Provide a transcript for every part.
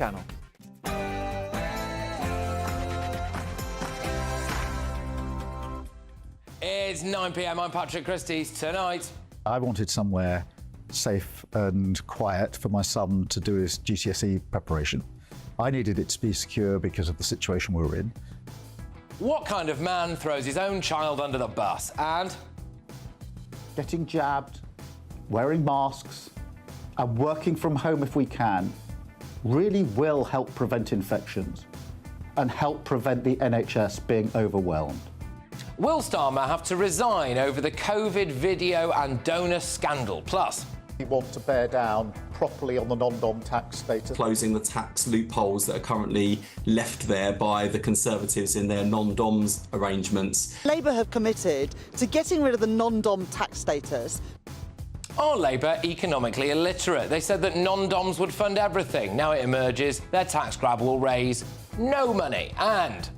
channel. It's 9 p.m. I'm Patrick Christys. Tonight, I wanted somewhere safe and quiet for my son to do his GCSE preparation. I needed it to be secure because of the situation we were in. what kind of man throws his own child under the bus? And Getting jabbed, wearing masks, and working from home if we can really will help prevent infections and help prevent the NHS being overwhelmed. will Starmer have to resign over the COVID video and donor scandal? Plus, We want to bear down properly on the non-dom tax status. Closing the tax loopholes that are currently left there by the Conservatives in their non-DOMs arrangements. Labour have committed to getting rid of the non-dom tax status. are Labour economically illiterate? They said that non-DOMs would fund everything. Now it emerges their tax grab will raise no money. And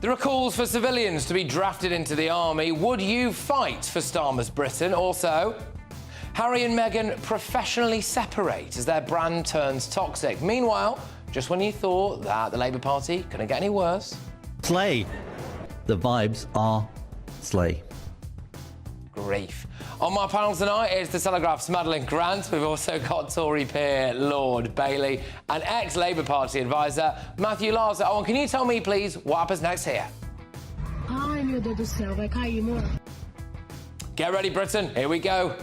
there are calls for civilians to be drafted into the army. Would you fight for Starmer's Britain? Also, Harry and Meghan professionally separate as their brand turns toxic. Meanwhile, just when you thought that the Labour Party couldn't get any worse, Slay. The vibes are slay. grief. On my panel tonight is The Telegraph's Madeline Grant. We've also got Tory peer Lord Bailey and ex-Labour Party advisor Matthew Larser. Owen, can you tell me, please, what happens next here? Ai, meu Deus do céu, vai cair, amor. Get ready, Britain. Here we go.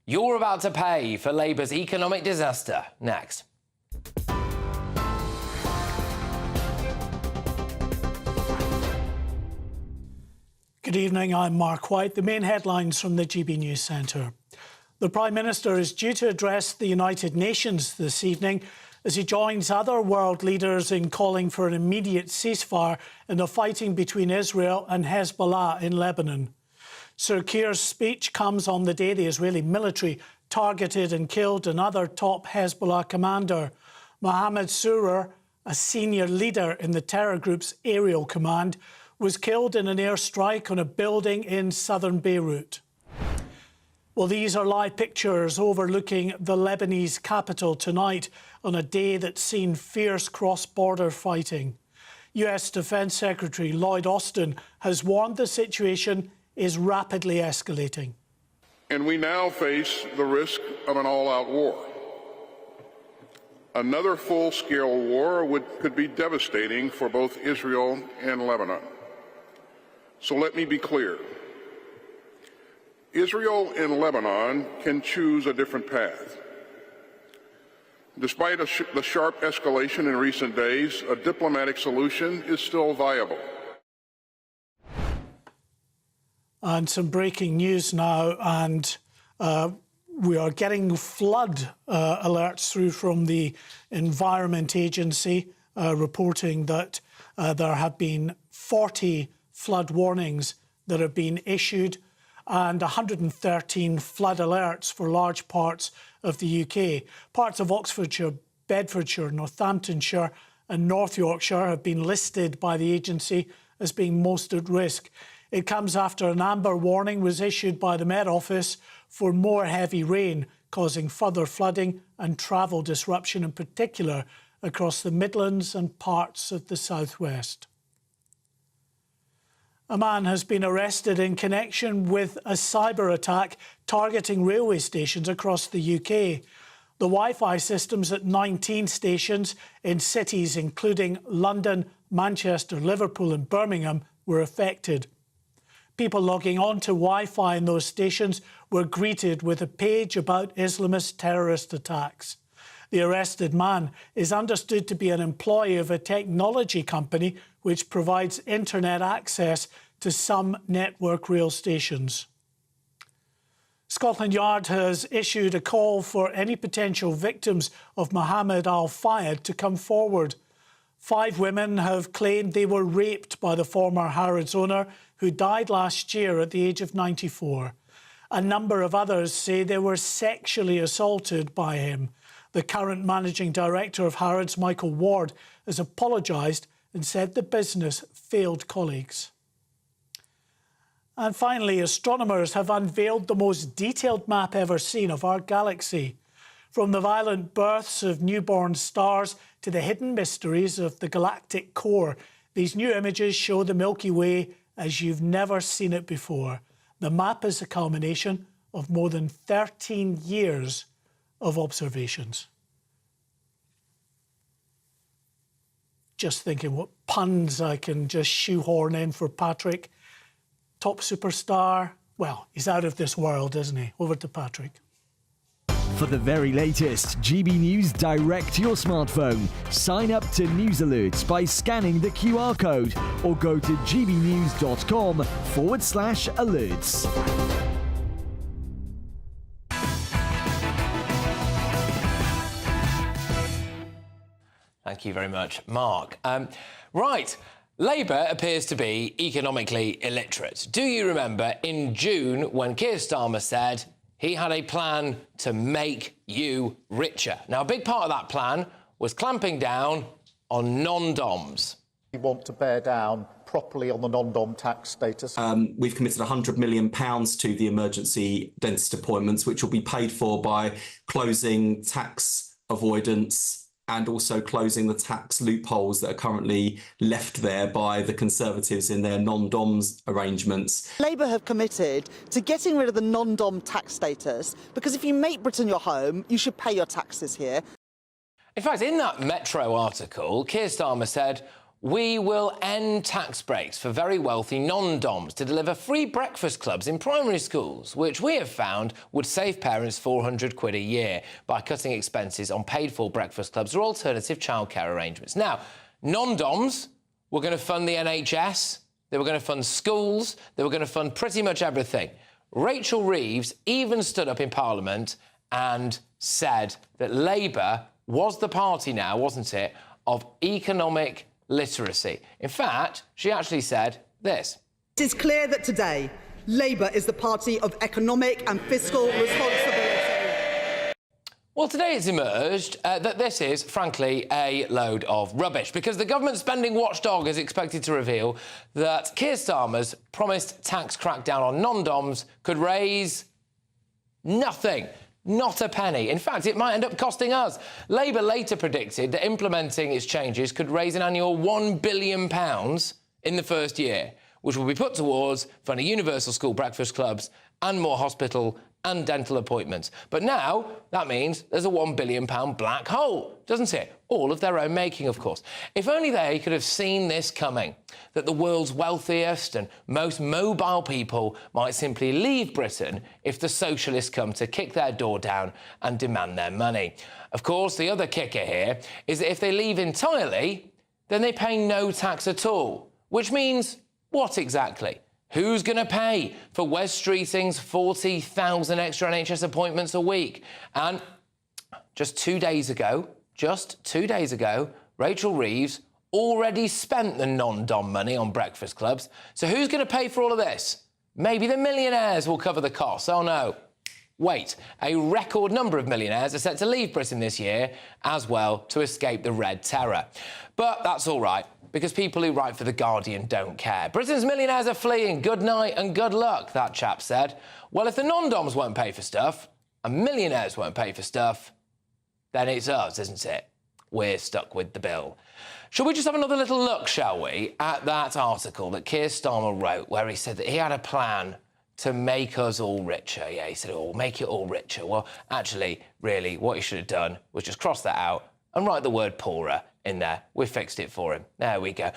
You're about to pay for Labour's economic disaster. Next. Good evening, I'm Mark White. The main headlines from the GB News Centre. The Prime Minister is due to address the United Nations this evening as he joins other world leaders in calling for an immediate ceasefire in the fighting between Israel and Hezbollah in Lebanon. Sir Keir's speech comes on the day the Israeli military targeted and killed another top Hezbollah commander. Mohammed Surer, a senior leader in the terror group's aerial command, was killed in an airstrike on a building in southern Beirut. Well, these are live pictures overlooking the Lebanese capital tonight on a day that's seen fierce cross-border fighting. US Defence Secretary Lloyd Austin has warned the situation is rapidly escalating. And we now face the risk of an all-out war. Another full-scale war could be devastating for both Israel and Lebanon. So let me be clear. Israel and Lebanon can choose a different path. Despite the sharp escalation in recent days, a diplomatic solution is still viable. And some breaking news now, and we are getting flood alerts through from the Environment Agency reporting that there have been 40 flood warnings that have been issued and 113 flood alerts for large parts of the UK. Parts of Oxfordshire, Bedfordshire, Northamptonshire and North Yorkshire have been listed by the agency as being most at risk. It comes after an amber warning was issued by the Met Office for more heavy rain, causing further flooding and travel disruption, in particular across the Midlands and parts of the South West. A man has been arrested in connection with a cyber attack targeting railway stations across the UK. The Wi-Fi systems at 19 stations in cities including London, Manchester, Liverpool and Birmingham were affected. People logging on to Wi-Fi in those stations were greeted with a page about Islamist terrorist attacks. The arrested man is understood to be an employee of a technology company which provides internet access to some network rail stations. Scotland Yard has issued a call for any potential victims of Mohammed al-Fayed to come forward. 5 women have claimed they were raped by the former Harrods owner, who died last year at the age of 94. A number of others say they were sexually assaulted by him. The current managing director of Harrods, Michael Ward, has apologised and said the business failed colleagues. And finally, astronomers have unveiled the most detailed map ever seen of our galaxy. From the violent births of newborn stars to the hidden mysteries of the galactic core, these new images show the Milky Way as you've never seen it before. The map is a culmination of more than 13 years of observations. Just thinking what puns I can just shoehorn in for Patrick. Top superstar. Well, he's out of this world, isn't he? Over to Patrick. For the very latest GB News direct to your smartphone, sign up to News Alerts by scanning the QR code or go to gbnews.com/alerts. Thank you very much, Mark. Right. Labour appears to be economically illiterate. Do you remember in June when Keir Starmer said he had a plan to make you richer? Now, a big part of that plan was clamping down on non-DOMs. We want to bear down properly on the non-dom tax status. We've committed £100 million to the emergency dentist appointments, which will be paid for by closing tax avoidance and also closing the tax loopholes that are currently left there by the Conservatives in their non-DOMs arrangements. Labour have committed to getting rid of the non-dom tax status because if you make Britain your home, you should pay your taxes here. In fact, in that Metro article, Keir Starmer said, "We will end tax breaks for very wealthy non-DOMs to deliver free breakfast clubs in primary schools, which we have found would save parents £400 a year by cutting expenses on paid-for breakfast clubs or alternative childcare arrangements." Now, non-DOMs were going to fund the NHS, they were going to fund schools, they were going to fund pretty much everything. Rachel Reeves even stood up in Parliament and said that Labour was the party now, wasn't it, of economic literacy. In fact, she actually said this. It is clear that today, Labour is the party of economic and fiscal responsibility. Well, today it's emerged that this is, frankly, a load of rubbish, because the government spending watchdog is expected to reveal that Keir Starmer's promised tax crackdown on non-DOMs could raise nothing. Not a penny. In fact, it might end up costing us. Labour later predicted that implementing its changes could raise an annual £1 billion in the first year, which will be put towards funding universal school breakfast clubs and more hospital and dental appointments. But now that means there's a £1 billion black hole, doesn't it? All of their own making, of course. If only they could have seen this coming, that the world's wealthiest and most mobile people might simply leave Britain if the socialists come to kick their door down and demand their money. Of course, the other kicker here is that if they leave entirely, then they pay no tax at all, which means what exactly? Who's going to pay for Wes Streeting's 40,000 extra NHS appointments a week? And just 2 days ago, Rachel Reeves already spent the non-dom money on breakfast clubs. So who's going to pay for all of this? Maybe the millionaires will cover the costs. Oh, no. Wait, a record number of millionaires are set to leave Britain this year as well to escape the Red Terror. But that's all right, because people who write for The Guardian don't care. Britain's millionaires are fleeing. Good night and good luck, that chap said. Well, if the non-DOMs won't pay for stuff and millionaires won't pay for stuff, then it's us, isn't it? We're stuck with the bill. Shall we just have another little look, shall we, at that article that Keir Starmer wrote where he said that he had a plan to make us all richer? Yeah, he said, oh, make it all richer. Well, actually, really, what he should have done was just cross that out and write the word poorer in there. We fixed it for him. There we go.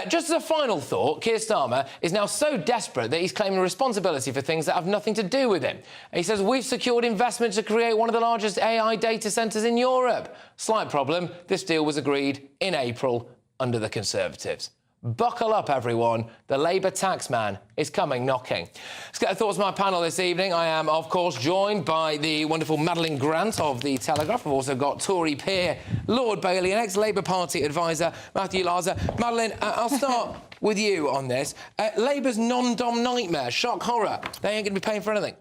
Just as a final thought, Keir Starmer is now so desperate that he's claiming responsibility for things that have nothing to do with him. He says, we've secured investment to create one of the largest AI data centres in Europe. Slight problem, this deal was agreed in April under the Conservatives. Buckle up, everyone. The Labour taxman is coming knocking. Let's get the thoughts of my panel this evening. I am, of course, joined by the wonderful Madeline Grant of The Telegraph. I've also got Tory peer Lord Bailey and ex-Labour Party advisor Matthew Larser. Madeline, I'll start with you on this. Labour's non-dom nightmare, shock horror. They ain't going to be paying for anything.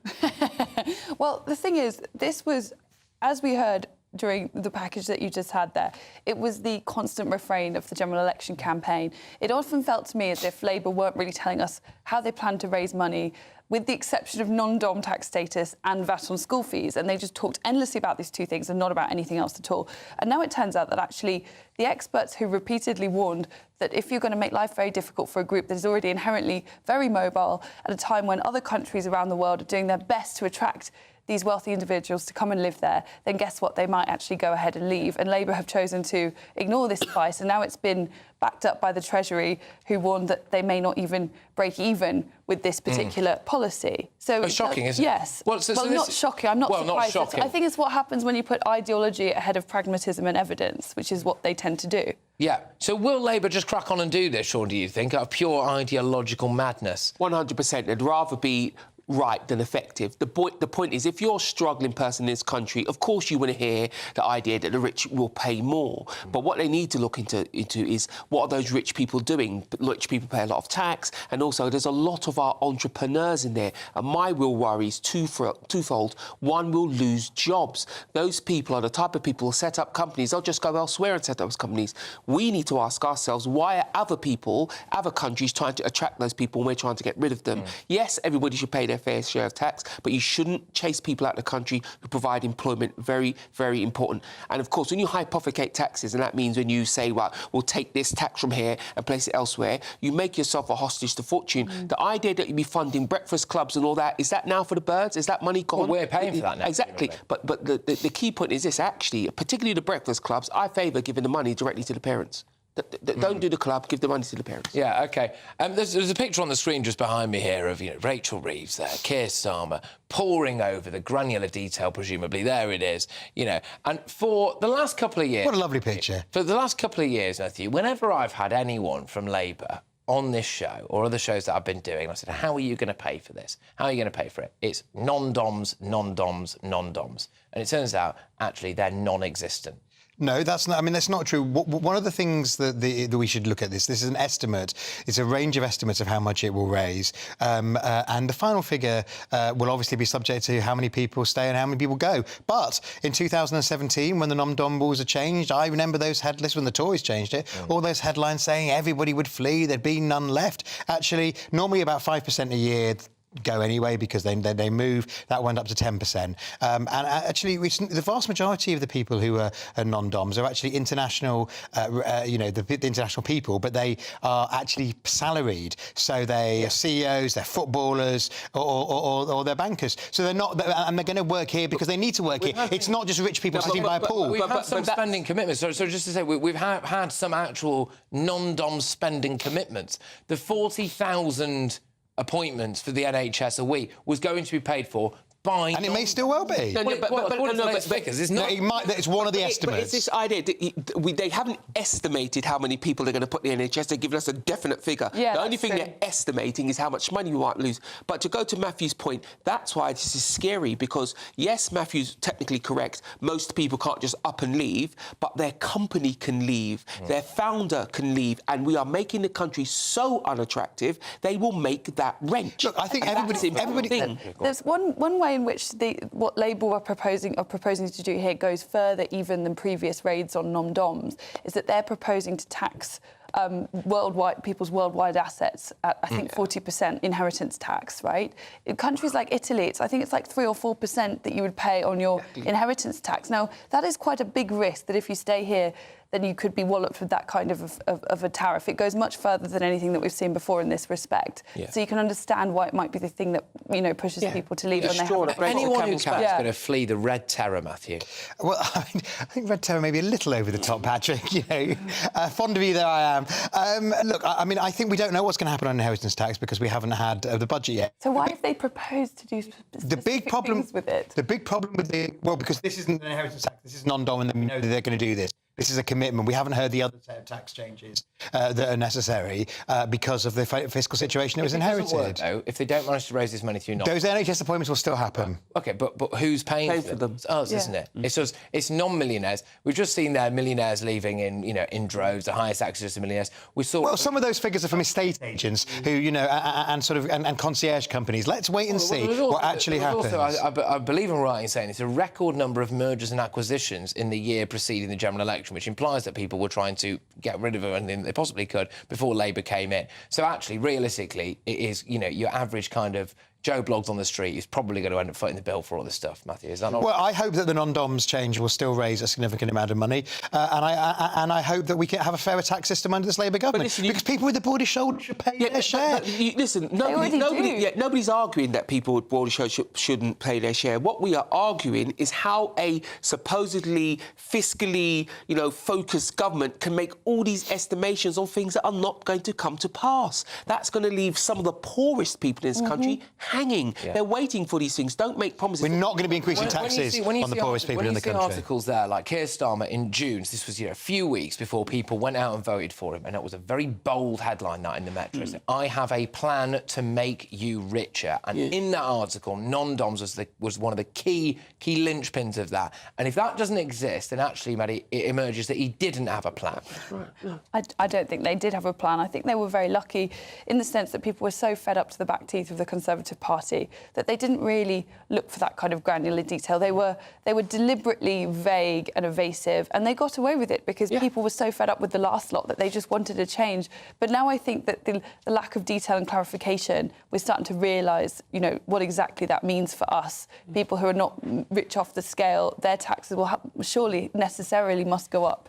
Well, the thing is, this was, as we heard during the package that you just had there. It was the constant refrain of the general election campaign. It often felt to me as if Labour weren't really telling us how they plan to raise money, with the exception of non-dom tax status and VAT on school fees. And they just talked endlessly about these two things and not about anything else at all. And now it turns out that actually the experts who repeatedly warned that if you're going to make life very difficult for a group that is already inherently very mobile at a time when other countries around the world are doing their best to attract these wealthy individuals to come and live there, then guess what? They might actually go ahead and leave. And Labour have chosen to ignore this advice, and now it's been backed up by the Treasury, who warned that they may not even break even with this particular policy. So it's shocking, isn't it? Yes. Well, not shocking. I'm not surprised. Not shocking. I think it's what happens when you put ideology ahead of pragmatism and evidence, which is what they tend to do. Yeah. So will Labour just crack on and do this, or do you think, out of pure ideological madness? 100%. They'd rather be right than effective. The point is, if you're a struggling person in this country, of course you want to hear the idea that the rich will pay more. But what they need to look into is, what are those rich people doing? Rich people pay a lot of tax, and also there's a lot of our entrepreneurs in there. And my real worry is twofold. One, will lose jobs. Those people are the type of people who set up companies. They'll just go elsewhere and set up those companies. We need to ask ourselves, why are other people, other countries trying to attract those people and we're trying to get rid of them? Yes, everybody should pay their fair share of tax, but you shouldn't chase people out of the country who provide employment. Very, very important. And of course, when you hypothecate taxes, and that means when you say, well, we'll take this tax from here and place it elsewhere, you make yourself a hostage to fortune. The idea that you'd be funding breakfast clubs and all that, is that now for the birds? Is that money gone? Well, we're paying for that now. Exactly. But the key point is this, actually, particularly the breakfast clubs, I favour giving the money directly to the parents. Don't do the club, give the money to the parents. Yeah, OK. There's a picture on the screen just behind me here of, Rachel Reeves there, Keir Starmer, poring over the granular detail, presumably. There it is, And for the last couple of years... What a lovely picture. For the last couple of years, Matthew, whenever I've had anyone from Labour on this show or other shows that I've been doing, I said, how are you going to pay for this? How are you going to pay for it? It's non-doms, non-doms, non-doms. And it turns out, actually, they're non-existent. No, that's not. I mean, that's not true. One of the things that we should look at this is an estimate. It's a range of estimates of how much it will raise, and the final figure will obviously be subject to how many people stay and how many people go. But in 2017, when the non-dom rules are changed, I remember those headlines when the Tories changed it. All those headlines saying everybody would flee, there'd be none left. Actually, normally about 5% a year go anyway because they move. That went up to 10%. And actually, the vast majority of the people who are non-doms are actually international, the international people, but they are actually salaried. So they are CEOs, they're footballers, or they're bankers. So they're not, and they're going to work here because they need to work here. It's not just rich people sitting by a pool. We've had some spending commitments. So just to say, we've had some actual non-dom spending commitments. The 40,000 appointments for the NHS a week was going to be paid for by... And it may still well be. It's one of the estimates. But it's this idea that they haven't estimated how many people they're going to put in the NHS. They've given us a definite figure. Yeah, the only thing they're estimating is how much money we might lose. But to go to Matthew's point, that's why this is scary, because, yes, Matthew's technically correct. Most people can't just up and leave, but their company can leave. Their founder can leave. And we are making the country so unattractive, they will make that wrench. Look, I think everybody... There's one way in which what Labour are proposing to do here goes further even than previous raids on non-doms, is that they're proposing to tax people's worldwide assets at, I think, 40% inheritance tax, right? In countries like Italy, I think it's like 3 or 4% that you would pay on your inheritance tax. Now, that is quite a big risk that if you stay here, then you could be walloped with that kind of a tariff. It goes much further than anything that we've seen before in this respect. So you can understand why it might be the thing that, pushes people to leave when they have... Anyone who's going to flee the Red Terror, Matthew? Well, I think Red Terror may be a little over the top, Patrick. Fond of you there I am. Look, I think we don't know what's going to happen on inheritance tax because we haven't had the budget yet. So why have they proposed to do specific things with it? The big problem with because this isn't an inheritance tax, this is non-dom, and we know that they're going to do this. this is a commitment. We haven't heard the other set of tax changes that are necessary because of the fiscal situation that was inherited. If it doesn't work, though, if they don't manage to raise this money through those NHS appointments will still happen. OK, but who's paying for them? It's us, isn't it? It's us. It's non-millionaires. We've just seen their millionaires leaving in droves. The highest access to millionaires. We saw. Well, some of those figures are from estate agents who, and concierge companies. Let's wait and see what actually happens. Also, I believe I'm right in saying it's a record number of mergers and acquisitions in the year preceding the general election, which implies that people were trying to get rid of anything they possibly could before Labour came in. So actually, realistically, it is, your average kind of Joe Bloggs on the street is probably going to end up footing the bill for all this stuff, Matthew. Is that not? Well, I hope that the non-DOMs change will still raise a significant amount of money, and I hope that we can have a fairer tax system under this Labour government. Listen, because people with the broader shoulder should pay their share. Nobody's arguing that people with broader shoulders shouldn't pay their share. What we are arguing is how a supposedly fiscally, focused government can make all these estimations on things that are not going to come to pass. That's going to leave some of the poorest people in this country hanging. Yeah. They're waiting for these things. Don't make promises. We're not going to be increasing taxes on the poorest people in the country. When you see articles there, like Keir Starmer in June, this was a few weeks before people went out and voted for him, and it was a very bold headline that in the Metro. I have a plan to make you richer. And in that article, non-DOMs was one of the key linchpins of that. And if that doesn't exist, then actually, Maddie, it emerges that he didn't have a plan. Right. No. I don't think they did have a plan. I think they were very lucky in the sense that people were so fed up to the back teeth of the Conservative Party that they didn't really look for that kind of granular detail. They were deliberately vague and evasive, and they got away with it because people were so fed up with the last lot that they just wanted a change. But now I think that the lack of detail and clarification, we're starting to realise, what exactly that means for us. People who are not rich off the scale, their taxes will surely necessarily must go up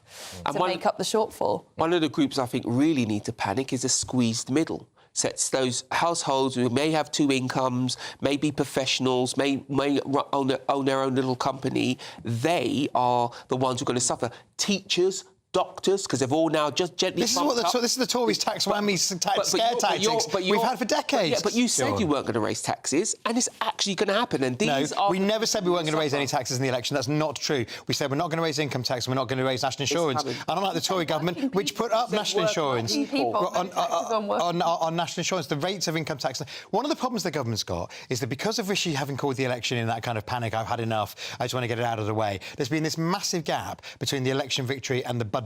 to make up the shortfall. One of the groups I think really need to panic is a squeezed middle. Sets those households who may have two incomes, may be professionals, may own their own little company. They are the ones who are going to suffer. Teachers, doctors, because they've all now just gently... This is the Tories' tax whammy scare tactics we've had for decades. Yeah, but you said you weren't going to raise taxes, and it's actually going to happen. And these we never said we weren't going to raise any taxes in the election. That's not true. We said we're not going to raise income tax, and we're not going to raise national insurance. And unlike the Tory government, which put up national insurance on national insurance, the rates of income tax. One of the problems the government's got is that because of Rishi having called the election in that kind of panic, I've had enough, I just want to get it out of the way, there's been this massive gap between the election victory and the budget.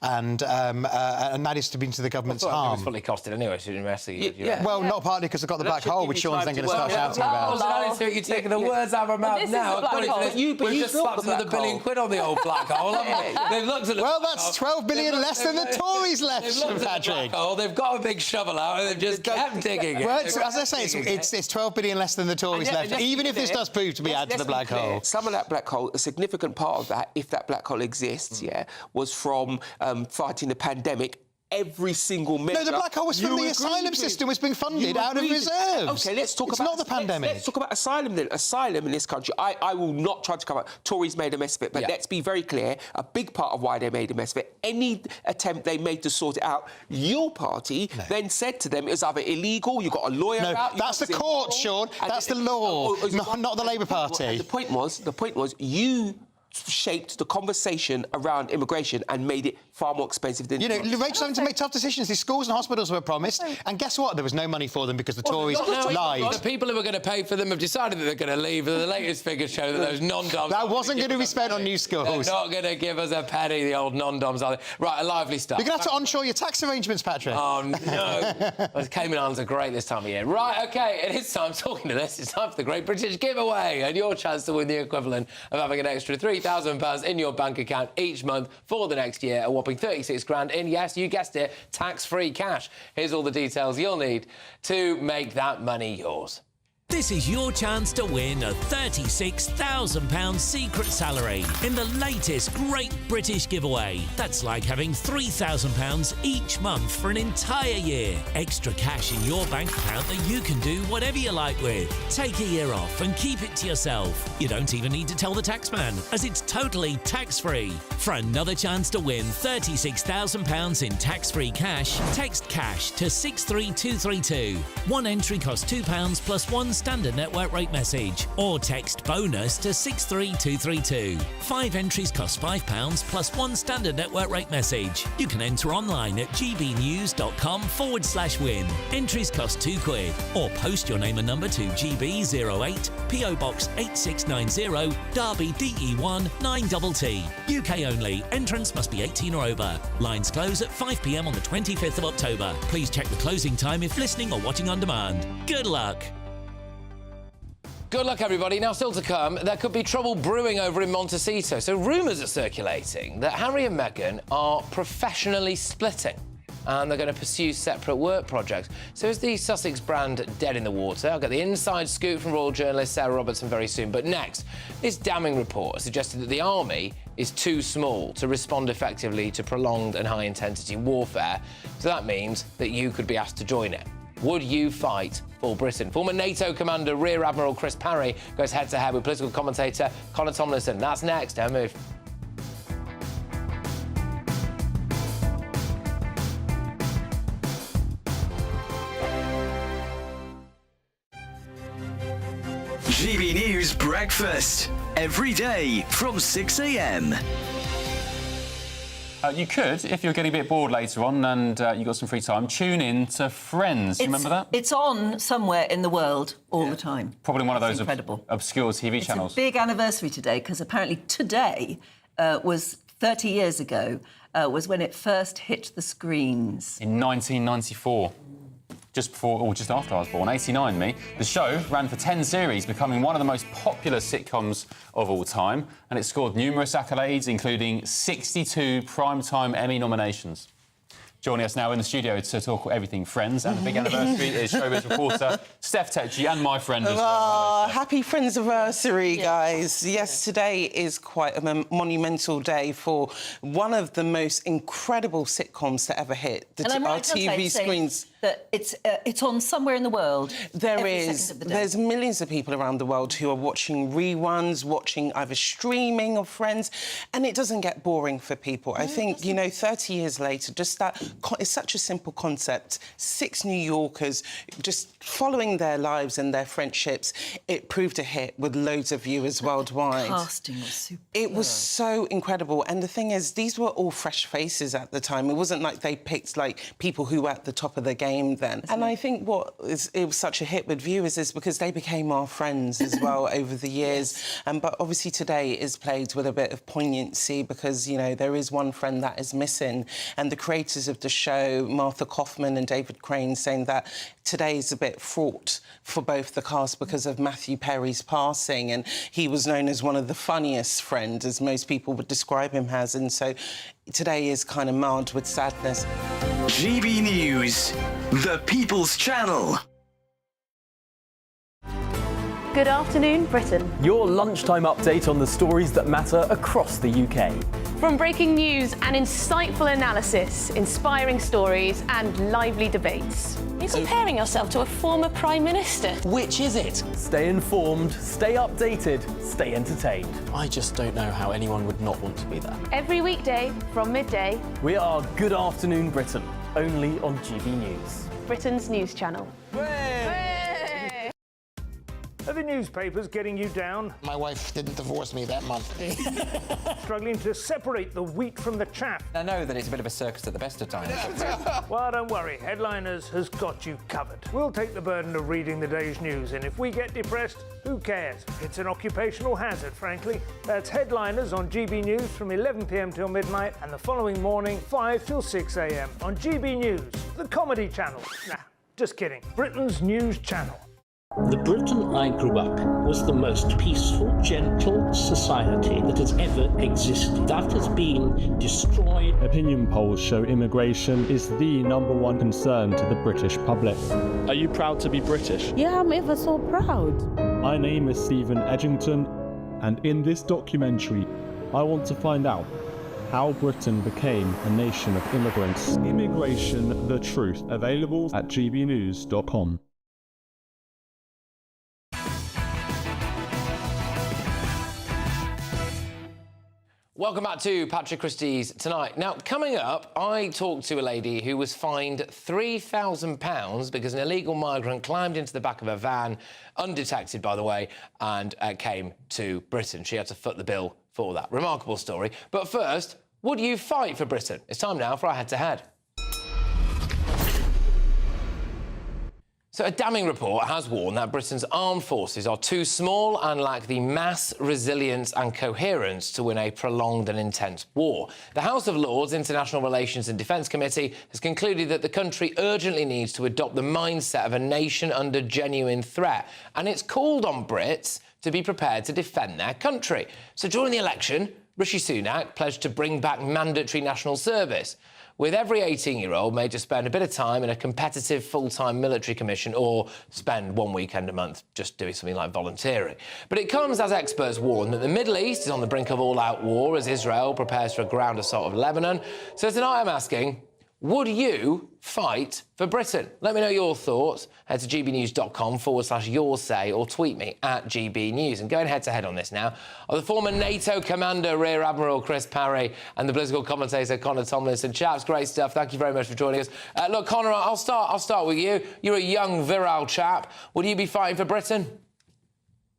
And that is to be to the government's harm. It was fully costed anyway, so you didn't Well, not partly because they've got the black hole, which Sean's then going to start shouting about. You're taking the words out of my mouth now. We've just slapped another £1 billion on the old black hole, haven't we? They've looked at the that's 12 billion less than the Tories left, Patrick. They've got a big shovel out and they've just kept digging it. Well, as I say, it's 12 billion less than the Tories left, even if this does prove to be added to the black hole. Some of that black hole, a significant part of that, if that black hole exists, was from fighting the pandemic. Every single measure... No, the black hole was from the asylum system was being funded out of reserves. OK, let's talk about... It's not the pandemic. Let's talk about asylum then. Asylum in this country, I will not try to come out. Tories made a mess of it, but let's be very clear, a big part of why they made a mess of it, any attempt they made to sort it out, your party then said to them it was either illegal, you got a lawyer out... No, that's the court, Sean. That's the law, not the Labour Party. The point was, you shaped the conversation around immigration and made it far more expensive than... Rachel's having to make tough decisions. These schools and hospitals were promised, and guess what? There was no money for them because the Tories lied. The people who are going to pay for them have decided that they're going to leave, and the latest figures show that those non-DOMs... That wasn't going to be spent on new schools. They're not going to give us a penny, the old non-DOMs, are they? Right, a lively start. You're going to have to onshore your tax arrangements, Patrick. Oh, no. Those Cayman Islands are great this time of year. Right, OK, it is time, talking to this, it's time for the Great British Giveaway, and your chance to win the equivalent of having an extra £3,000 in your bank account each month for the next year, a whopping 36 grand in, yes, you guessed it, tax-free cash. Here's all the details you'll need to make that money yours. This is your chance to win a £36,000 secret salary in the latest Great British Giveaway. That's like having £3,000 each month for an entire year. Extra cash in your bank account that you can do whatever you like with. Take a year off and keep it to yourself. You don't even need to tell the taxman, as it's totally tax-free. For another chance to win £36,000 in tax-free cash, text CASH to 63232. One entry costs £2 plus one standard network rate message or text BONUS to 63232. 5 entries cost £5 plus 1 standard network rate message. You can enter online at gbnews.com/win. Entries cost £2 or post your name and number to GB08 PO Box 8690 Derby DE1 9TT. UK only. Entrance must be 18 or over. Lines close at 5 p.m. on the 25th of October. Please check the closing time if listening or watching on demand. Good luck. Good luck, everybody. Now, still to come, there could be trouble brewing over in Montecito. So rumours are circulating that Harry and Meghan are professionally splitting and they're going to pursue separate work projects. So is the Sussex brand dead in the water? I'll get the inside scoop from royal journalist Sarah Robertson very soon. But next, this damning report suggested that the army is too small to respond effectively to prolonged and high-intensity warfare. So that means that you could be asked to join it. Would you fight for Britain? Former NATO commander Rear Admiral Chris Parry goes head-to-head with political commentator Conor Tomlinson. That's next. Don't move. GB News Breakfast. Every day from 6 a.m. You could, if you're getting a bit bored later on and you've got some free time, tune in to Friends. Do you remember that? It's on somewhere in the world all the time. Probably one of those incredible. obscure TV channels. It's a big anniversary today because apparently today was 30 years ago was when it first hit the screens. In 1994. Just before, or just after I was born, 89 me. The show ran for 10 series, becoming one of the most popular sitcoms of all time, and it scored numerous accolades, including 62 Primetime Emmy nominations. Joining us now in the studio to talk everything Friends and the big anniversary is showbiz reporter Steph Tetchy and my friend as well. Happy Friendsniversary, guys. Yes, today is quite a monumental day for one of the most incredible sitcoms to ever hit our TV screens. That it's on somewhere in the world. There's millions of people around the world who are watching reruns, watching either streaming of Friends, and it doesn't get boring for people. I think, 30 years later, just that it's such a simple concept. 6 New Yorkers just following their lives and their friendships. It proved a hit with loads of viewers worldwide. The casting was super. It was so incredible, and the thing is, these were all fresh faces at the time. It wasn't like they picked people who were at the top of the game then. And I think it was such a hit with viewers is because they became our friends as well over the years. But obviously today is played with a bit of poignancy because, there is one friend that is missing. And the creators of the show, Martha Kaufman and David Crane, saying that today is a bit fraught for both the cast because of Matthew Perry's passing. And he was known as one of the funniest friends, as most people would describe him as. And so today is kind of marred with sadness. GB News, the People's Channel. Good afternoon, Britain. Your lunchtime update on the stories that matter across the UK. From breaking news and insightful analysis, inspiring stories and lively debates. You're comparing yourself to a former Prime Minister. Which is it? Stay informed, stay updated, stay entertained. I just don't know how anyone would not want to be there. Every weekday from midday. We are Good Afternoon Britain, only on GB News. Britain's news channel. Are the newspapers getting you down? My wife didn't divorce me that month. Struggling to separate the wheat from the chaff? I know that it's a bit of a circus at the best of times. Well, don't worry. Headliners has got you covered. We'll take the burden of reading the day's news, and if we get depressed, who cares? It's an occupational hazard, frankly. That's Headliners on GB News from 11 p.m. till midnight, and the following morning, 5 till 6 a.m. on GB News, the comedy channel. Nah, just kidding. Britain's news channel. The Britain I grew up was the most peaceful, gentle society that has ever existed. That has been destroyed. Opinion polls show immigration is the #1 concern to the British public. Are you proud to be British? Yeah, I'm ever so proud. My name is Stephen Edgington, and in this documentary, I want to find out how Britain became a nation of immigrants. Immigration, the truth, available at gbnews.com. Welcome back to Patrick Christys Tonight. Now, coming up, I talked to a lady who was fined £3,000 because an illegal migrant climbed into the back of a van, undetected, by the way, and came to Britain. She had to foot the bill for that. Remarkable story. But first, would you fight for Britain? It's time now for our head-to-head. So a damning report has warned that Britain's armed forces are too small and lack the mass, resilience and coherence to win a prolonged and intense war. The House of Lords International Relations and Defence Committee has concluded that the country urgently needs to adopt the mindset of a nation under genuine threat, and it's called on Brits to be prepared to defend their country. So during the election, Rishi Sunak pledged to bring back mandatory national service, with every 18-year-old made to spend a bit of time in a competitive full-time military commission or spend one weekend a month just doing something like volunteering. But it comes as experts warn that the Middle East is on the brink of all-out war as Israel prepares for a ground assault of Lebanon. So tonight I'm asking, would you fight for Britain? Let me know your thoughts. Head to gbnews.com/your say or tweet me at GBNews. And going head-to-head on this now are the former NATO commander, Rear Admiral Chris Parry, and the political commentator, Connor Tomlinson. Chaps, great stuff. Thank you very much for joining us. Look, Connor, I'll start with you. You're a young, virile chap. Would you be fighting for Britain?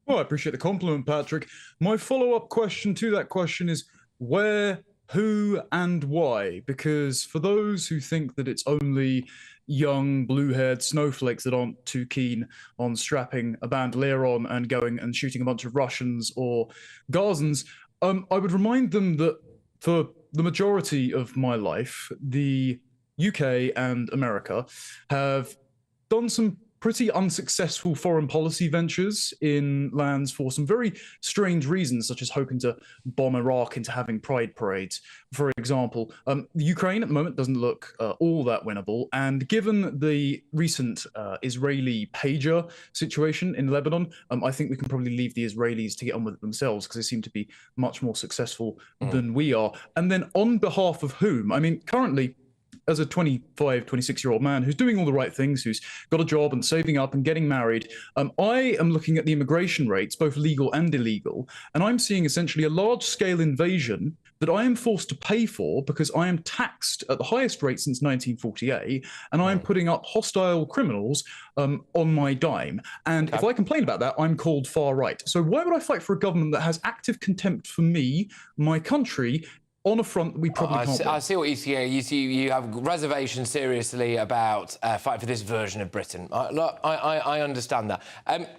Well, I appreciate the compliment, Patrick. My follow-up question to that question is where, who and why? Because for those who think that it's only young, blue-haired snowflakes that aren't too keen on strapping a bandolier on and going and shooting a bunch of Russians or Gazans, I would remind them that for the majority of my life, the UK and America have done some pretty unsuccessful foreign policy ventures in lands for some very strange reasons, such as hoping to bomb Iraq into having pride parades, for example. Ukraine at the moment doesn't look all that winnable, and given the recent Israeli pager situation in Lebanon, I think we can probably leave the Israelis to get on with it themselves, because they seem to be much more successful than we are. And then on behalf of whom? I mean, currently, as a 25, 26-year-old man who's doing all the right things, who's got a job and saving up and getting married, I am looking at the immigration rates, both legal and illegal, and I'm seeing essentially a large-scale invasion that I am forced to pay for because I am taxed at the highest rate since 1948, and I am putting up hostile criminals on my dime. And if I complain about that, I'm called far right. So why would I fight for a government that has active contempt for me, my country, on a front that we probably can't win? I see what you see. You have reservations seriously about fight for this version of Britain. Look, I understand that.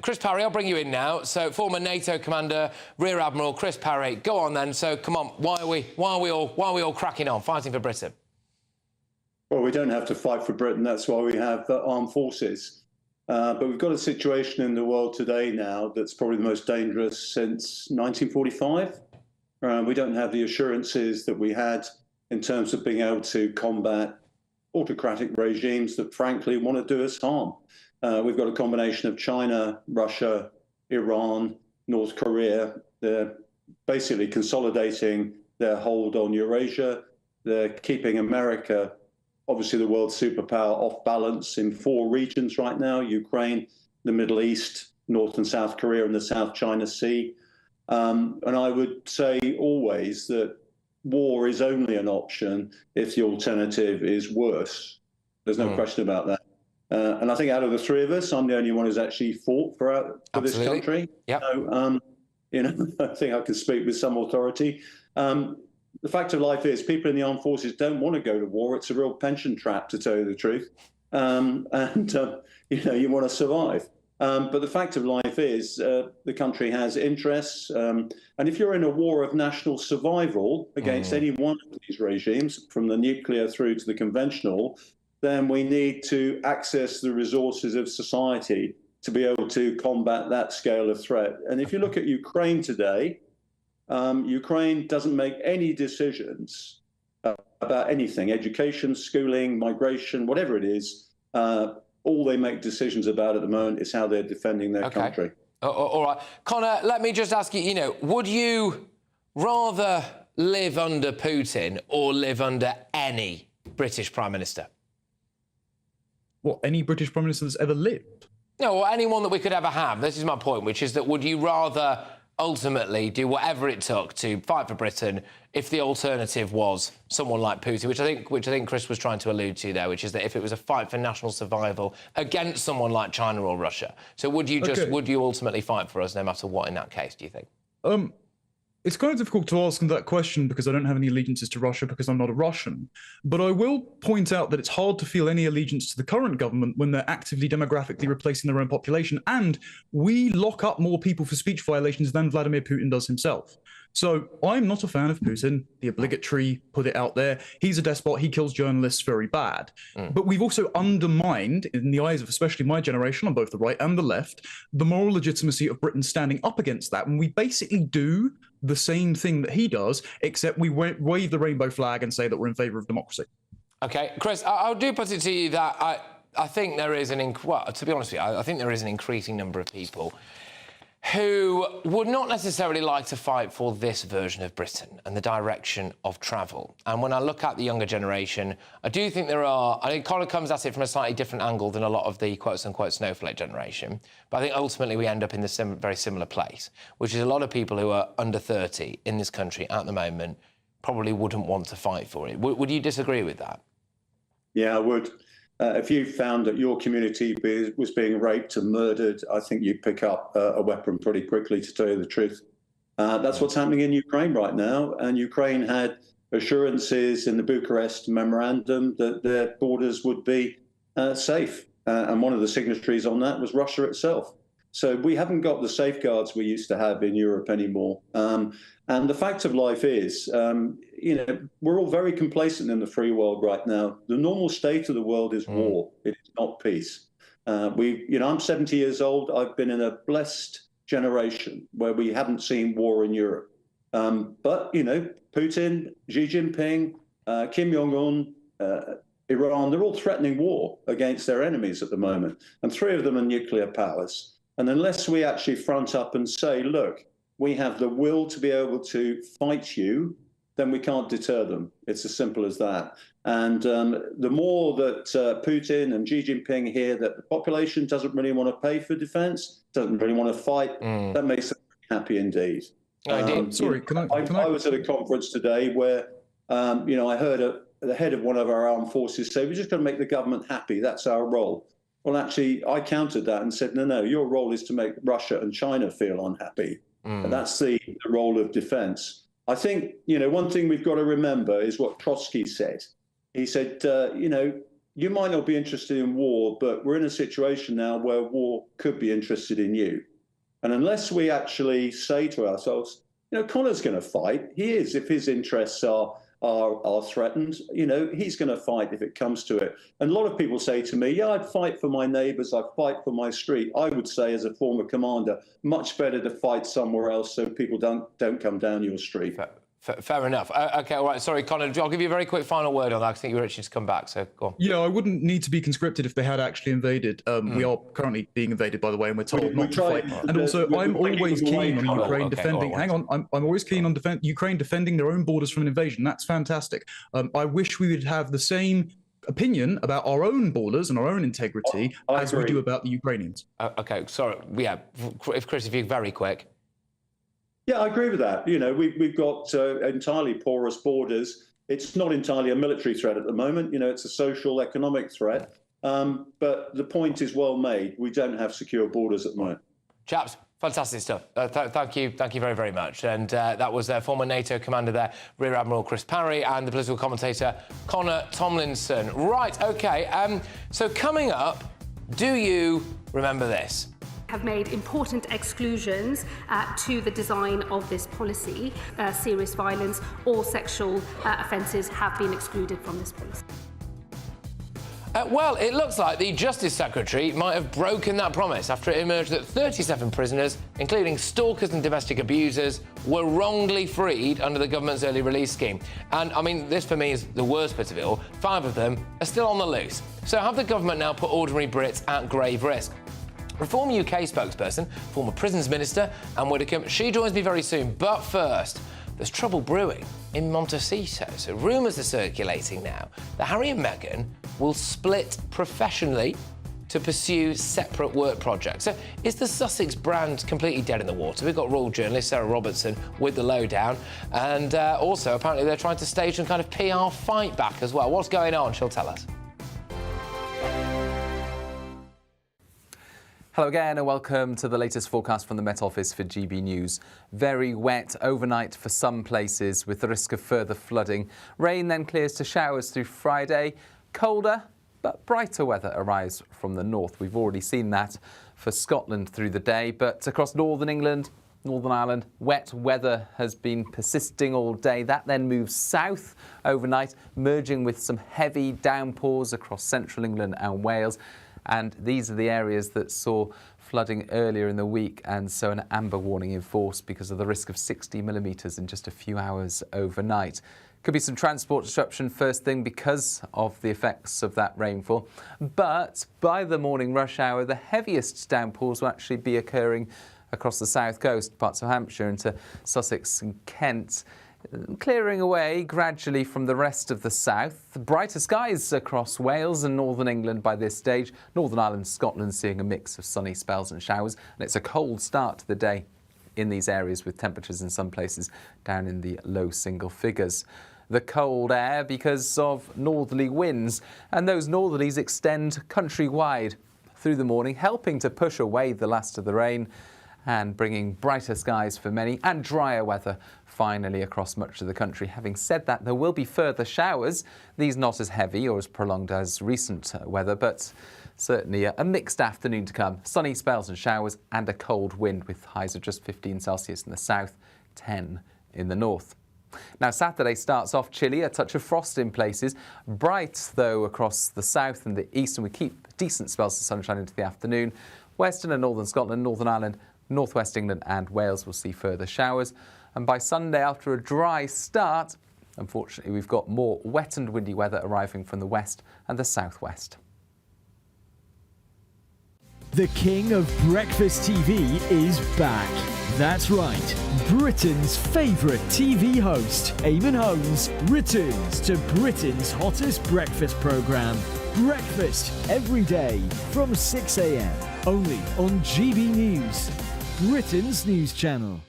Chris Parry, I'll bring you in now. So, former NATO commander, Rear Admiral Chris Parry, go on then. So, come on, why are we all cracking on, fighting for Britain? Well, we don't have to fight for Britain. That's why we have armed forces. But we've got a situation in the world today now that's probably the most dangerous since 1945. We don't have the assurances that we had in terms of being able to combat autocratic regimes that, frankly, want to do us harm. We've got a combination of China, Russia, Iran, North Korea. They're basically consolidating their hold on Eurasia. They're keeping America, obviously the world superpower, off balance in 4 regions right now: Ukraine, the Middle East, North and South Korea, and the South China Sea. And I would say always that war is only an option if the alternative is worse. There's no question about that. And I think out of the 3 of us, I'm the only one who's actually fought for this country. Yep. So, I think I can speak with some authority. The fact of life is people in the armed forces don't want to go to war. It's a real pension trap, to tell you the truth. You want to survive. But the fact of life is the country has interests. And if you're in a war of national survival against any one of these regimes, from the nuclear through to the conventional, then we need to access the resources of society to be able to combat that scale of threat. And if you look at Ukraine today, Ukraine doesn't make any decisions about anything: education, schooling, migration, whatever it is. All they make decisions about at the moment is how they're defending their country. All right. Connor, let me just ask you, would you rather live under Putin or live under any British Prime Minister? What, any British Prime Minister that's ever lived? No, or anyone that we could ever have. This is my point, which is that would you rather ultimately do whatever it took to fight for Britain if the alternative was someone like Putin, which I think Chris was trying to allude to there, which is that if it was a fight for national survival against someone like China or Russia. So would you ultimately fight for us no matter what in that case, do you think? It's kind of difficult to ask that question because I don't have any allegiances to Russia because I'm not a Russian. But I will point out that it's hard to feel any allegiance to the current government when they're actively demographically replacing their own population. And we lock up more people for speech violations than Vladimir Putin does himself. So I'm not a fan of Putin. The obligatory put it out there. He's a despot. He kills journalists very bad. But we've also undermined, in the eyes of especially my generation on both the right and the left, the moral legitimacy of Britain standing up against that. And we basically do the same thing that he does, except we wave the rainbow flag and say that we're in favour of democracy. OK, Chris, I do put it to you that I think there is to be honest with you, I think there is an increasing number of people who would not necessarily like to fight for this version of Britain and the direction of travel. And when I look at the younger generation, I do think I think Connor comes at it from a slightly different angle than a lot of the quote-unquote snowflake generation. But I think ultimately we end up in this very similar place, which is a lot of people who are under 30 in this country at the moment probably wouldn't want to fight for it. Would you disagree with that? Yeah, I would. If you found that your community was being raped and murdered, I think you'd pick up a weapon pretty quickly, to tell you the truth. That's what's happening in Ukraine right now. And Ukraine had assurances in the Bucharest memorandum that their borders would be safe. And one of the signatories on that was Russia itself. So we haven't got the safeguards we used to have in Europe anymore. And the fact of life is, we're all very complacent in the free world right now. The normal state of the world is war. It's not peace. I'm 70 years old. I've been in a blessed generation where we haven't seen war in Europe. But, Putin, Xi Jinping, Kim Jong-un, Iran, they're all threatening war against their enemies at the moment. And 3 of them are nuclear powers. And unless we actually front up and say, look, we have the will to be able to fight you, then we can't deter them. It's as simple as that. And the more that Putin and Xi Jinping hear that the population doesn't really want to pay for defense, doesn't really want to fight, that makes them happy indeed. I was at a conference today where, I heard the head of one of our armed forces say, we're just going to make the government happy. That's our role. Well, actually, I countered that and said, no, your role is to make Russia and China feel unhappy. And that's the role of defense. I think, one thing we've got to remember is what Trotsky said. He said, you might not be interested in war, but we're in a situation now where war could be interested in you. And unless we actually say to ourselves, Connor's going to fight. He is, if his interests are threatened, he's going to fight if it comes to it. And a lot of people say to me, yeah, I'd fight for my neighbours, I'd fight for my street. I would say, as a former commander, much better to fight somewhere else so people don't come down your street. Fair enough. OK, all right, sorry, Connor, I'll give you a very quick final word on that. I think you're itching to come back, so go on. Yeah, I wouldn't need to be conscripted if they had actually invaded. We are currently being invaded, by the way, and we're told not to fight. And also, I'm always keen on Ukraine defending... Hang on, I'm always keen on Ukraine defending their own borders from an invasion. That's fantastic. I wish we would have the same opinion about our own borders and our own integrity as we do about the Ukrainians. OK, sorry, yeah, Chris, if you're very quick. Yeah, I agree with that. We've got entirely porous borders. It's not entirely a military threat at the moment. It's a social, economic threat. But the point is well made. We don't have secure borders at the moment. Chaps, fantastic stuff. Thank you very, very much. And that was former NATO commander there, Rear Admiral Chris Parry, and the political commentator Connor Tomlinson. Right, OK. So coming up, do you remember this? Have made important exclusions to the design of this policy. Serious violence or sexual offences have been excluded from this policy. Well, it looks like the Justice Secretary might have broken that promise after it emerged that 37 prisoners, including stalkers and domestic abusers, were wrongly freed under the government's early release scheme. And, I mean, this for me is the worst bit of it all. 5 of them are still on the loose. So have the government now put ordinary Brits at grave risk? Reform UK spokesperson, former Prisons Minister Anne Widdecombe, she joins me very soon. But first, there's trouble brewing in Montecito. So rumours are circulating now that Harry and Meghan will split professionally to pursue separate work projects. So is the Sussex brand completely dead in the water? We've got royal journalist Sarah Robertson with the lowdown, and also apparently they're trying to stage some kind of PR fight back as well. What's going on? She'll tell us. Hello again and welcome to the latest forecast from the Met Office for GB News. Very wet overnight for some places with the risk of further flooding. Rain then clears to showers through Friday. Colder but brighter weather arrives from the north. We've already seen that for Scotland through the day, but across northern England, Northern Ireland, wet weather has been persisting all day. That then moves south overnight, merging with some heavy downpours across central England and Wales. And these are the areas that saw flooding earlier in the week, and so an amber warning in force because of the risk of 60 millimetres in just a few hours overnight. Could be some transport disruption first thing because of the effects of that rainfall. But by the morning rush hour, the heaviest downpours will actually be occurring across the south coast, parts of Hampshire into Sussex and Kent, clearing away gradually from the rest of the south. Brighter skies across Wales and northern England by this stage. Northern Ireland and Scotland seeing a mix of sunny spells and showers. And it's a cold start to the day in these areas, with temperatures in some places down in the low single figures. The cold air because of northerly winds, and those northerlies extend countrywide through the morning, helping to push away the last of the rain and bringing brighter skies for many and drier weather finally across much of the country. Having said that, there will be further showers, these not as heavy or as prolonged as recent weather, but certainly a mixed afternoon to come. Sunny spells and showers and a cold wind with highs of just 15 Celsius in the south, 10 in the north. Now, Saturday starts off chilly, a touch of frost in places. Bright, though, across the south and the east, and we keep decent spells of sunshine into the afternoon. Western and northern Scotland, Northern Ireland, northwest England and Wales will see further showers. And by Sunday, after a dry start, unfortunately, we've got more wet and windy weather arriving from the west and the southwest. The king of breakfast TV is back. That's right, Britain's favourite TV host, Eamon Holmes, returns to Britain's hottest breakfast programme. Breakfast every day from 6 a.m. only on GB News, Britain's news channel.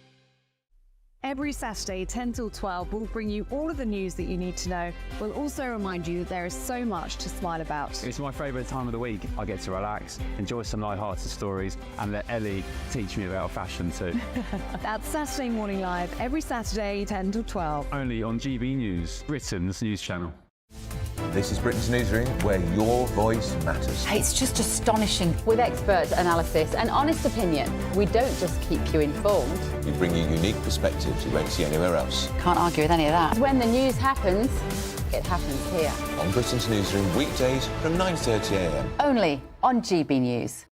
Every Saturday, 10 till 12, we'll bring you all of the news that you need to know. We'll also remind you that there is so much to smile about. It's my favourite time of the week. I get to relax, enjoy some light-hearted stories, and let Ellie teach me about fashion too. That's Saturday Morning Live, every Saturday, 10 till 12. Only on GB News, Britain's news channel. This is Britain's Newsroom, where your voice matters. It's just astonishing. With expert analysis and honest opinion, we don't just keep you informed. We bring you unique perspectives you won't see anywhere else. Can't argue with any of that. When the news happens, it happens here. On Britain's Newsroom, weekdays from 9:30 a.m. Only on GB News.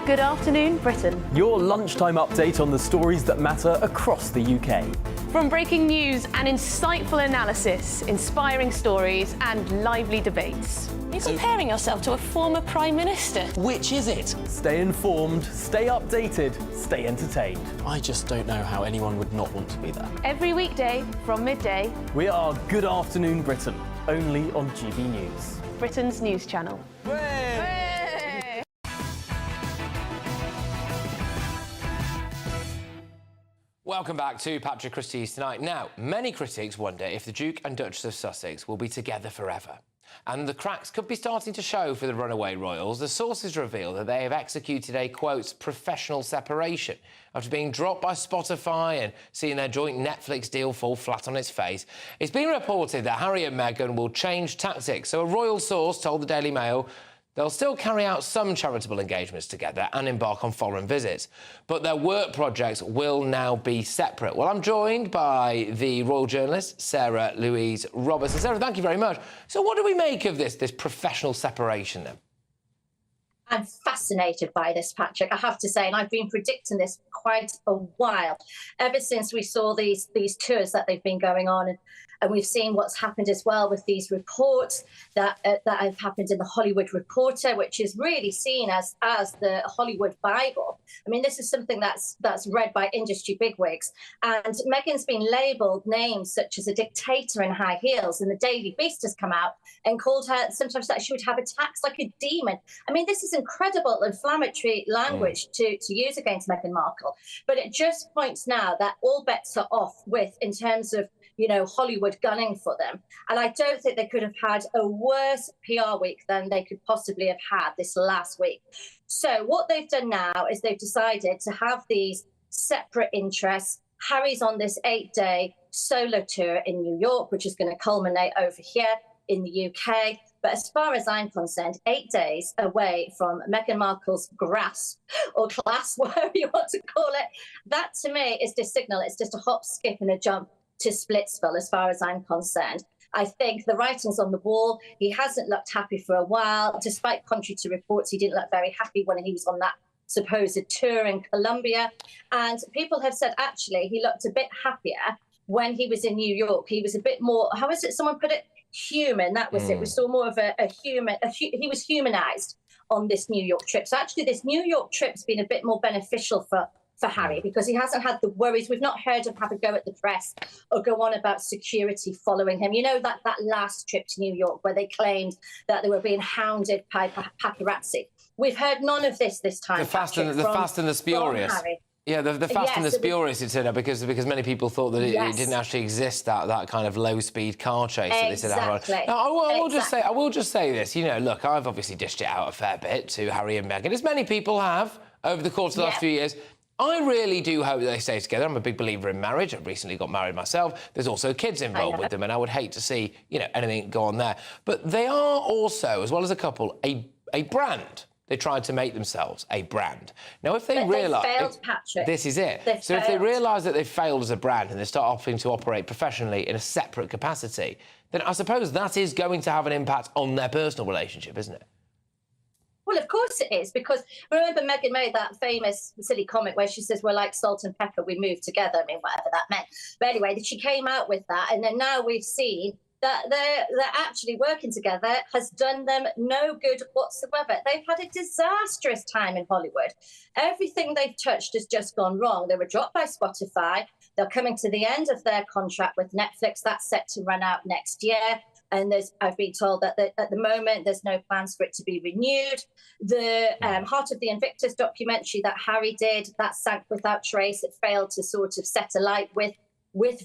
Good afternoon, Britain. Your lunchtime update on the stories that matter across the UK. From breaking news and insightful analysis, inspiring stories and lively debates. You're comparing yourself to a former Prime Minister. Which is it? Stay informed, stay updated, stay entertained. I just don't know how anyone would not want to be there. Every weekday from midday. We are Good Afternoon Britain, only on GB News, Britain's news channel. Welcome back to Patrick Christys Tonight. Now, many critics wonder if the Duke and Duchess of Sussex will be together forever. And the cracks could be starting to show for the runaway royals. The sources reveal that they have executed a, quote, professional separation after being dropped by Spotify and seeing their joint Netflix deal fall flat on its face. It's been reported that Harry and Meghan will change tactics. So a royal source told the Daily Mail they'll still carry out some charitable engagements together and embark on foreign visits, but their work projects will now be separate. Well, I'm joined by the royal journalist, Sarah Louise Robertson. Sarah, thank you very much. So what do we make of this professional separation then? I'm fascinated by this, Patrick, I have to say, and I've been predicting this quite a while, ever since we saw these tours that they've been going on. And we've seen what's happened as well with these reports that have happened in the Hollywood Reporter, which is really seen as the Hollywood Bible. I mean, this is something that's read by industry bigwigs. And Meghan's been labelled names such as a dictator in high heels, and the Daily Beast has come out and called her sometimes that she would have attacks like a demon. I mean, this is incredible inflammatory language to use against Meghan Markle. But it just points now that all bets are off in terms of, Hollywood gunning for them. And I don't think they could have had a worse PR week than they could possibly have had this last week. So what they've done now is they've decided to have these separate interests. Harry's on this 8-day solo tour in New York, which is going to culminate over here in the UK. But as far as I'm concerned, 8 days away from Meghan Markle's grasp or clasp, whatever you want to call it, that to me is just signal. It's just a hop, skip and a jump to Splitsville as far as I'm concerned. I think the writing's on the wall. He hasn't looked happy for a while. Despite contrary to reports, he didn't look very happy when he was on that supposed tour in Colombia. And people have said, actually, he looked a bit happier when he was in New York. He was a bit more, how is it someone put it? Human. That was it. We saw more of a human. He was humanized on this New York trip. So actually, this New York trip's been a bit more beneficial for Harry because he hasn't had the worries. We've not heard him have a go at the press or go on about security following him. You know, that last trip to New York where they claimed that they were being hounded by paparazzi. We've heard none of this time. The Fast and the Spurious. Yeah, the Fast and the Spurious, it's in because many people thought that it didn't actually exist, that kind of low-speed car chase that they said. Now, I will just say this. Look, I've obviously dished it out a fair bit to Harry and Meghan, as many people have over the course of the last few years. I really do hope that they stay together. I'm a big believer in marriage. I've recently got married myself. There's also kids involved with them, and I would hate to see, anything go on there. But they are also, as well as a couple, a brand. They tried to make themselves a brand. Now, if they realise... They failed, Patrick. This is it. If they realise that they've failed as a brand and they start opting to operate professionally in a separate capacity, then I suppose that is going to have an impact on their personal relationship, isn't it? Well, of course it is, because remember Meghan made that famous silly comment where she says, we're like salt and pepper, we move together. I mean, whatever that meant. But anyway, she came out with that, and then now we've seen that they're actually working together has done them no good whatsoever. They've had a disastrous time in Hollywood. Everything they've touched has just gone wrong. They were dropped by Spotify. They're coming to the end of their contract with Netflix. That's set to run out next year. And I've been told that at the moment, there's no plans for it to be renewed. The Heart of the Invictus documentary that Harry did, that sank without trace. It failed to sort of set alight with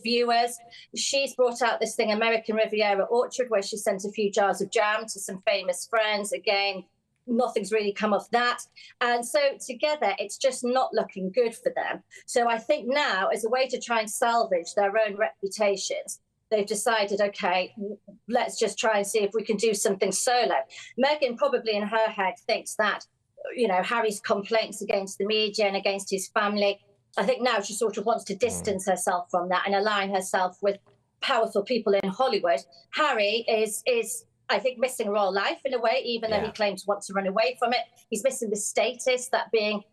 viewers. She's brought out this thing, American Riviera Orchard, where she sent a few jars of jam to some famous friends. Again, nothing's really come of that. And so together, it's just not looking good for them. So I think now, as a way to try and salvage their own reputations, they've decided, OK, let's just try and see if we can do something solo. Meghan probably in her head thinks that, Harry's complaints against the media and against his family, I think now she sort of wants to distance herself from that and align herself with powerful people in Hollywood. Harry is I think, missing royal life in a way, even though he claimed to want to run away from it. He's missing the status that being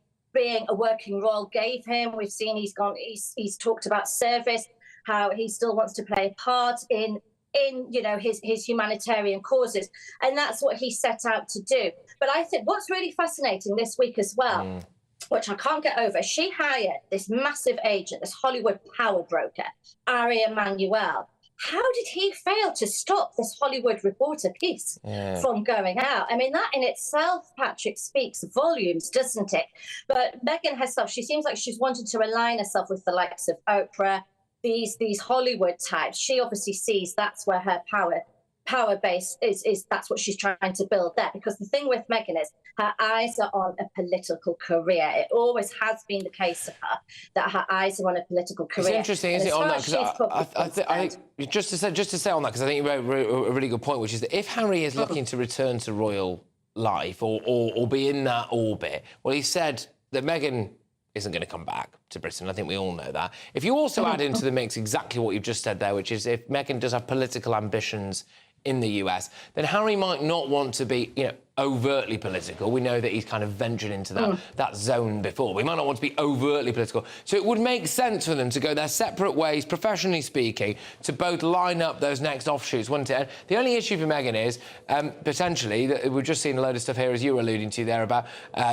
a working royal gave him. We've seen he's talked about service, how he still wants to play a part in his humanitarian causes, and that's what he set out to do. But I think what's really fascinating this week as well, which I can't get over, she hired this massive agent, this Hollywood power broker, Ari Emanuel. How did he fail to stop this Hollywood Reporter piece from going out? I mean, that in itself, Patrick, speaks volumes, doesn't it? But Meghan herself, she seems like she's wanted to align herself with the likes of Oprah, these Hollywood types. She obviously sees that's where her power base is that's what she's trying to build there. Because the thing with Meghan is her eyes are on a political career. It always has been the case of her that her eyes are on a political career. It's interesting, isn't it, on that? Because I think just to say on that, because I think you made a really good point, which is that if Harry is looking to return to royal life or be in that orbit, well, he said that Meghan isn't going to come back to Britain. I think we all know that. If you also add into the mix exactly what you've just said there, which is if Meghan does have political ambitions in the US, then Harry might not want to be, overtly political. We know that he's kind of ventured into that zone before. We might not want to be overtly political. So it would make sense for them to go their separate ways, professionally speaking, to both line up those next offshoots, wouldn't it? And the only issue for Meghan is, potentially, that we've just seen a load of stuff here, as you were alluding to there, about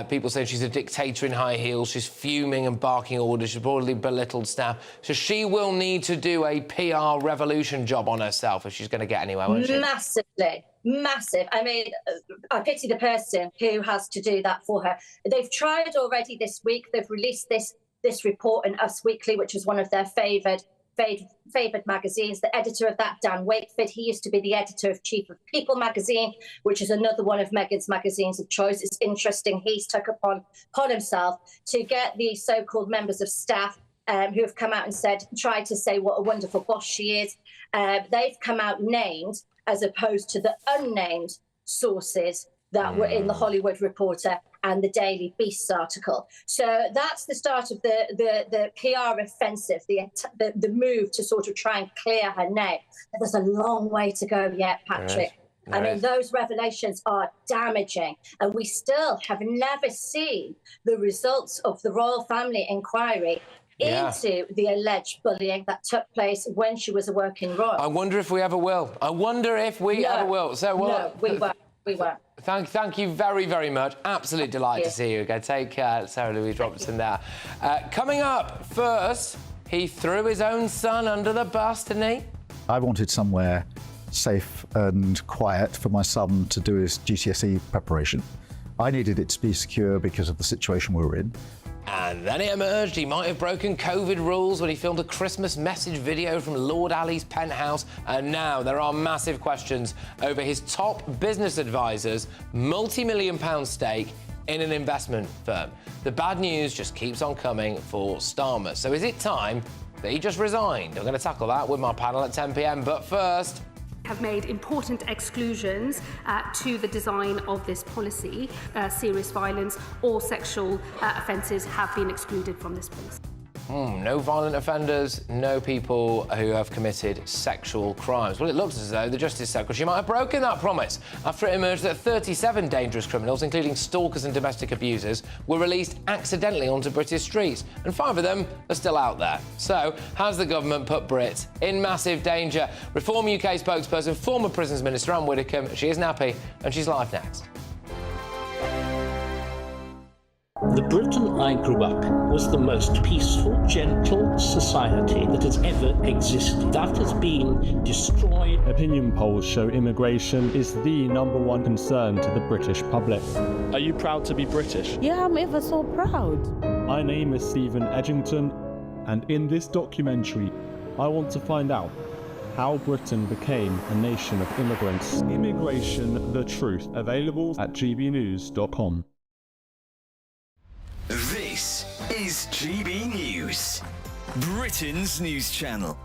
people saying she's a dictator in high heels, she's fuming and barking orders, she's broadly belittled staff. So she will need to do a PR revolution job on herself if she's going to get anywhere, won't she? Massive. I mean, I pity the person who has to do that for her. They've tried already this week. They've released this report in Us Weekly, which is one of their favoured magazines. The editor of that, Dan Wakeford, he used to be the editor-in-chief of People magazine, which is another one of Meghan's magazines of choice. It's interesting. He's took upon himself to get these so-called members of staff who have come out and tried to say what a wonderful boss she is. They've come out named, as opposed to the unnamed sources that were in the Hollywood Reporter and the Daily Beast article. So that's the start of the PR offensive, the move to sort of try and clear her name. But there's a long way to go yet, Patrick. I mean, those revelations are damaging, and we still have never seen the results of the royal family inquiry into the alleged bullying that took place when she was a working royal. I wonder if we ever will. I wonder if we ever will. So, no, we won't. We won't. Thank you very, very much. Absolute delight to see you again. Take care, Sarah Louise Robertson there. Coming up first, he threw his own son under the bus, didn't he? I wanted somewhere safe and quiet for my son to do his GCSE preparation. I needed it to be secure because of the situation we were in. And then it emerged he might have broken COVID rules when he filmed a Christmas message video from Lord Ali's penthouse. And now there are massive questions over his top business advisor's multi-million-pound stake in an investment firm. The bad news just keeps on coming for Starmer. So is it time that he just resigned? I'm going to tackle that with my panel at 10 p.m. But first, have made important exclusions to the design of this policy. Serious violence or sexual offences have been excluded from this policy. No violent offenders, no people who have committed sexual crimes. Well, it looks as though the Justice Secretary might have broken that promise after it emerged that 37 dangerous criminals, including stalkers and domestic abusers, were released accidentally onto British streets, and 5 of them are still out there. So, has the government put Brits in massive danger? Reform UK spokesperson, former Prisons Minister Anne Widdecombe, she isn't happy, and she's live next. The Britain I grew up was the most peaceful, gentle society that has ever existed. That has been destroyed. Opinion polls show immigration is the #1 concern to the British public. Are you proud to be British? Yeah, I'm ever so proud. My name is Stephen Edgington, and in this documentary, I want to find out how Britain became a nation of immigrants. Immigration, the truth, available at gbnews.com. This is GB News, Britain's news channel.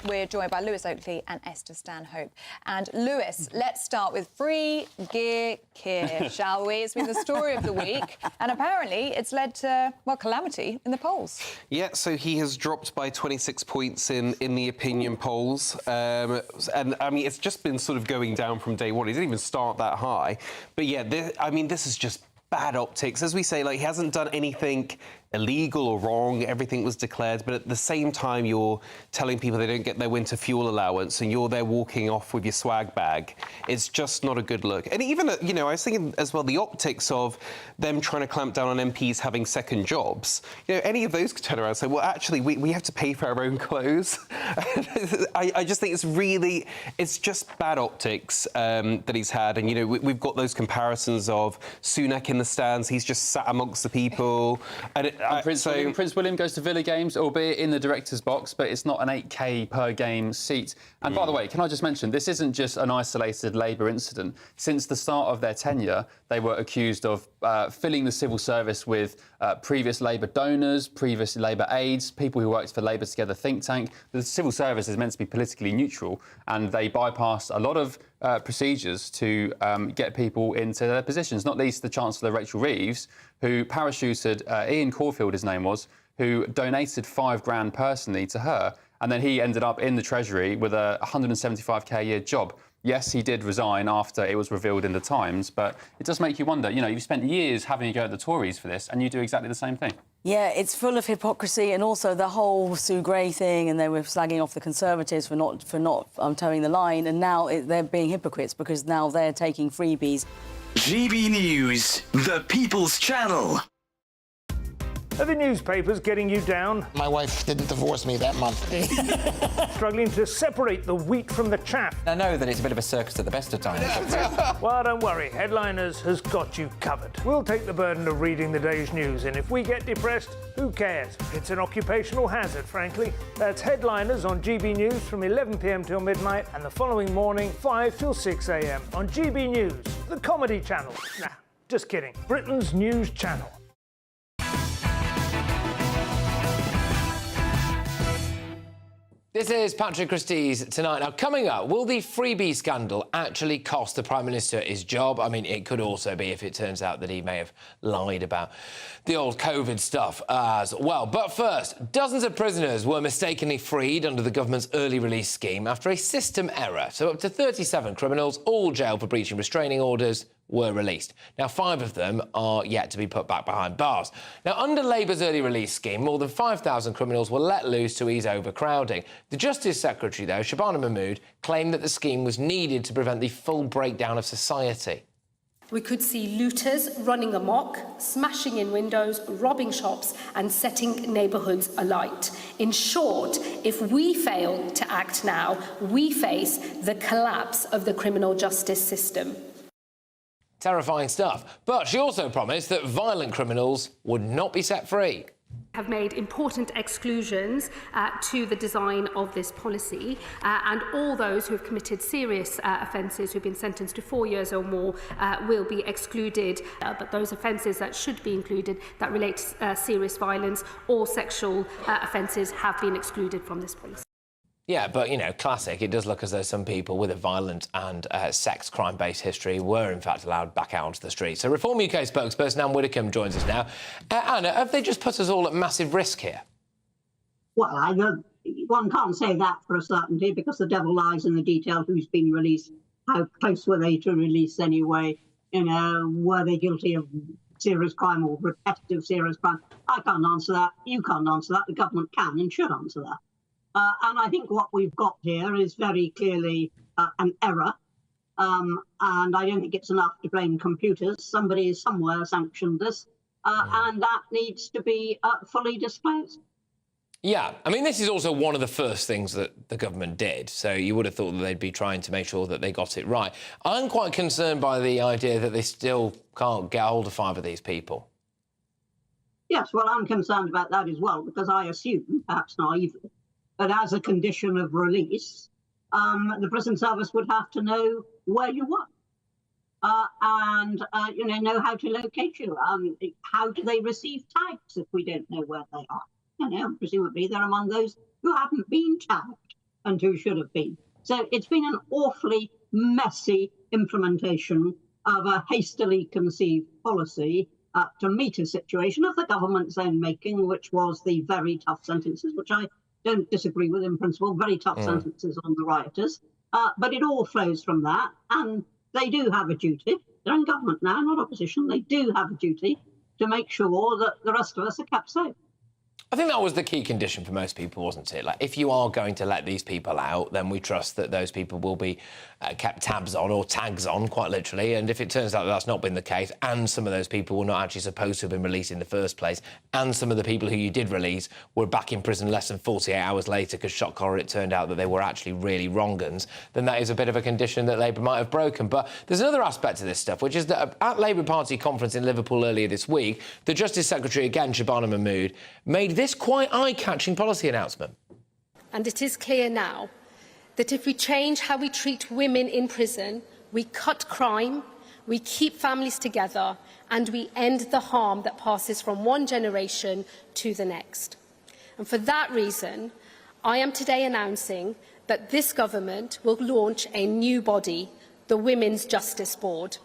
We're joined by Lewis Oakley and Esther Stanhope. And Lewis, let's start with free gear care, shall we? It's been the story of the week, and apparently it's led to, well, calamity in the polls. Yeah, so he has dropped by 26 points in the opinion polls. And, I mean, it's just been sort of going down from day one. He didn't even start that high. But, yeah, this is just bad optics. As we say, like, he hasn't done anything illegal or wrong. Everything was declared. But at the same time, you're telling people they don't get their winter fuel allowance and you're there walking off with your swag bag. It's just not a good look. And even, I was thinking as well, the optics of them trying to clamp down on MPs having second jobs. Any of those could turn around and say, well, actually, we have to pay for our own clothes. I just think it's just bad optics that he's had. And, we've got those comparisons of Sunak in the stands. He's just sat amongst the people. And Prince William goes to Villa games, albeit in the director's box, but it's not an 8k per game seat. And by the way, can I just mention, this isn't just an isolated Labour incident. Since the start of their tenure, they were accused of filling the civil service with previous Labour donors, previous Labour aides, people who worked for Labour Together think tank. The civil service is meant to be politically neutral, and they bypassed a lot of procedures to get people into their positions, not least the Chancellor Rachel Reeves, who parachuted, Ian Caulfield his name was, who donated £5,000 personally to her, and then he ended up in the Treasury with a 175k a year job. Yes, he did resign after it was revealed in the Times, but it does make you wonder, you know, you've spent years having a go at the Tories for this, and you do exactly the same thing. Yeah, it's full of hypocrisy, and also the whole Sue Gray thing, and they were slagging off the Conservatives for not towing the line, and now they're being hypocrites because now they're taking freebies. GB News, the People's Channel. Are the newspapers getting you down? My wife didn't divorce me that month. Struggling to separate the wheat from the chaff? I know that it's a bit of a circus at the best of times. Well, don't worry, Headliners has got you covered. We'll take the burden of reading the day's news, and if we get depressed, who cares? It's an occupational hazard, frankly. That's Headliners on GB News from 11 p.m. till midnight, and the following morning, 5 till 6 a.m. on GB News, the comedy channel. Nah, just kidding. Britain's news channel. This is Patrick Christys tonight. Now, coming up, will the freebie scandal actually cost the Prime Minister his job? I mean, it could also be if it turns out that he may have lied about the old COVID stuff as well. But first, dozens of prisoners were mistakenly freed under the government's early release scheme after a system error. So up to 37 criminals, all jailed for breaching restraining orders, were released. Now, 5 of them are yet to be put back behind bars. Now, under Labour's early release scheme, more than 5,000 criminals were let loose to ease overcrowding. The Justice Secretary, though, Shabana Mahmood, claimed that the scheme was needed to prevent the full breakdown of society. We could see looters running amok, smashing in windows, robbing shops and setting neighbourhoods alight. In short, if we fail to act now, we face the collapse of the criminal justice system. Terrifying stuff. But she also promised that violent criminals would not be set free. Have made important exclusions to the design of this policy, and all those who have committed serious offences, who've been sentenced to 4 years or more, will be excluded. But those offences that should be included that relate to serious violence or sexual offences have been excluded from this policy. Yeah, but, you know, classic. It does look as though some people with a violent and sex crime-based history were, in fact, allowed back out onto the streets. So Reform UK spokesperson Anne Widdecombe joins us now. Anna, have they just put us all at massive risk here? Well, one can't say that for a certainty because the devil lies in the detail. Who's been released? How close were they to release anyway? You know, were they guilty of serious crime or repetitive serious crime? I can't answer that. You can't answer that. The government can and should answer that. And I think what we've got here is very clearly an error. And I don't think it's enough to blame computers. Somebody somewhere sanctioned this. And that needs to be fully disclosed. Yeah, I mean, this is also one of the first things that the government did. So you would have thought that they'd be trying to make sure that they got it right. I'm quite concerned by the idea that they still can't get hold of 5 of these people. Yes, well, I'm concerned about that as well, because I assume, perhaps naively, that as a condition of release, the prison service would have to know where you were and know how to locate you. How do they receive tags if we don't know where they are? You know, presumably they're among those who haven't been tagged and who should have been. So it's been an awfully messy implementation of a hastily conceived policy to meet a situation of the government's own making, which was the very tough sentences, which I don't disagree with in principle, very tough sentences on the rioters. But it all flows from that. And they do have a duty. They're in government now, not opposition. They do have a duty to make sure that the rest of us are kept safe. I think that was the key condition for most people, wasn't it? Like, if you are going to let these people out, then we trust that those people will be kept tabs on or tags on, quite literally. And if it turns out that that's not been the case, and some of those people were not actually supposed to have been released in the first place, and some of the people who you did release were back in prison less than 48 hours later because, shock horror, it turned out that they were actually really wrong-uns, then that is a bit of a condition that Labour might have broken. But there's another aspect to this stuff, which is that at Labour Party conference in Liverpool earlier this week, the Justice Secretary, again, Shabana Mahmood, made this quite eye-catching policy announcement. And it is clear now that if we change how we treat women in prison, we cut crime, we keep families together, and we end the harm that passes from one generation to the next. And for that reason, I am today announcing that this government will launch a new body, the Women's Justice Board.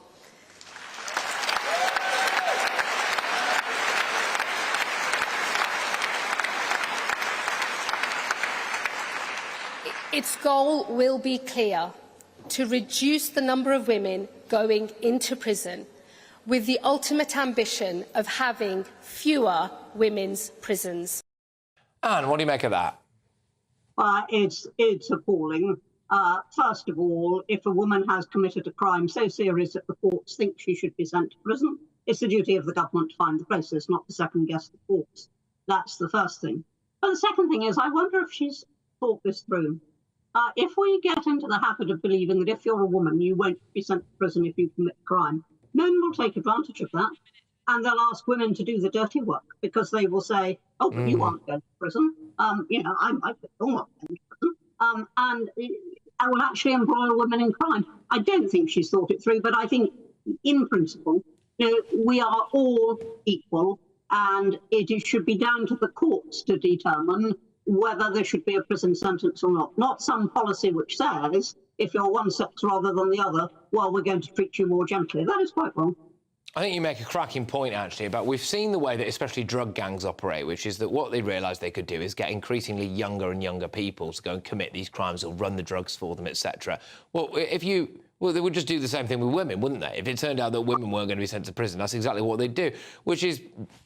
Its goal will be clear: to reduce the number of women going into prison, with the ultimate ambition of having fewer women's prisons. Anne, what do you make of that? It's appalling. First of all, if a woman has committed a crime so serious that the courts think she should be sent to prison, it's the duty of the government to find the places, not to second-guess the courts. That's the first thing. But the second thing is, I wonder if she's thought this through. If we get into the habit of believing that if you're a woman, you won't be sent to prison if you commit a crime, men will take advantage of that, and they'll ask women to do the dirty work, because they will say, oh, but you aren't going to prison. You know, I might, but you're not going to prison. And I will actually embroil women in crime. I don't think she's thought it through, but I think, in principle, you know, we are all equal, and it should be down to the courts to determine whether there should be a prison sentence or not some policy which says, if you're one sex rather than the other, well, we're going to treat you more gently. That is quite wrong. I think you make a cracking point, actually, about we've seen the way that especially drug gangs operate, which is that what they realised they could do is get increasingly younger and younger people to go and commit these crimes or run the drugs for them, etc. Well, they would just do the same thing with women, wouldn't they? If it turned out that women weren't going to be sent to prison, that's exactly what they'd do, which is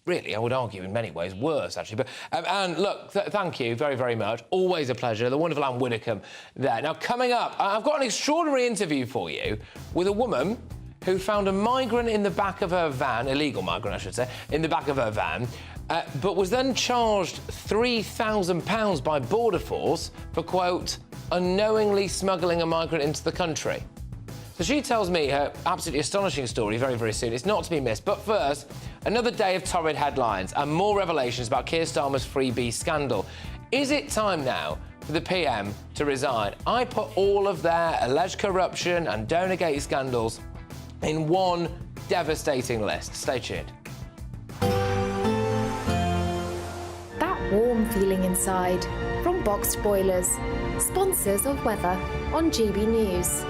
really, I would argue, in many ways worse, actually. But Anne, look, thank you very, very much. Always a pleasure. The wonderful Anne Widdecombe there. Now, coming up, I've got an extraordinary interview for you with a woman who found a migrant in the back of her van, illegal migrant, I should say, in the back of her van, but was then charged £3,000 by Border Force for, quote, unknowingly smuggling a migrant into the country. So she tells me her absolutely astonishing story very, very soon. It's not to be missed. But first, another day of torrid headlines and more revelations about Keir Starmer's freebie scandal. Is it time now for the PM to resign? I put all of their alleged corruption and Donagate scandals in one devastating list. Stay tuned. That warm feeling inside from Boxed Boilers, sponsors of weather on GB News.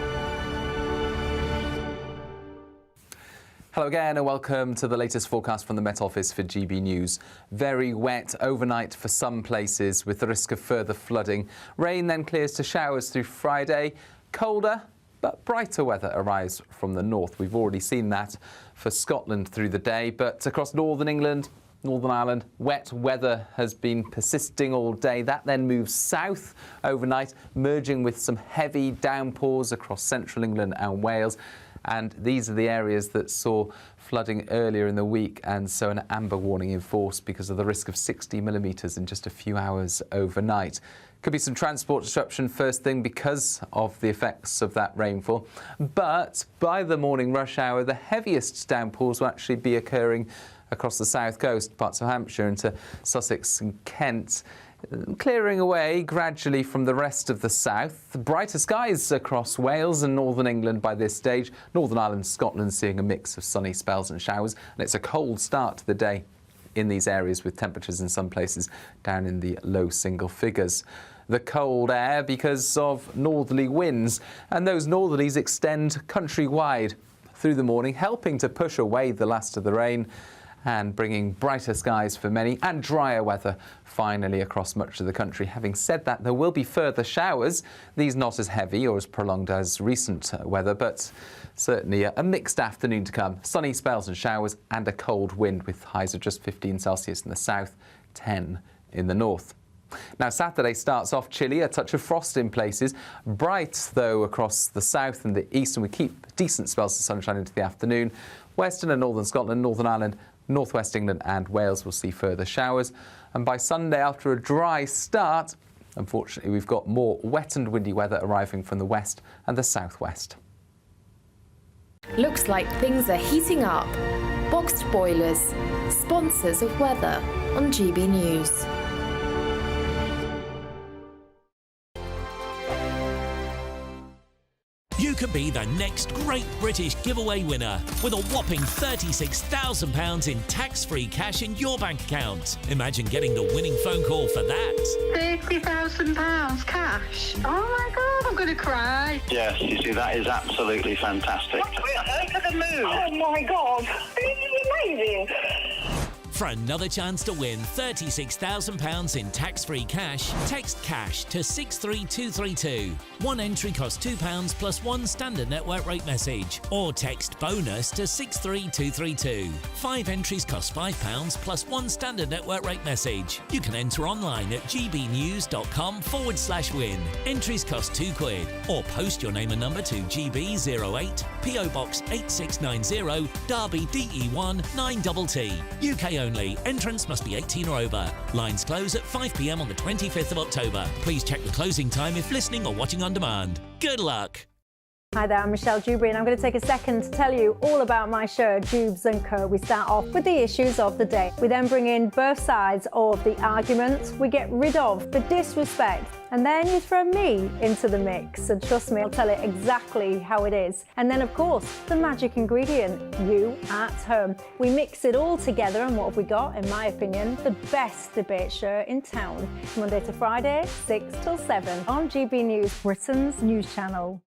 Hello again and welcome to the latest forecast from the Met Office for GB News. Very wet overnight for some places with the risk of further flooding. Rain then clears to showers through Friday. Colder but brighter weather arrives from the north. We've already seen that for Scotland through the day, but across northern England, Northern Ireland, wet weather has been persisting all day. That then moves south overnight, merging with some heavy downpours across central England and Wales. And these are the areas that saw flooding earlier in the week, and so an amber warning in force because of the risk of 60 millimetres in just a few hours overnight. Could be some transport disruption first thing because of the effects of that rainfall. But by the morning rush hour, the heaviest downpours will actually be occurring across the south coast, parts of Hampshire into Sussex and Kent, clearing away gradually from the rest of the south. Brighter skies across Wales and northern England by this stage. Northern Ireland, Scotland seeing a mix of sunny spells and showers. And it's a cold start to the day in these areas with temperatures in some places down in the low single figures. The cold air because of northerly winds, and those northerlies extend countrywide through the morning, helping to push away the last of the rain and bringing brighter skies for many and drier weather finally across much of the country. Having said that, there will be further showers, these not as heavy or as prolonged as recent weather, but certainly a mixed afternoon to come. Sunny spells and showers and a cold wind with highs of just 15 Celsius in the south, 10 in the north. Now, Saturday starts off chilly, a touch of frost in places. Bright, though, across the south and the east, and we keep decent spells of sunshine into the afternoon. Western and northern Scotland, Northern Ireland, northwest England and Wales will see further showers. And by Sunday, after a dry start, unfortunately, we've got more wet and windy weather arriving from the west and the southwest. Looks like things are heating up. Boxed Boilers, sponsors of weather on GB News. You could be the next Great British Giveaway winner with a whopping £36,000 in tax-free cash in your bank account. Imagine getting the winning phone call for that. £30,000 cash? Oh my God, I'm going to cry. Yes, you see, that is absolutely fantastic. We're over the moon. Oh my God, this is amazing. For another chance to win £36,000 in tax-free cash, text CASH to 63232. One entry costs £2 plus one standard network rate message. Or text BONUS to 63232. 5 entries cost £5 plus one standard network rate message. You can enter online at gbnews.com/win. Entries cost £2. Or post your name and number to GB08, PO Box 8690, Derby DE1 9TT. UK only. Entrance must be 18 or over. Lines close at 5 p.m. on the 25th of October. Please check the closing time if listening or watching on demand. Good luck. Hi there, I'm Michelle Dewberry and I'm going to take a second to tell you all about my show, Dubes & Co. We start off with the issues of the day. We then bring in both sides of the argument. We get rid of the disrespect. And then you throw me into the mix. And trust me, I'll tell it exactly how it is. And then, of course, the magic ingredient, you at home. We mix it all together and what have we got, in my opinion, the best debate show in town. Monday to Friday, 6 till 7 on GB News, Britain's news channel.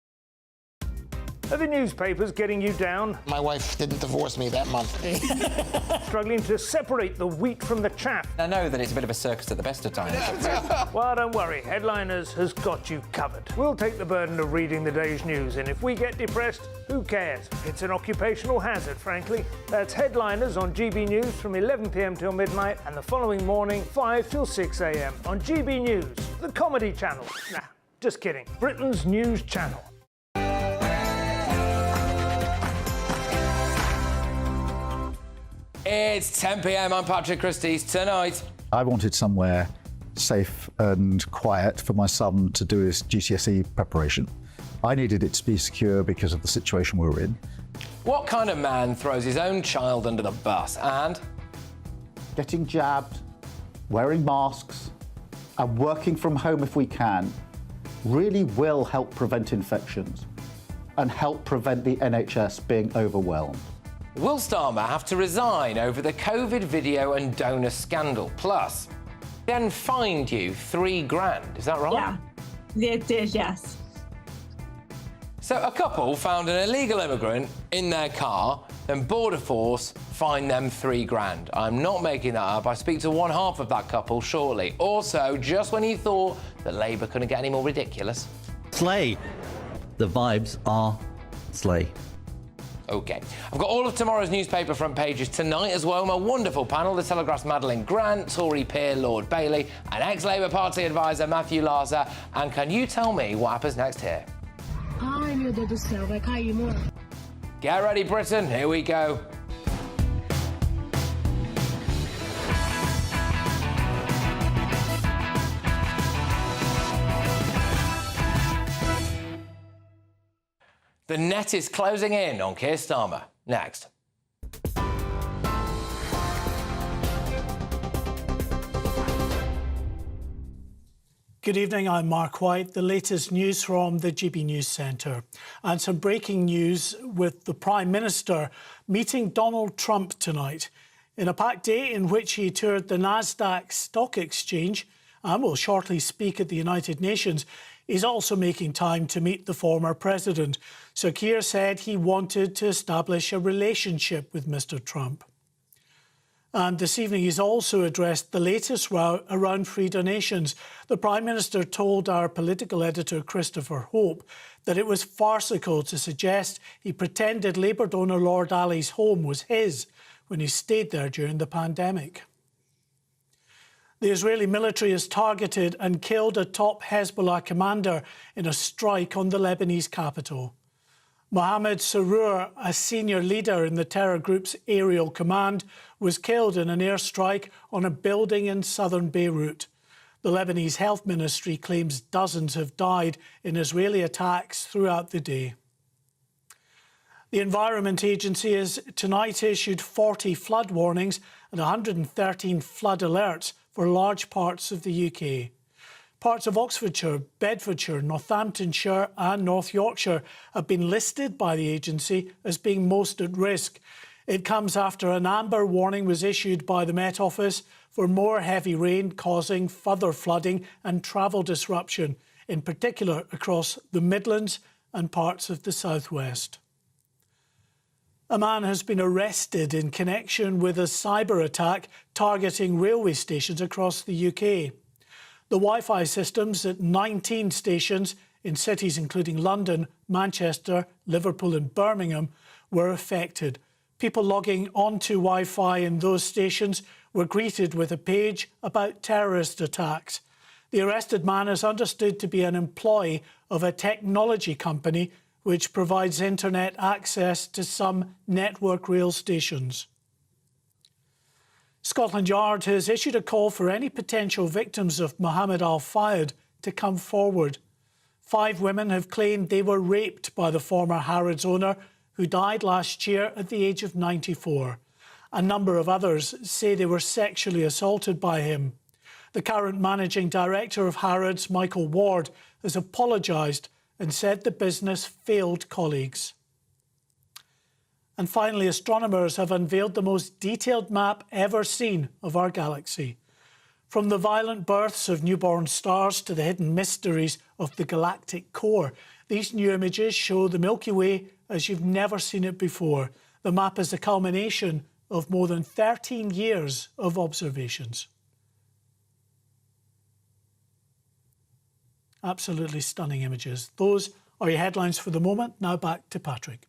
Are the newspapers getting you down? My wife didn't divorce me that month. Struggling to separate the wheat from the chaff? I know that it's a bit of a circus at the best of times. Well, don't worry, Headliners has got you covered. We'll take the burden of reading the day's news, and if we get depressed, who cares? It's an occupational hazard, frankly. That's Headliners on GB News from 11 p.m. till midnight, and the following morning, 5 till 6 a.m. on GB News, the comedy channel. Nah, just kidding. Britain's news channel. It's 10 p.m. I'm Patrick Christys. Tonight, I wanted somewhere safe and quiet for my son to do his GCSE preparation. I needed it to be secure because of the situation we were in. what kind of man throws his own child under the bus? And getting jabbed, wearing masks, and working from home if we can really will help prevent infections and help prevent the NHS being overwhelmed. will Starmer have to resign over the COVID video and donor scandal? Plus, then fined you £3,000. Is that right? Yeah, it did, yes. So a couple found an illegal immigrant in their car, then Border Force fined them £3,000. I'm not making that up. I speak to one half of that couple shortly. Also, just when you thought that Labour couldn't get any more ridiculous. Slay. The vibes are slay. OK. I've got all of tomorrow's newspaper front pages tonight as well. My wonderful panel, The Telegraph's Madeline Grant, Tory peer Lord Bailey, and ex-Labour Party advisor Matthew Larser. And can you tell me what happens next here? Ai, meu Deus do céu, vai cair, amor. Get ready, Britain. Here we go. The net is closing in on Keir Starmer. Next. Good evening, I'm Mark White. The latest news from the GB News Centre. And some breaking news with the Prime Minister meeting Donald Trump tonight. In a packed day in which he toured the Nasdaq Stock Exchange and will shortly speak at the United Nations, he's also making time to meet the former president. So Keir said he wanted to establish a relationship with Mr. Trump. And this evening, he's also addressed the latest row around free donations. The Prime Minister told our political editor, Christopher Hope, that it was farcical to suggest he pretended Labour donor Lord Ali's home was his when he stayed there during the pandemic. The Israeli military has targeted and killed a top Hezbollah commander in a strike on the Lebanese capital. Mohammed Sarour, a senior leader in the terror group's aerial command, was killed in an airstrike on a building in southern Beirut. The Lebanese Health Ministry claims dozens have died in Israeli attacks throughout the day. The Environment Agency has tonight issued 40 flood warnings and 113 flood alerts for large parts of the UK. Parts of Oxfordshire, Bedfordshire, Northamptonshire and North Yorkshire have been listed by the agency as being most at risk. It comes after an amber warning was issued by the Met Office for more heavy rain causing further flooding and travel disruption, in particular across the Midlands and parts of the South West. A man has been arrested in connection with a cyber attack targeting railway stations across the UK. The Wi-Fi systems at 19 stations in cities including London, Manchester, Liverpool and Birmingham were affected. People logging onto Wi-Fi in those stations were greeted with a page about terrorist attacks. The arrested man is understood to be an employee of a technology company which provides internet access to some network rail stations. Scotland Yard has issued a call for any potential victims of Mohammed Al-Fayed to come forward. 5 women have claimed they were raped by the former Harrods owner, who died last year at the age of 94. A number of others say they were sexually assaulted by him. The current managing director of Harrods, Michael Ward, has apologised and said the business failed colleagues. And finally, astronomers have unveiled the most detailed map ever seen of our galaxy. From the violent births of newborn stars to the hidden mysteries of the galactic core, these new images show the Milky Way as you've never seen it before. The map is the culmination of more than 13 years of observations. Absolutely stunning images. Those are your headlines for the moment. Now back to Patrick.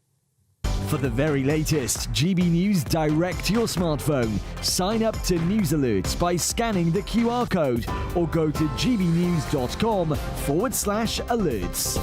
For the very latest GB News direct to your smartphone, sign up to News Alerts by scanning the QR code or go to gbnews.com/alerts.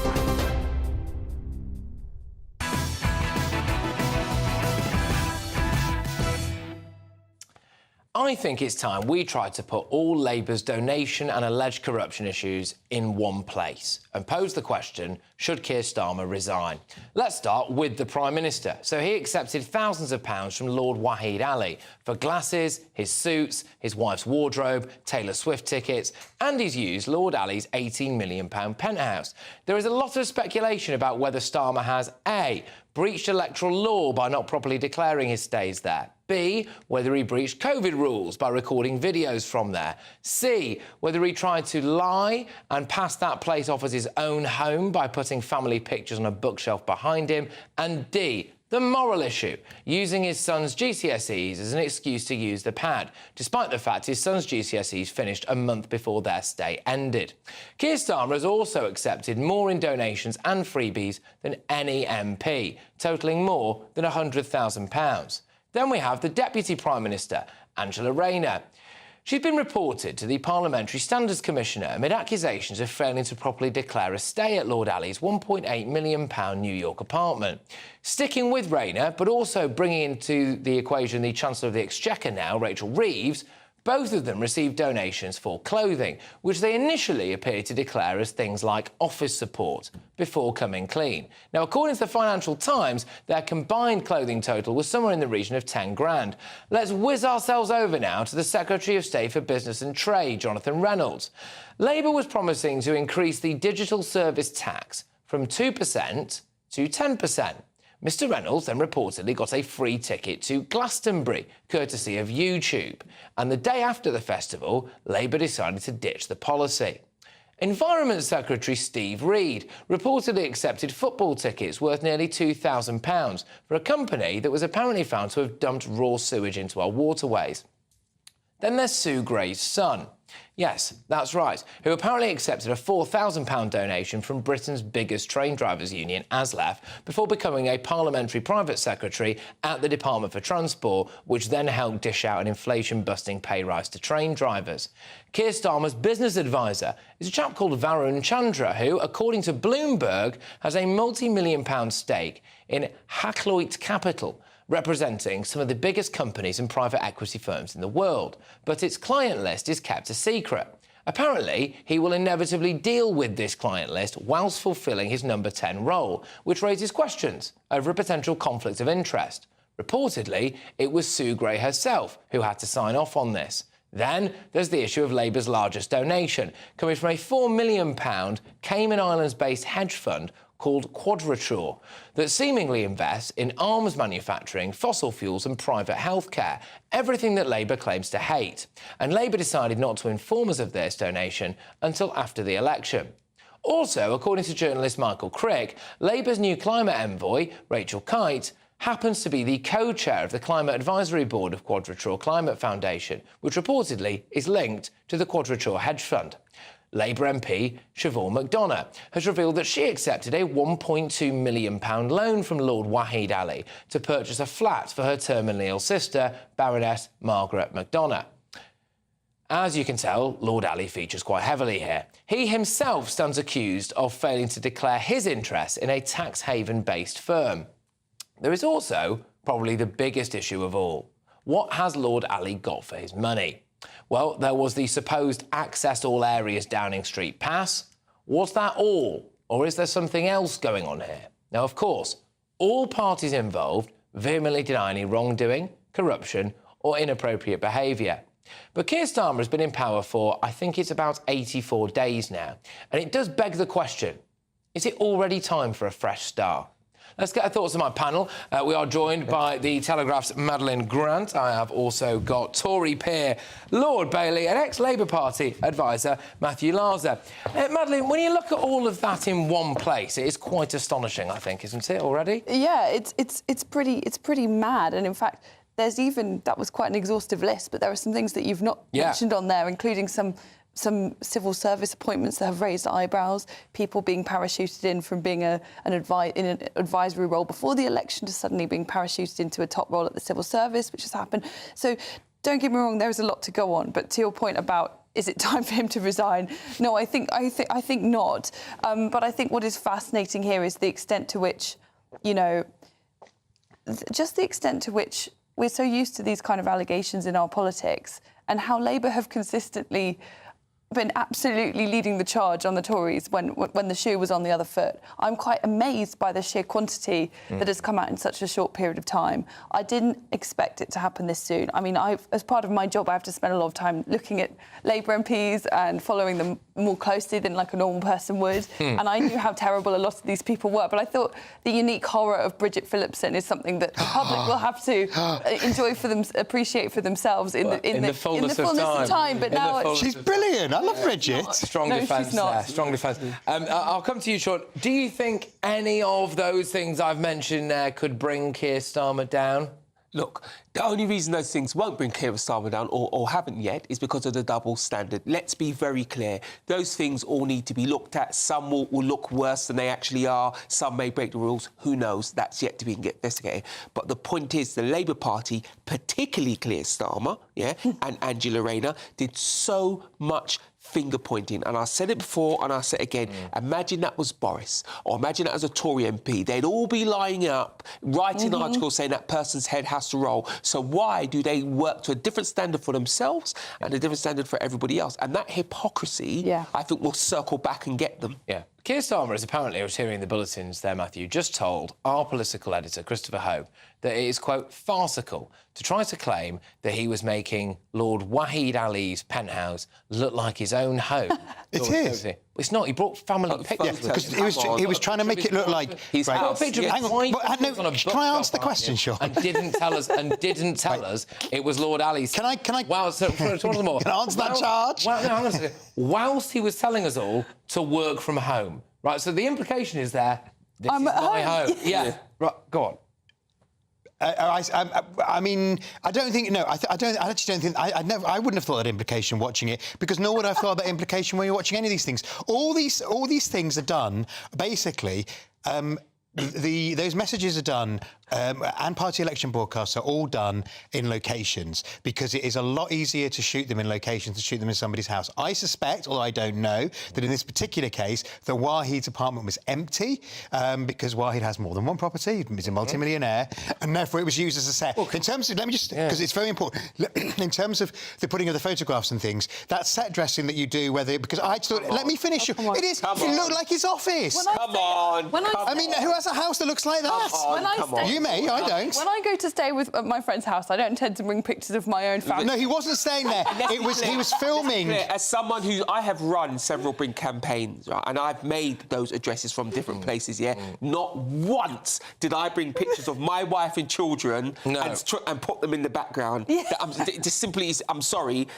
I think it's time we tried to put all Labour's donation and alleged corruption issues in one place and pose the question, should Keir Starmer resign? Let's start with the Prime Minister. So he accepted thousands of pounds from Lord Wahid Ali for glasses, his suits, his wife's wardrobe, Taylor Swift tickets, and he's used Lord Ali's £18 million penthouse. There is a lot of speculation about whether Starmer has A, breached electoral law by not properly declaring his stays there, B, whether he breached COVID rules by recording videos from there, C, whether he tried to lie and pass that place off as his own home by putting family pictures on a bookshelf behind him, and D, the moral issue, using his son's GCSEs as an excuse to use the pad, despite the fact his son's GCSEs finished a month before their stay ended. Keir Starmer has also accepted more in donations and freebies than any MP, totalling more than £100,000. Then we have the Deputy Prime Minister, Angela Rayner. She's been reported to the Parliamentary Standards Commissioner amid accusations of failing to properly declare a stay at Lord Ali's £1.8 million New York apartment. Sticking with Rayner, but also bringing into the equation the Chancellor of the Exchequer now, Rachel Reeves, both of them received donations for clothing, which they initially appeared to declare as things like office support, before coming clean. Now, according to the Financial Times, their combined clothing total was somewhere in the region of 10 grand. Let's whiz ourselves over now to the Secretary of State for Business and Trade, Jonathan Reynolds. Labour was promising to increase the digital service tax from 2% to 10%. Mr Reynolds then reportedly got a free ticket to Glastonbury, courtesy of YouTube. And the day after the festival, Labour decided to ditch the policy. Environment Secretary Steve Reed reportedly accepted football tickets worth nearly £2,000 for a company that was apparently found to have dumped raw sewage into our waterways. Then there's Sue Gray's son. Yes, that's right, who apparently accepted a £4,000 donation from Britain's biggest train drivers' union, ASLEF, before becoming a parliamentary private secretary at the Department for Transport, which then helped dish out an inflation-busting pay rise to train drivers. Keir Starmer's business advisor is a chap called Varun Chandra, who, according to Bloomberg, has a multi-million-pound stake in Hackloit Capital, representing some of the biggest companies and private equity firms in the world. But its client list is kept a secret. Apparently, he will inevitably deal with this client list whilst fulfilling his number 10 role, which raises questions over a potential conflict of interest. Reportedly, it was Sue Gray herself who had to sign off on this. Then there's the issue of Labour's largest donation, coming from a £4 million Cayman Islands-based hedge fund called Quadrature, that seemingly invests in arms manufacturing, fossil fuels and private healthcare, everything that Labour claims to hate. And Labour decided not to inform us of this donation until after the election. Also, according to journalist Michael Crick, Labour's new climate envoy, Rachel Kite, happens to be the co-chair of the Climate Advisory Board of Quadrature Climate Foundation, which reportedly is linked to the Quadrature hedge fund. Labour MP Siobhan McDonough has revealed that she accepted a £1.2 million loan from Lord Wahid Ali to purchase a flat for her terminally ill sister, Baroness Margaret McDonough. As you can tell, Lord Ali features quite heavily here. He himself stands accused of failing to declare his interests in a tax haven-based firm. There is also probably the biggest issue of all. What has Lord Ali got for his money? Well, there was the supposed access all areas Downing Street pass. Was that all? Or is there something else going on here? Now, of course, all parties involved vehemently deny any wrongdoing, corruption or inappropriate behaviour. But Keir Starmer has been in power for, I think it's about 84 days now. And it does beg the question, is it already time for a fresh start? Let's get our thoughts on my panel. We are joined by the Telegraph's Madeline Grant. I have also got Tory peer Lord Bailey and ex-Labour Party advisor Matthew Larser. Madeline, when you look at all of that in one place, it is quite astonishing, I think, isn't it, already? Yeah, it's pretty mad. And in fact, there's even, that was quite an exhaustive list, but there are some ththings that you've not mentioned on there, including some civil service appointments that have raised eyebrows, people being parachuted in from being in an advisory role before the election to suddenly being parachuted into a top role at the civil service, which has happened. So don't get me wrong, there is a lot to go on. But to your point about, is it time for him to resign? No, I think not. But I think what is fascinating here is the extent to which, you know, just the extent to which we're so used to these kind of allegations in our politics and how Labour have consistently been absolutely leading the charge on the Tories when the shoe was on the other foot. I'm quite amazed by the sheer quantity that has come out in such a short period of time. I didn't expect it to happen this soon. I mean, as part of my job, I have to spend a lot of time looking at Labour MPs and following them more closely than like a normal person would. And I knew how terrible a lot of these people were, but I thought the unique horror of Bridget Phillipson is something that the public will have to appreciate for themselves in the fullness of time. But now she's brilliant. I love Bridget. Strong defence there. Strong defence. I'll come to you, Sean. Do you think any of those things I've mentioned there could bring Keir Starmer down? Look, the only reason those things won't bring Keir Starmer down, or haven't yet, is because of the double standard. Let's be very clear. Those things all need to be looked at. Some will look worse than they actually are. Some may break the rules. Who knows? That's yet to be investigated. But the point is, the Labour Party, particularly Keir Starmer, and Angela Rayner, did so much finger-pointing. And I said it before and I'll say it again. Imagine that was Boris, or imagine that as a Tory MP. They'd all be lining up, writing articles saying that person's head has to roll. So why do they work to a different standard for themselves and a different standard for everybody else? And that hypocrisy, I think, will circle back and get them. Yeah. Keir Starmer is apparently, I was hearing the bulletins there, Matthew, just told our political editor, Christopher Hope, that it is, quote, farcical to try to claim that he was making Lord Wahid Ali's penthouse look like his own home. It is. It's not. He brought family pictures. Because he was trying to make it look like he's got a picture of hang on. Can I answer the question, Sean? And didn't tell us. It was Lord Ali's. Can I? Wow. So, can I answer that charge? Well, no, hang on a second. Whilst he was telling us all to work from home, right? So the implication is there. This is my home. Yeah. Right. Go on. I mean, I don't think. No, I actually don't think. I wouldn't have thought that implication watching it, because nor would I have thought that implication when you're watching any of these things. All these things are done basically. Those messages are done, and party election broadcasts are all done in locations, because it is a lot easier to shoot them in locations than to shoot them in somebody's house. I suspect, although I don't know, that in this particular case, that Wahid's apartment was empty, because Wahid has more than one property, he's a multimillionaire, and therefore it was used as a set. In terms of, let me just, because it's very important, in terms of the putting of the photographs and things, that set dressing that you do, because I thought, let me finish. It looked like his office. I mean, who has a house that looks like that? You may, I don't. When I go to stay at my friend's house, I don't tend to bring pictures of my own family. No, he wasn't staying there. He was filming. As someone who I have run several Bring campaigns, right, and I've made those addresses from different places. Not once did I bring pictures of my wife and children and put them in the background. Just simply, I'm sorry.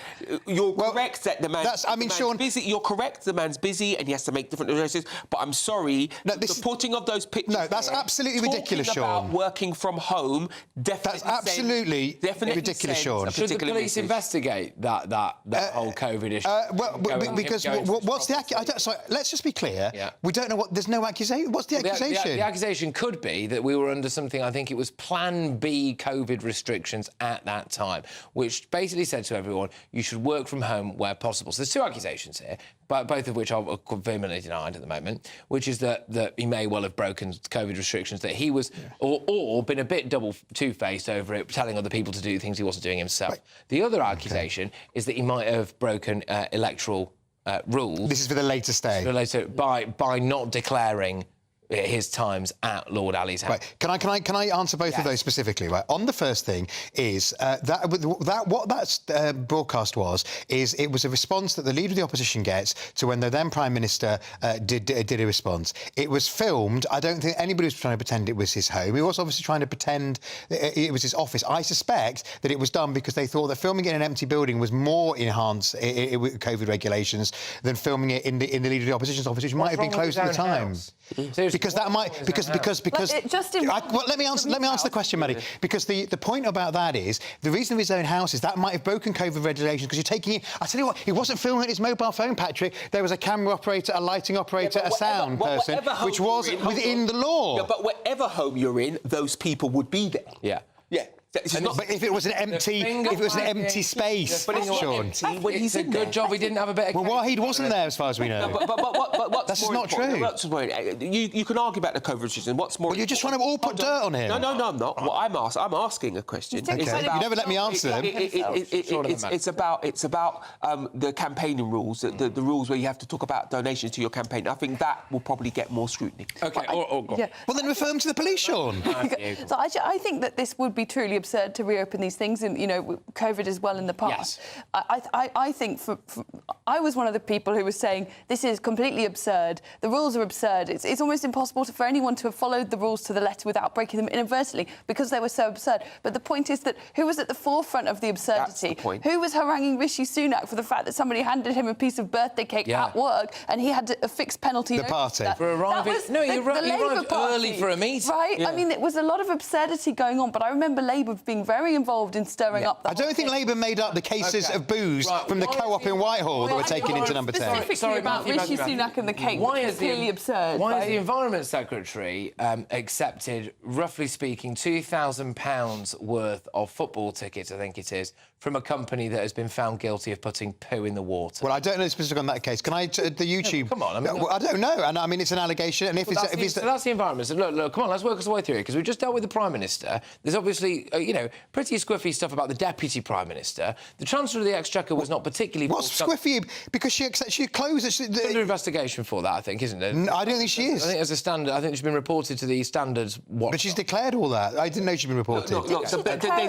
You're correct that the man's busy. You're correct. The man's busy and he has to make different addresses. But I'm sorry. The putting of those pictures. No, that's absolutely ridiculous, Sean. working from home definitely That's absolutely ridiculous, Sean. Should the police investigate that whole COVID issue? What's the sorry, let's just be clear. Yeah. We don't know what. There's no accusation. What's the accusation? The accusation could be that we were under something. I think it was Plan B COVID restrictions at that time, which basically said to everyone, you should work from home where possible. So there's two accusations here, but both of which are vehemently denied at the moment, which is that he may well have broken COVID restrictions, that he was, or been a bit double two-faced over it, telling other people to do things he wasn't doing himself. Right. The other accusation is that he might have broken electoral rules. This is for the later stay. By not declaring his times at Lord Ali's house. Right. Can I answer both of those specifically? Right. On the first thing is what that broadcast is it was a response that the leader of the opposition gets to when the then Prime Minister did a response. It was filmed. I don't think anybody was trying to pretend it was his home. He was obviously trying to pretend it was his office. I suspect that it was done because they thought that filming it in an empty building was more enhanced with COVID regulations than filming it in the leader of the opposition's office, which might have been closed at the time. Because that might let me answer the question, Maddie. Because the point about that is the reason of his own house is that might have broken COVID regulations because you're taking it. I tell you what, he wasn't filming at his mobile phone, Patrick. There was a camera operator, a lighting operator, a sound person, which was within the law. Yeah, but wherever home you're in, those people would be there. Yeah. Yeah. But if it was an empty space, Sean. It's a good job he didn't have a bit of... Well, Wahid wasn't there, as far as we know. But that's not true. You can argue about the COVID restrictions. What's more... Well, you're just trying to all put dirt on him. No, I'm not. Well, I'm asking a question. Okay. You never let me answer them. It's about the campaigning rules, the rules where you have to talk about donations to your campaign. I think that will probably get more scrutiny. OK, Well, then refer them to the police, Sean. So I think that this would be truly absurd to reopen these things, and COVID as well in the past. Yes. I think I was one of the people who was saying this is completely absurd. The rules are absurd. It's almost impossible for anyone to have followed the rules to the letter without breaking them inadvertently because they were so absurd. But the point is that who was at the forefront of the absurdity? That's the point. Who was haranguing Rishi Sunak for the fact that somebody handed him a piece of birthday cake at work and he had a fixed penalty? The party. For arriving... No, you arrived early for a meeting. Right? Yeah. I mean, it was a lot of absurdity going on, but I remember Labour being very involved in stirring up the I don't think Labour made up the cases of booze from the co-op in Whitehall that were taken into number 10. Specifically about Rishi Sunak and the cake, which is clearly absurd. Why has the Environment Secretary accepted, roughly speaking, £2,000 worth of football tickets, I think it is, from a company that has been found guilty of putting poo in the water? Well, I don't know specifically on that case. Can I... the YouTube... Come on. I don't know. And I mean, it's an allegation. And if so that's the environment. So look, come on, let's work us our way through it, because we've just dealt with the Prime Minister. There's obviously, pretty squiffy stuff about the Deputy Prime Minister. The Chancellor of the Exchequer was not particularly... What's squiffy? Because she closed... There's under investigation for that, I think, isn't there? No, I don't think she is. I think as a standard, I think she's been reported to the standards... But she's declared all that. I didn't know she'd been reported.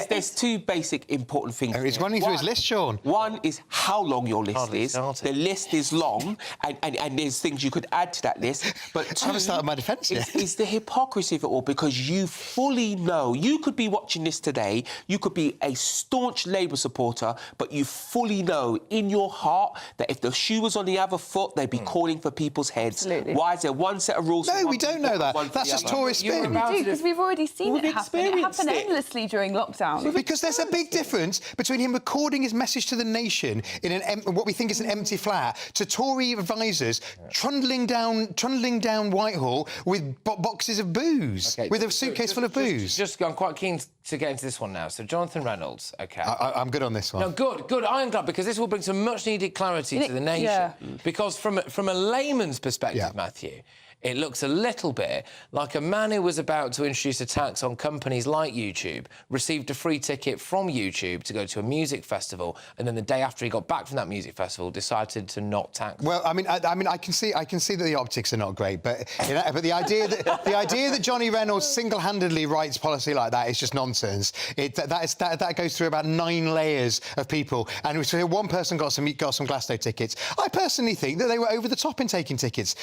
There's two basic important things. He's running through his list, Sean. One is how long your list is. The list is long, and there's things you could add to that list. But two, I haven't started my defence yet. Is the hypocrisy of it all, because you fully know. You could be watching this today, you could be a staunch Labour supporter, but you fully know in your heart that if the shoe was on the other foot, they'd be calling for people's heads. Absolutely. Why is there one set of rules? No, we don't know that. That's just Tourist spin. We do, because we've already seen it happen. It happened endlessly during lockdown. Because there's a big difference between him recording his message to the nation in what we think is an empty flat to Tory advisors trundling down Whitehall with boxes of booze, with a suitcase full of booze. I'm quite keen to get into this one now. So Jonathan Reynolds, OK. I'm good on this one. No, good. I am glad, because this will bring some much-needed clarity to the nation. Yeah. Because from a layman's perspective, Matthew, it looks a little bit like a man who was about to introduce a tax on companies like YouTube, received a free ticket from YouTube to go to a music festival, and then the day after he got back from that music festival, decided to not tax. Well, I mean, I can see that the optics are not great, but the idea that Johnny Reynolds single-handedly writes policy like that is just nonsense. That goes through about 9 layers of people, and so one person got some Glasgow tickets. I personally think that they were over the top in taking tickets.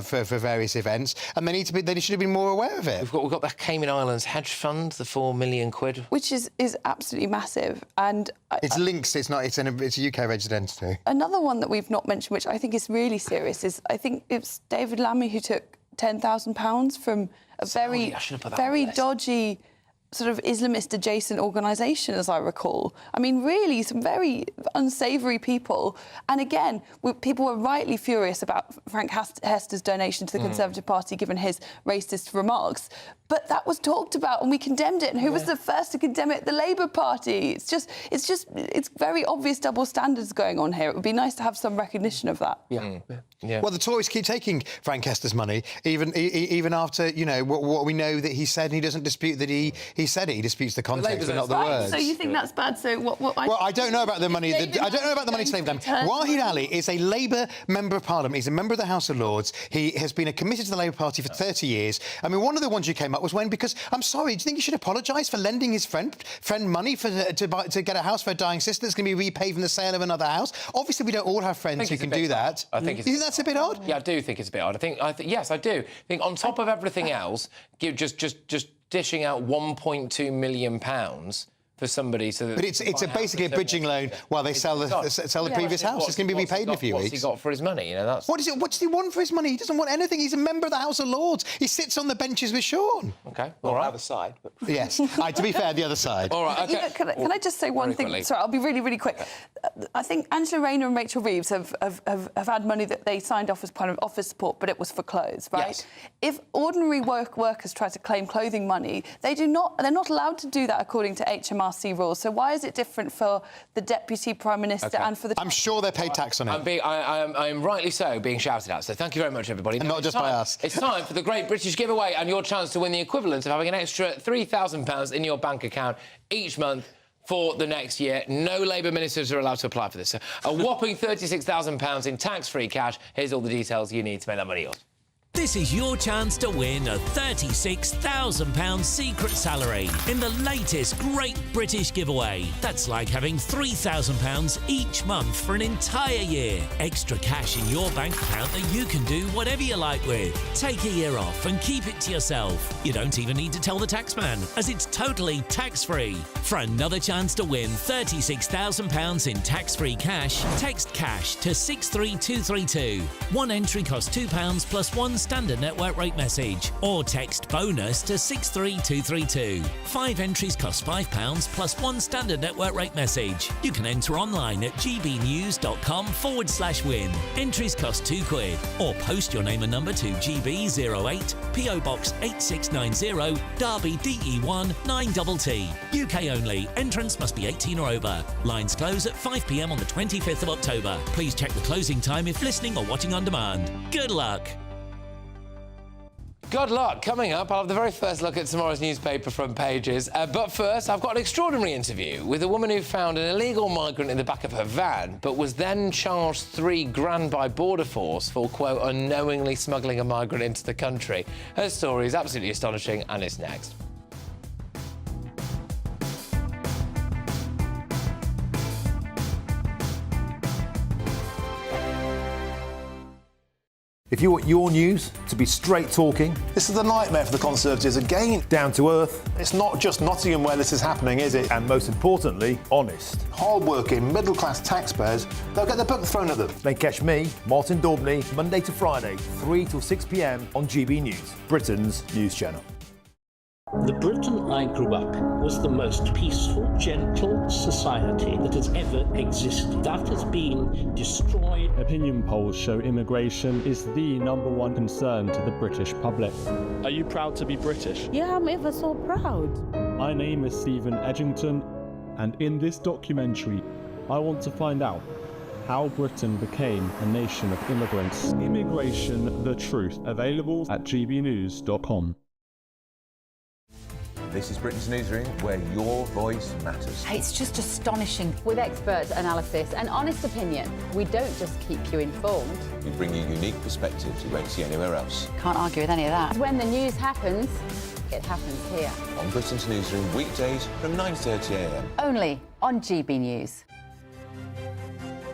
For various events, and they should have been more aware of it. We've got the Cayman Islands hedge fund, the £4 million, which is absolutely massive, and it's links. It's a UK registered entity. Another one that we've not mentioned, which I think is really serious, is I think it's David Lammy who took £10,000 from a very dodgy sort of Islamist-adjacent organisation, as I recall. I mean, really, some very unsavoury people. And again, people were rightly furious about Frank Hester's donation to the Conservative Party, given his racist remarks. But that was talked about, and we condemned it. And who was the first to condemn it? The Labour Party. It's very obvious double standards going on here. It would be nice to have some recognition of that. Yeah. Well, the Tories keep taking Frank Hester's money, even after, you know, what we know that he said, and he doesn't dispute that he said it. He disputes the context, but not the words. So you think that's bad? So what? Well, I don't know about the money. I don't know about the money to Labour. Wahid Ali is a Labour member of Parliament. He's a member of the House of Lords. He has been committed to the Labour Party for 30 years. I mean, one of the ones you came up was because I'm sorry, do you think he should apologise for lending his friend money to get a house for a dying sister that's going to be repaid from the sale of another house? Obviously, we don't all have friends who can do that. I think you think that's a bit odd? Yeah, I do think it's a bit odd. Yes, I do. I think on top of everything else, just dishing out £1.2 million for somebody so that... But it's basically a bridging loan while they sell the previous house. It's going to be repaid in a few weeks. What's he got for his money? You know, that's... What does he want for his money? He doesn't want anything. He's a member of the House of Lords. He sits on the benches with Sean. OK, all right. The other side. But... Yes. To be fair, the other side. All right, OK. You know, can I just say one thing? Quickly. Sorry, I'll be really, really quick. I think Angela Rayner and Rachel Reeves have had money that they signed off as part of office support, but it was for clothes, right? Yes. If ordinary workers try to claim clothing money, they're not allowed to do that according to HMRC rules. So why is it different for the Deputy Prime Minister and for the... I'm sure they paid tax on it. I'm rightly so being shouted at, so thank you very much, everybody. And not just by us. It's time for the Great British Giveaway and your chance to win the equivalent of having an extra £3,000 in your bank account each month for the next year. No Labour ministers are allowed to apply for this. So a whopping £36,000 in tax-free cash. Here's all the details you need to make that money yours. This is your chance to win a £36,000 secret salary in the latest Great British Giveaway. That's like having £3,000 each month for an entire year. Extra cash in your bank account that you can do whatever you like with. Take a year off and keep it to yourself. You don't even need to tell the taxman, as it's totally tax-free. For another chance to win £36,000 in tax-free cash, text CASH to 63232. One entry costs £2 plus one standard network rate message, or text BONUS to 63232. 5 entries cost £5 plus one standard network rate message. You can enter online at gbnews.com/win. Entries cost £2, or post your name and number to GB08 PO Box 8690 Derby DE1 9TT. UK only. Entrance must be 18 or over. Lines close at 5 p.m. on the 25th of October. Please check the closing time if listening or watching on demand. Good luck. Good luck. Coming up, I'll have the very first look at tomorrow's newspaper front pages. But first, I've got an extraordinary interview with a woman who found an illegal migrant in the back of her van, but was then charged £3,000 by Border Force for, quote, unknowingly smuggling a migrant into the country. Her story is absolutely astonishing, and it's next. If you want your news to be straight talking... This is a nightmare for the Conservatives again. Down to earth. It's not just Nottingham where this is happening, is it? And most importantly, honest. Hard-working, middle-class taxpayers, they'll get their book thrown at them. Then catch me, Martin Daubney, Monday to Friday, 3 till 6 p.m. on GB News, Britain's news channel. The Britain I grew up was the most peaceful, gentle society that has ever existed. That has been destroyed. Opinion polls show immigration is the #1 concern to the British public. Are you proud to be British? Yeah, I'm ever so proud. My name is Stephen Edgington, and in this documentary, I want to find out how Britain became a nation of immigrants. Immigration, the truth. Available at gbnews.com. This is Britain's Newsroom, where your voice matters. It's just astonishing. With expert analysis and honest opinion, we don't just keep you informed. We bring you unique perspectives you won't see anywhere else. Can't argue with any of that. When the news happens, it happens here. On Britain's Newsroom, weekdays from 9:30 a.m. Only on GB News.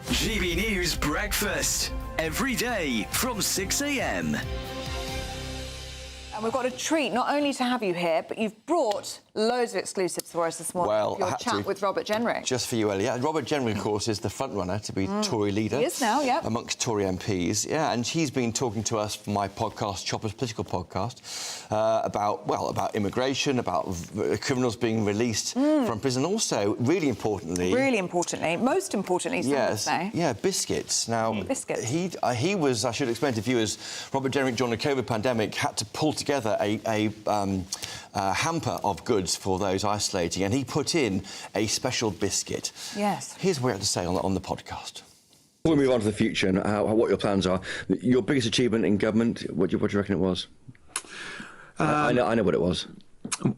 GB News Breakfast. Every day from 6 a.m. And we've got a treat not only to have you here, but you've brought loads of exclusives for us this morning. Well, your chat with Robert Jenrick. Just for you, Ellie. Yeah, Robert Jenrick, of course, is the front runner to be Tory leader. He is now, yeah. Amongst Tory MPs, yeah, and he's been talking to us for my podcast, Chopper's Political Podcast, about immigration, about criminals being released from prison. Also, really importantly, most importantly, some would say. Yeah, biscuits. Now, biscuits. He was. I should explain to viewers. Robert Jenrick, during the COVID pandemic, had to pull together a hamper of goods for those isolating, and he put in a special biscuit. Yes. Here's what he had to say on the podcast. We'll move on to the future and what your plans are. Your biggest achievement in government, what do you reckon it was? I know what it was.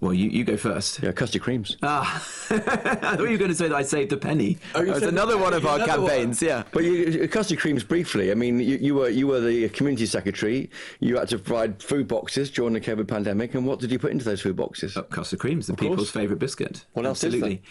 Well, you go first. Yeah, custard creams. I thought you were going to say that I saved a penny. Oh, that's another one of our campaigns, yeah. But custard creams, briefly. I mean, you were the community secretary. You had to provide food boxes during the COVID pandemic. And what did you put into those food boxes? Custard creams, the people's favourite biscuit. What else? Absolutely.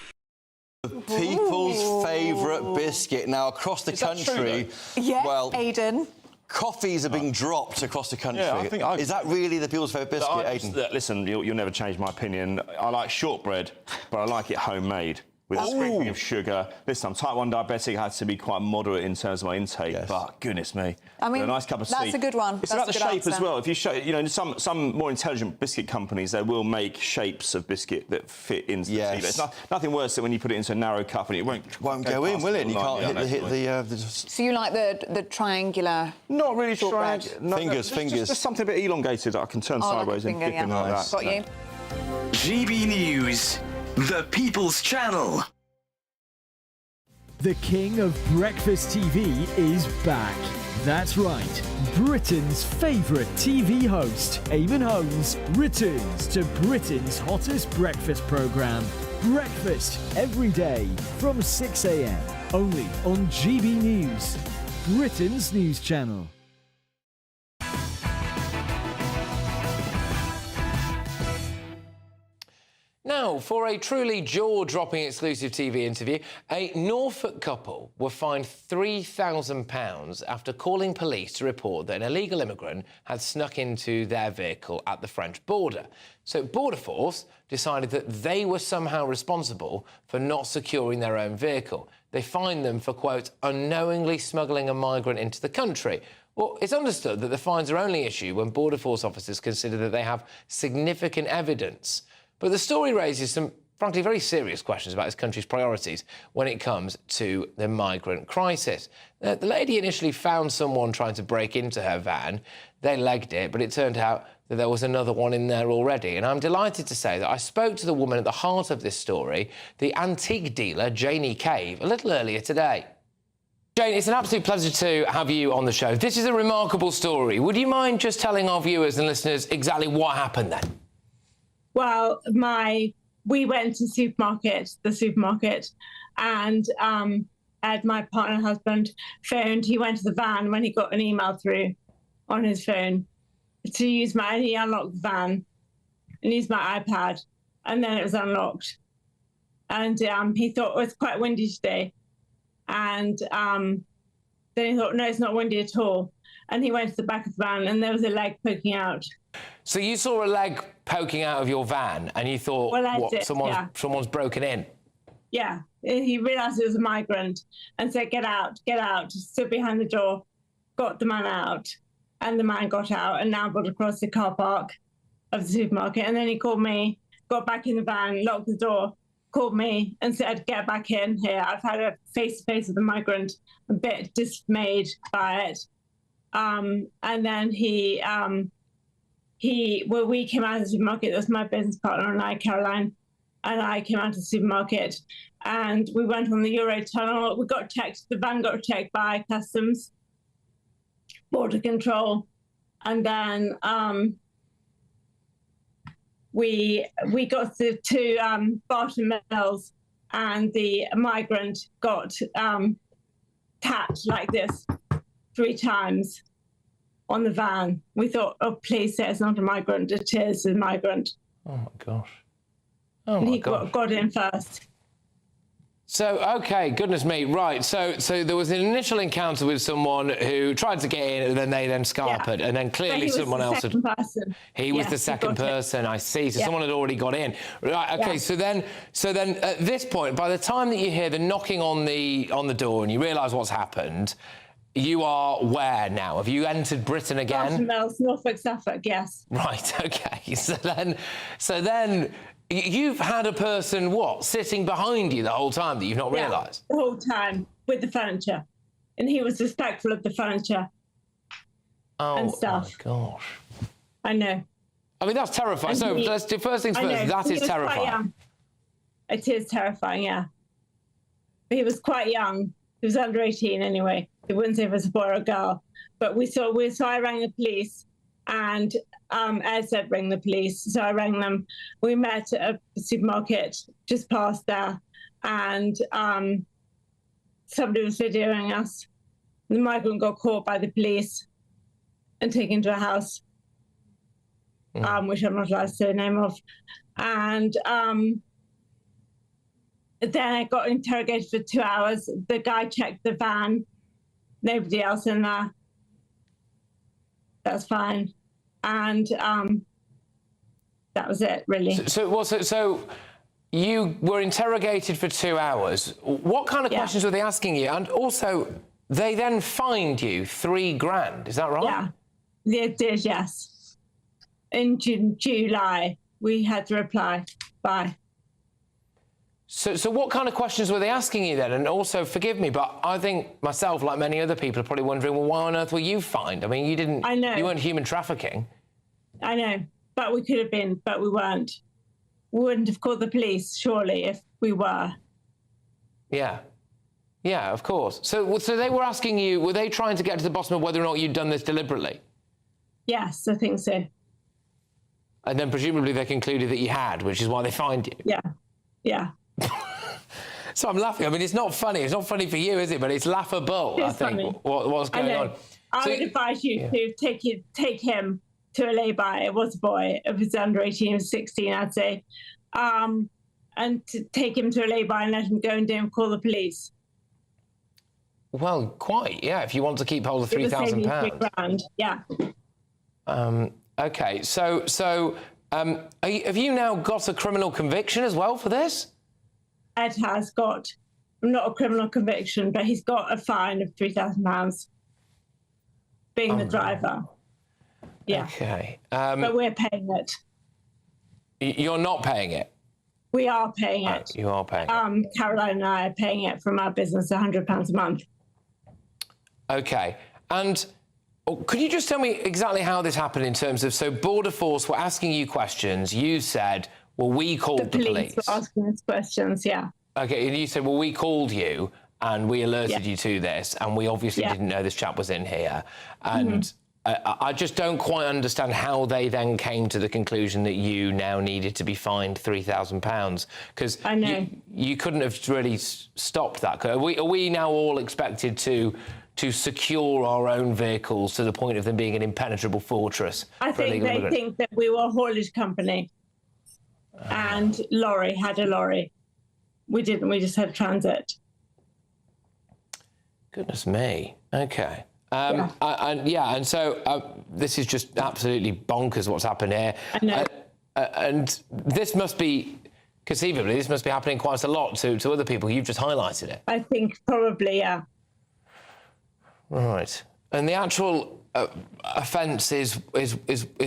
The people's favourite biscuit. Now, across the country... Yes, well, Aidan. Coffees are being dropped across the country. Yeah, is that really the people's favourite biscuit, Aidan? Listen, you'll never change my opinion. I like shortbread, but I like it homemade. With a sprinkling of sugar. Listen, I'm type 1 diabetic. I had to be quite moderate in terms of my intake, but goodness me. I mean, a nice cup of that's tea. a good one. It's about the shape as well. If you show, some more intelligent biscuit companies, they will make shapes of biscuit that fit into the tea. But it's nothing worse than when you put it into a narrow cup and it won't go in, will it? And you can't hit the... So you like the triangular... Not really triangular. Fingers. Just something a bit elongated that I can turn sideways and dip in like that. Got you. GB News, the People's Channel. The king of breakfast TV is back. That's right, Britain's favourite TV host, Eamon Holmes, returns to Britain's hottest breakfast programme. Breakfast every day from 6 a.m. only on GB News, Britain's news channel. Now, for a truly jaw-dropping exclusive TV interview, a Norfolk couple were fined £3,000 after calling police to report that an illegal immigrant had snuck into their vehicle at the French border. So Border Force decided that they were somehow responsible for not securing their own vehicle. They fined them for, quote, unknowingly smuggling a migrant into the country. Well, it's understood that the fines are only issued when Border Force officers consider that they have significant evidence. But the story raises some, frankly, very serious questions about this country's priorities when it comes to the migrant crisis. The lady initially found someone trying to break into her van. They legged it, but it turned out that there was another one in there already. And I'm delighted to say that I spoke to the woman at the heart of this story, the antique dealer, Janie Cave, a little earlier today. Jane, it's an absolute pleasure to have you on the show. This is a remarkable story. Would you mind just telling our viewers and listeners exactly what happened then? Well, we went to the supermarket, and Ed, my partner husband, phoned. He went to the van when he got an email through on his phone to use he unlocked the van and used my iPad, and then it was unlocked. And he thought it was quite windy today. And then he thought, no, it's not windy at all. And he went to the back of the van and there was a leg poking out. So you saw a leg poking out of your van and you thought, someone's broken in? Yeah, he realised it was a migrant and said, get out, stood behind the door, got the man out, and the man got out and ambled across the car park of the supermarket. And then he called me, got back in the van, locked the door, called me and said, get back in here. I've had a face-to-face with a migrant, a bit dismayed by it. And then we came out of the supermarket. That was my business partner and I, Caroline, and I came out of the supermarket and we went on the Eurotunnel. We got checked, the van got checked by customs, border control, and then we got to Barton Mills and the migrant got tapped like this 3 times on the van. We thought, oh, please say it's not a migrant. It is a migrant. Oh, my gosh. And he got in first. So, OK, goodness me, right. So there was an initial encounter with someone who tried to get in, and then they scarpered, and then clearly someone else had... He was the second person, I see. So someone had already got in. Right, OK, so then at this point, by the time that you hear the knocking on the door and you realise what's happened, you are where now? Have you entered Britain again? Norfolk, Suffolk, yes. Right, OK. So then you've had a person, what, sitting behind you the whole time that you've not realised? The whole time, with the furniture. And he was respectful of the furniture and stuff. Oh, my gosh. I know. I mean, that's terrifying. So let's do first things first. That is terrifying. It is terrifying, yeah. He was quite young. He was under 18 anyway. It wouldn't say if it was a boy or a girl. But so I rang the police, and Ed said ring the police. So I rang them. We met at a supermarket just past there, and somebody was videoing us. The migrant got caught by the police and taken to a house, which I'm not allowed to say the name of. And then I got interrogated for 2 hours. The guy checked the van. Nobody else in there. That's fine. And that was it, really. So you were interrogated for 2 hours. What kind of questions were they asking you? And also, they then fined you $3,000. Is that right? Yeah, they did, yes. In July, we had to reply. Bye. So what kind of questions were they asking you then? And also, forgive me, but I think myself, like many other people, are probably wondering, well, why on earth were you fined? I mean, you didn't... I know. You weren't human trafficking. I know, but we could have been, but we weren't. We wouldn't have called the police, surely, if we were. Yeah. Yeah, of course. So they were asking you, were they trying to get to the bottom of whether or not you'd done this deliberately? Yes, I think so. And then presumably they concluded that you had, which is why they fined you. Yeah, yeah. So I'm laughing. I mean, it's not funny. It's not funny for you, is it? But it's laughable, I think, what's going on. I would advise you to take him to a lay-by. It was a boy. If it's under 18 or 16, I'd say. And to take him to a lay-by and let him go and don't call the police. Well, quite, yeah, if you want to keep hold of £3,000. £3,000, yeah. OK, so have you now got a criminal conviction as well for this? Ed has got, not a criminal conviction, but he's got a fine of £3,000 being the driver. Yeah. OK. But we're paying it. You're not paying it? We are paying it. You are paying it? Caroline and I are paying it from our business, £100 a month. OK. And could you just tell me exactly how this happened in terms of, so Border Force were asking you questions, you said, well, we called the police. Were asking us questions, yeah. OK, and you said, well, we called you and we alerted you to this, and we obviously didn't know this chap was in here. And I just don't quite understand how they then came to the conclusion that you now needed to be fined £3,000, because you couldn't have really stopped that. Are we now all expected to secure our own vehicles to the point of them being an impenetrable fortress? I think they think that we were a haulage company, and lorry had a lorry. We didn't. We just had transit. Goodness me. OK. And so this is just absolutely bonkers what's happened here. I know. And this must be, conceivably, this must be happening quite a lot to other people. You've just highlighted it. I think probably, yeah. Right. And the actual offence is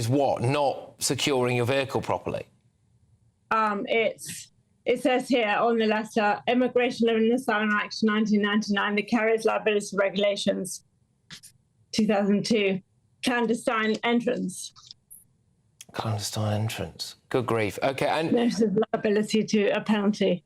what? Not securing your vehicle properly? It says here on the letter, Immigration and Asylum Act 1999, the Carriers Liability Regulations 2002, clandestine entrance. Clandestine entrance. Good grief. OK, and... Notice of liability to a penalty.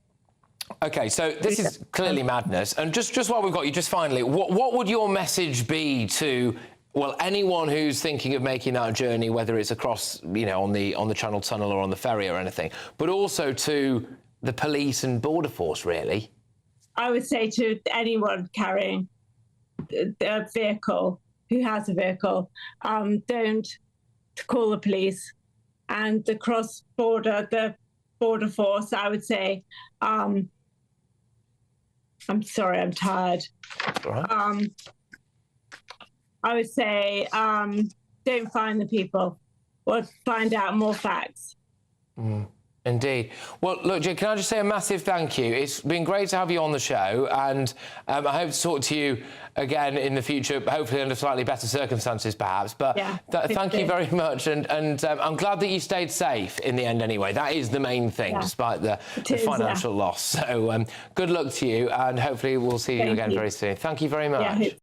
OK, so this is clearly madness. And just while we've got you, just finally, what would your message be to, well, anyone who's thinking of making that journey, whether it's across, you know, on the Channel Tunnel or on the ferry or anything, but also to the police and Border Force, really? I would say to anyone carrying a vehicle, who has a vehicle, don't call the police. And the Border Force, I would say, I'm sorry, I'm tired. All right. I would say don't find the people or find out more facts. Indeed. Well, look, Jim, can I just say a massive thank you? It's been great to have you on the show, and I hope to talk to you again in the future, hopefully under slightly better circumstances, perhaps. But thank you very much, and I'm glad that you stayed safe in the end anyway. That is the main thing, despite the financial loss. So good luck to you, and hopefully we'll see you again very soon. Thank you very much.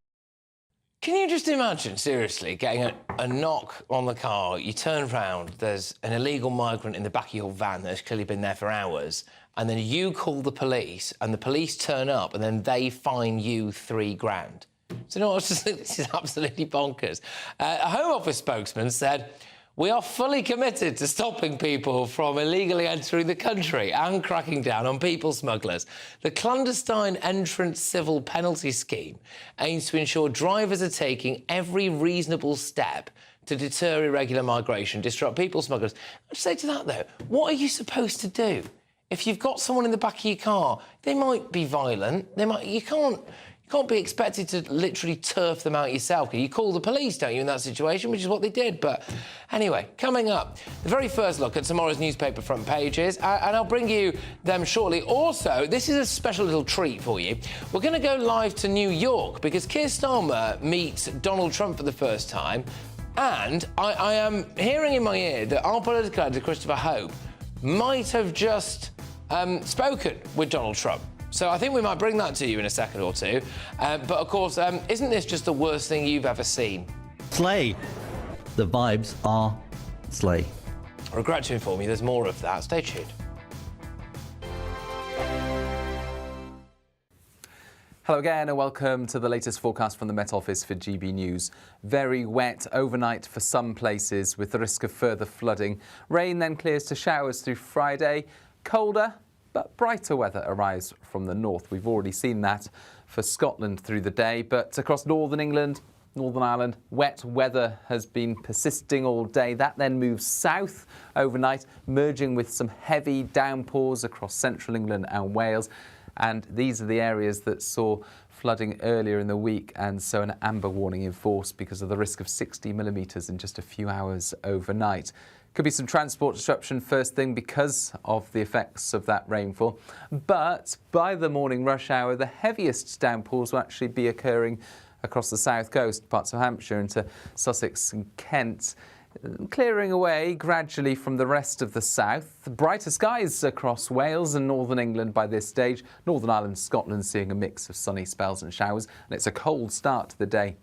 Can you just imagine, seriously, getting a knock on the car, you turn round, there's an illegal migrant in the back of your van that's clearly been there for hours, and then you call the police, and the police turn up, and then they fine you £3,000. So, you know what, this is absolutely bonkers. A Home Office spokesman said, "We are fully committed to stopping people from illegally entering the country and cracking down on people smugglers. The clandestine entrance civil penalty scheme aims to ensure drivers are taking every reasonable step to deter irregular migration, disrupt people smugglers." I'd say to that, though, what are you supposed to do? If you've got someone in the back of your car, they might be violent. You can't be expected to literally turf them out yourself. You call the police, don't you, in that situation, which is what they did. But anyway, coming up, the very first look at tomorrow's newspaper front pages, and I'll bring you them shortly. Also, this is a special little treat for you. We're going to go live to New York because Keir Starmer meets Donald Trump for the first time, and I am hearing in my ear that our political editor, Christopher Hope, might have just spoken with Donald Trump. So I think we might bring that to you in a second or two. But, of course, isn't this just the worst thing you've ever seen? Slay. The vibes are slay. I regret to inform you there's more of that. Stay tuned. Hello again and welcome to the latest forecast from the Met Office for GB News. Very wet overnight for some places with the risk of further flooding. Rain then clears to showers through Friday. Colder but brighter weather arrives from the north. We've already seen that for Scotland through the day, but across northern England, Northern Ireland, wet weather has been persisting all day. That then moves south overnight, merging with some heavy downpours across central England and Wales. And these are the areas that saw flooding earlier in the week, and so an amber warning in force because of the risk of 60 millimetres in just a few hours overnight. Could be some transport disruption first thing because of the effects of that rainfall. But by the morning rush hour, the heaviest downpours will actually be occurring across the south coast, parts of Hampshire into Sussex and Kent, clearing away gradually from the rest of the south. Brighter skies across Wales and northern England by this stage. Northern Ireland, Scotland seeing a mix of sunny spells and showers. And it's a cold start to the day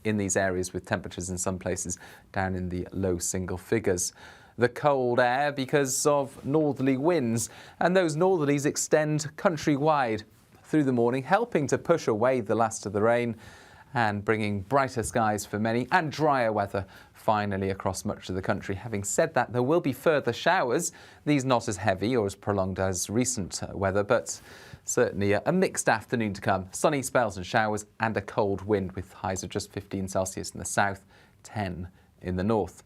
in these areas with temperatures in some places down in the low single figures. The cold air because of northerly winds, and those northerlies extend countrywide through the morning, helping to push away the last of the rain and bringing brighter skies for many and drier weather finally across much of the country. Having said that, there will be further showers, these not as heavy or as prolonged as recent weather, but certainly a mixed afternoon to come. Sunny spells and showers and a cold wind with highs of just 15 Celsius in the south, 10 in the north.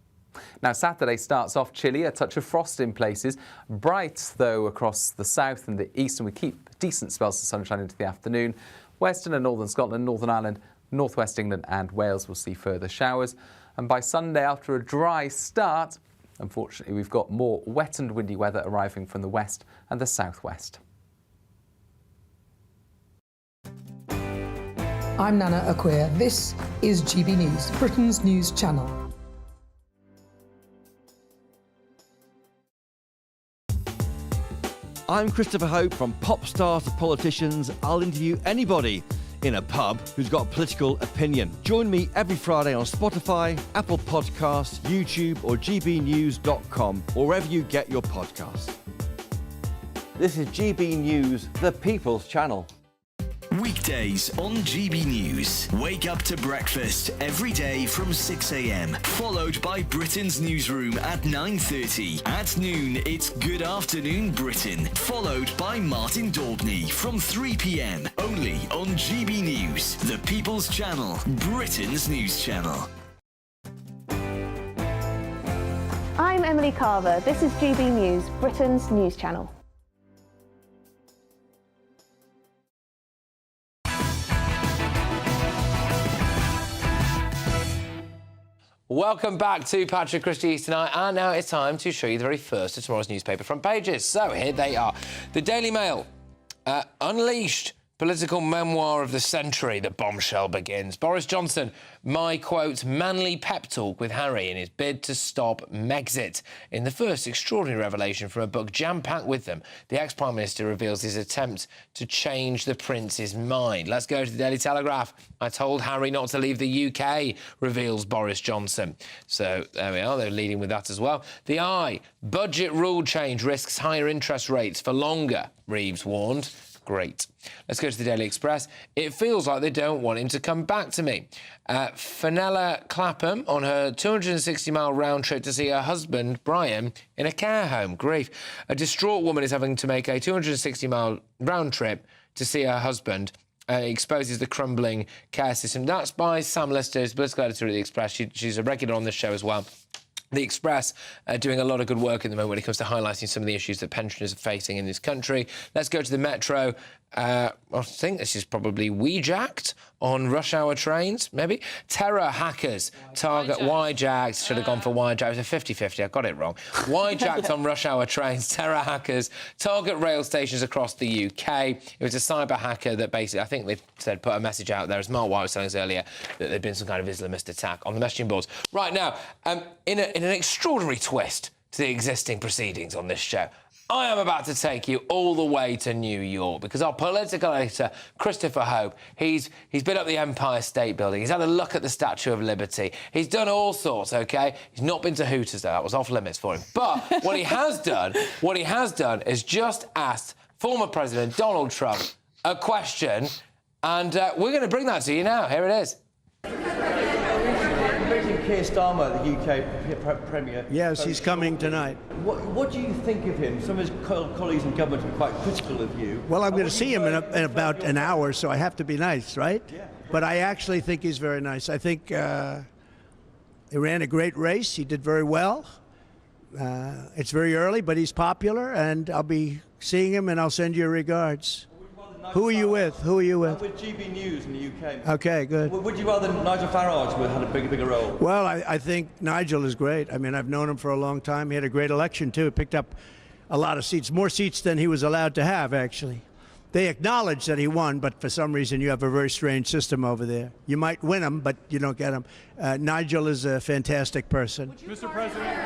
Now, Saturday starts off chilly, a touch of frost in places. Bright, though, across the south and the east, and we keep decent spells of sunshine into the afternoon. Western and northern Scotland, Northern Ireland, northwest England and Wales will see further showers. And by Sunday, after a dry start, unfortunately, we've got more wet and windy weather arriving from the west and the southwest. I'm Nana Acquia. This is GB News, Britain's news channel. I'm Christopher Hope. From pop stars to politicians, I'll interview anybody in a pub who's got a political opinion. Join me every Friday on Spotify, Apple Podcasts, YouTube or gbnews.com, or wherever you get your podcasts. This is GB News, the People's Channel. Weekdays on GB News. Wake up to breakfast every day from 6 a.m, followed by Britain's newsroom at 9:30. At noon, it's Good Afternoon Britain, followed by Martin Daubney from 3 p.m. Only on GB News, the People's Channel, Britain's news channel. I'm Emily Carver. This is GB News, Britain's news channel. Welcome back to Patrick Christys tonight, and now it's time to show you the very first of tomorrow's newspaper front pages. So here they are. The Daily Mail, unleashed. Political memoir of the century, the bombshell begins. Boris Johnson, my, quote, manly pep talk with Harry in his bid to stop Megxit. In the first extraordinary revelation from a book jam-packed with them, the ex-Prime Minister reveals his attempt to change the Prince's mind. Let's go to the Daily Telegraph. I told Harry not to leave the UK, reveals Boris Johnson. So there we are, they're leading with that as well. The Eye, budget rule change risks higher interest rates for longer, Reeves warned. Great. Let's go to the Daily Express. It feels like they don't want him to come back to me. Fenella Clapham on her 260-mile round trip to see her husband, Brian, in a care home. Grief. A distraught woman is having to make a 260-mile round trip to see her husband. Exposes the crumbling care system. That's by Sam Lister, political editor at The Express. She's a regular on this show as well. The Express doing a lot of good work at the moment when it comes to highlighting some of the issues that pensioners are facing in this country. Let's go to the Metro. I think this is probably Weejacked on rush hour trains, maybe. Terror hackers target Yjacked. Should have gone for Yjacked. It was a 50-50. I got it wrong. Yjacked on rush hour trains. Terror hackers target rail stations across the UK. It was a cyber hacker that basically, I think they said, put a message out there, as Mark White was telling us earlier, that there'd been some kind of Islamist attack on the messaging boards. Right now, in an extraordinary twist to the existing proceedings on this show, I am about to take you all the way to New York because our political editor, Christopher Hope, he's been up the Empire State Building. He's had a look at the Statue of Liberty. He's done all sorts, OK? He's not been to Hooters, though. That was off limits for him. But what he has done is just asked former President Donald Trump a question, and we're going to bring that to you now. Here it is. Keir Starmer, the UK Premier. Yes, he's coming tonight. What do you think of him? Some of his colleagues in government are quite critical of you. Well, I'm going to see him in about an hour, so I have to be nice, right? Yeah. But I actually think he's very nice. I think he ran a great race. He did very well. It's very early, but he's popular, and I'll be seeing him, and I'll send you regards. Who are you with? I'm with GBNews in the UK. Okay, good. Would you rather Nigel Farage would have had a bigger role? Well, I think Nigel is great. I mean, I've known him for a long time. He had a great election, too. He picked up a lot of seats, more seats than he was allowed to have, actually. They acknowledge that he won, but for some reason you have a very strange system over there. You might win him, but you don't get him. Nigel is a fantastic person. Mr. President.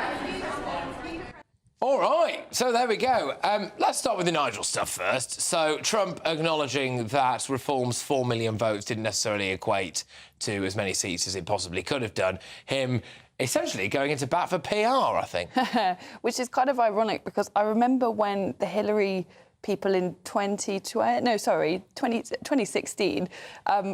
All right, so there we go. Let's start with the Nigel stuff first. So Trump acknowledging that reform's 4 million votes didn't necessarily equate to as many seats as it possibly could have done. Him essentially going into bat for PR, I think. Which is kind of ironic because I remember when the Hillary people in 2016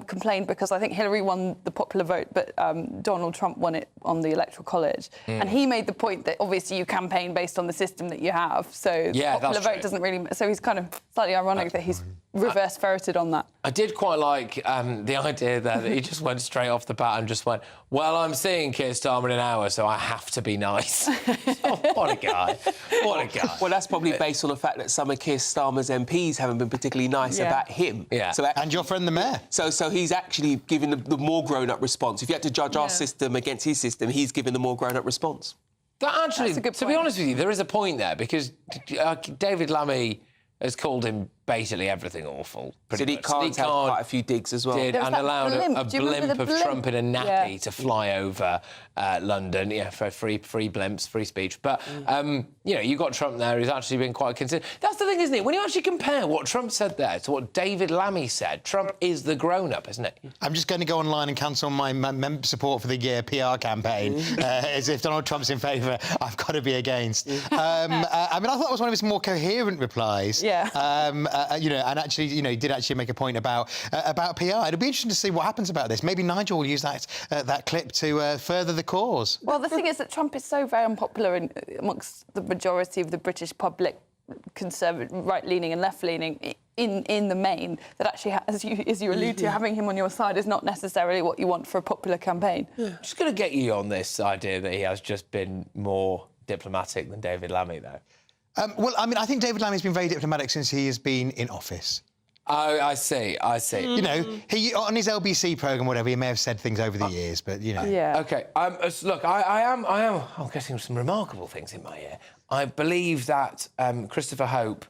complained because I think Hillary won the popular vote, but Donald Trump won it on the Electoral College. And he made the point that obviously you campaign based on the system that you have, so the popular vote doesn't really... So he's kind of slightly ironic that he's reverse ferreted on that. I did quite like the idea there that he just went straight off the bat and just went, well, I'm seeing Keir Starmer in an hour, so I have to be nice. Oh, what a guy. What a guy. Well, that's probably based on the fact that some of Keir Starmer's MPs haven't been particularly nice about him. Yeah. So and your friend the mayor. So he's actually giving the more grown-up response. If you had to judge our system against his system, he's giving the more grown-up response. That actually, to be honest with you, there is a point there, because David Lammy has called him basically everything awful. Sadiq Khan's had quite a few digs as well. And allowed a blimp of Trump in a nappy to fly over London, for free blimps, free speech. But, you got Trump there who's actually been quite considerate. That's the thing, isn't it? When you actually compare what Trump said there to what David Lammy said, Trump is the grown-up, isn't it? I'm just going to go online and cancel my support for the PR campaign. As if Donald Trump's in favour, I've got to be against. I thought that was one of his more coherent replies. Yeah. And actually, he did actually make a point about PR. It'll be interesting to see what happens about this. Maybe Nigel will use that clip to further the cause. Well, the thing is that Trump is so very unpopular amongst the majority of the British public, conservative, right-leaning and left-leaning, in the main, that actually, as you allude to, having him on your side is not necessarily what you want for a popular campaign. I'm just going to get you on this idea that he has just been more diplomatic than David Lammy, though. I think David Lammy's been very diplomatic since he has been in office. Oh, I see. You know, he on his LBC programme, whatever, he may have said things over the years, but, you know. Yeah. OK, look, I'm getting some remarkable things in my ear. I believe that Christopher Hope,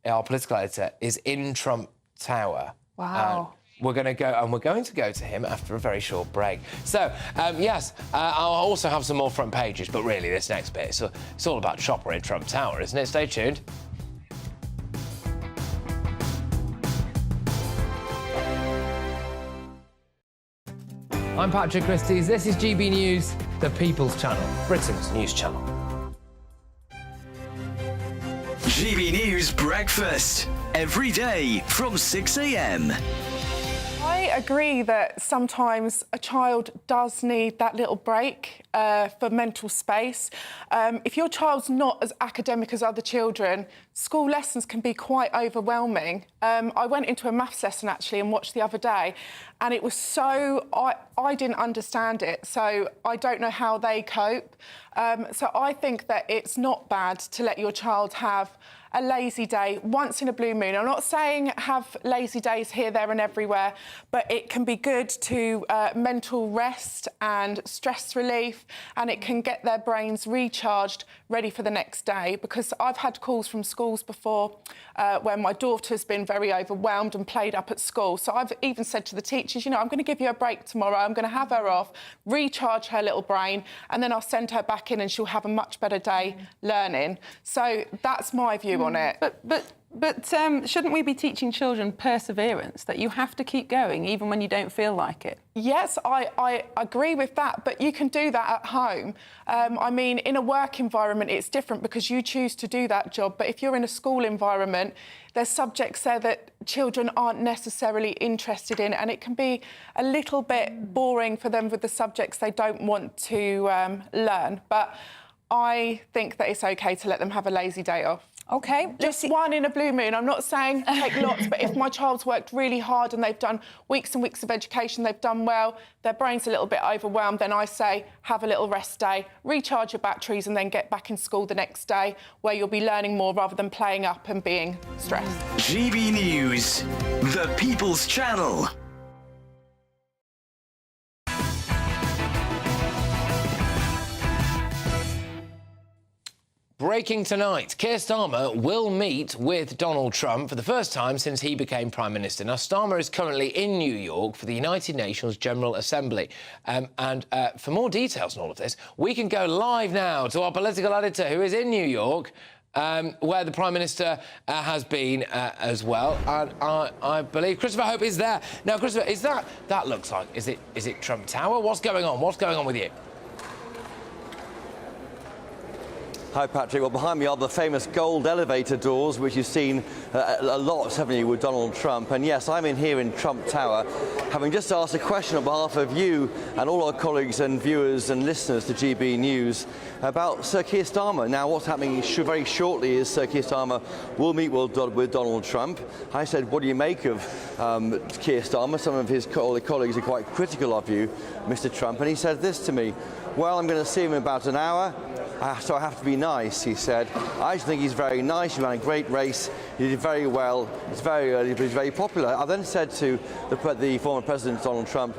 our political editor, is in Trump Tower. Wow. We're going to go to him after a very short break. So, yes, I'll also have some more front pages, but really, this next bit, it's all about Chopper in Trump Tower, isn't it? Stay tuned. I'm Patrick Christys. This is GB News, the People's Channel, Britain's news channel. GB News Breakfast, every day from 6 a.m. I agree that sometimes a child does need that little break for mental space. If your child's not as academic as other children, school lessons can be quite overwhelming. I went into a maths lesson, actually, and watched the other day, and it was so... I didn't understand it, so I don't know how they cope. So I think that it's not bad to let your child have a lazy day once in a blue moon. I'm not saying have lazy days here, there and everywhere, but it can be good to mental rest and stress relief, and it can get their brains recharged, ready for the next day. Because I've had calls from schools before where my daughter's been very overwhelmed and played up at school. So I've even said to the teachers, you know, I'm going to give you a break tomorrow. I'm going to have her off, recharge her little brain, and then I'll send her back in and she'll have a much better day learning. So that's my view on it. But shouldn't we be teaching children perseverance, that you have to keep going even when you don't feel like it? Yes, I agree with that, but you can do that at home. I mean, in a work environment, it's different because you choose to do that job. But if you're in a school environment, there's subjects there that children aren't necessarily interested in, and it can be a little bit boring for them with the subjects they don't want to learn. But I think that it's OK to let them have a lazy day off. OK. Just one in a blue moon. I'm not saying take lots, but if my child's worked really hard and they've done weeks and weeks of education, they've done well, their brain's a little bit overwhelmed, then I say have a little rest day, recharge your batteries and then get back in school the next day where you'll be learning more rather than playing up and being stressed. GB News, the People's Channel. Breaking tonight, Keir Starmer will meet with Donald Trump for the first time since he became Prime Minister. Now, Starmer is currently in New York for the United Nations General Assembly. For more details on all of this, we can go live now to our political editor who is in New York, where the Prime Minister has been as well. And I believe Christopher Hope is there. Now, Christopher, is that looks like, is it Trump Tower? What's going on? What's going on with you? Hi, Patrick. Well, behind me are the famous gold elevator doors, which you've seen a lot, haven't you, with Donald Trump. And yes, I'm in here in Trump Tower, having just asked a question on behalf of you and all our colleagues and viewers and listeners to GB News about Sir Keir Starmer. Now, what's happening very shortly is Sir Keir Starmer will meet with Donald Trump. I said, what do you make of Keir Starmer? Some of his colleagues are quite critical of you, Mr. Trump. And he said this to me, well, I'm going to see him in about an hour. So I have to be nice, he said. I think he's very nice. He ran a great race. He did very well. It's very early, but he's very popular. I then said to the former President, Donald Trump,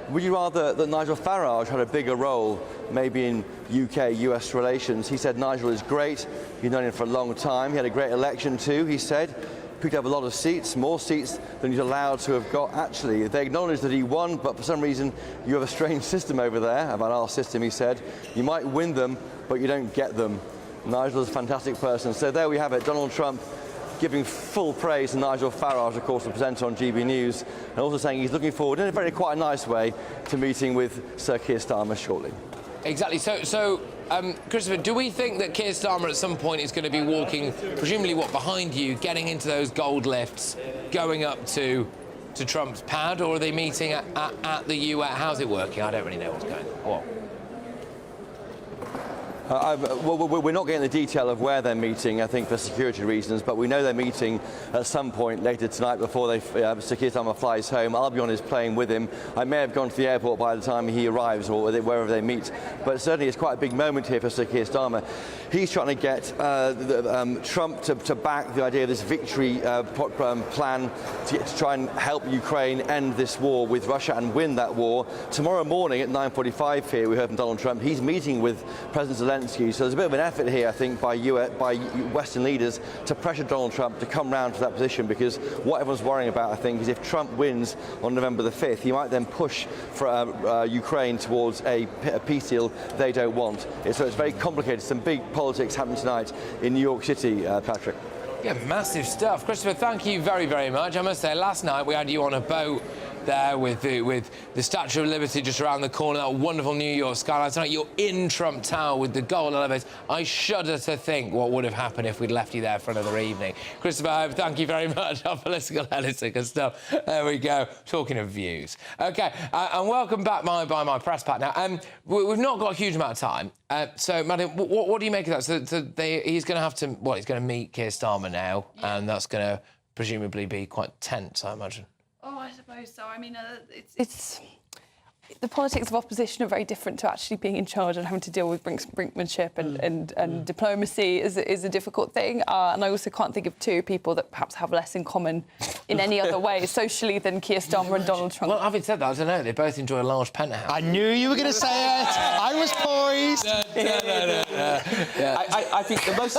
would you rather that Nigel Farage had a bigger role, maybe in UK-US relations? He said Nigel is great. You've known him for a long time. He had a great election too, he said. Picked up a lot of seats, more seats than he's allowed to have got. Actually, they acknowledged that he won, but for some reason you have a strange system over there, about our system, he said. You might win them, but you don't get them. Nigel is a fantastic person. So there we have it, Donald Trump giving full praise to Nigel Farage, of course, the presenter on GB News, and also saying he's looking forward, in a quite a nice way, to meeting with Sir Keir Starmer shortly. Exactly. So Christopher, do we think that Keir Starmer at some point is going to be walking, presumably behind you, getting into those gold lifts, going up to Trump's pad, or are they meeting at the US? How's it working? I don't really know what's going on. Well, we're not getting the detail of where they're meeting, I think, for security reasons, but we know they're meeting at some point later tonight before Sir Keir Starmer flies home. I'll be on his plane with him. I may have gone to the airport by the time he arrives or wherever they meet, but certainly it's quite a big moment here for Sir Keir Starmer. He's trying to get Trump to back the idea of this victory plan to try and help Ukraine end this war with Russia and win that war. Tomorrow morning at 9:45 here, we heard from Donald Trump, he's meeting with President Zelensky, so there's a bit of an effort here, I think, by Western leaders to pressure Donald Trump to come round to that position, because what everyone's worrying about, I think, is if Trump wins on November the 5th, he might then push for Ukraine towards a peace deal they don't want. So it's very complicated. Some big politics happening tonight in New York City, Patrick. Yeah, massive stuff. Christopher, thank you very, very much. I must say, last night we had you on a boat there with the Statue of Liberty just around the corner, that wonderful New York skyline. Tonight you're in Trump Tower with the gold elevators. I shudder to think what would have happened if we'd left you there for another evening. Christopher Hope, thank you very much, our political editor. Good stuff. There we go. Talking of views. OK, and welcome back by my press pack now. We've not got a huge amount of time. So, Madeline, what do you make of that? So he's going to have to... Well, he's going to meet Keir Starmer now, and that's going to presumably be quite tense, I imagine. Oh, I suppose so. I mean, it's the politics of opposition are very different to actually being in charge and having to deal with brinkmanship and diplomacy is a difficult thing. And I also can't think of two people that perhaps have less in common in any other way socially than Keir Starmer and Donald Trump. Well, having said that, I don't know. They both enjoy a large penthouse. I knew you were going to say it. I was poised. I think the most.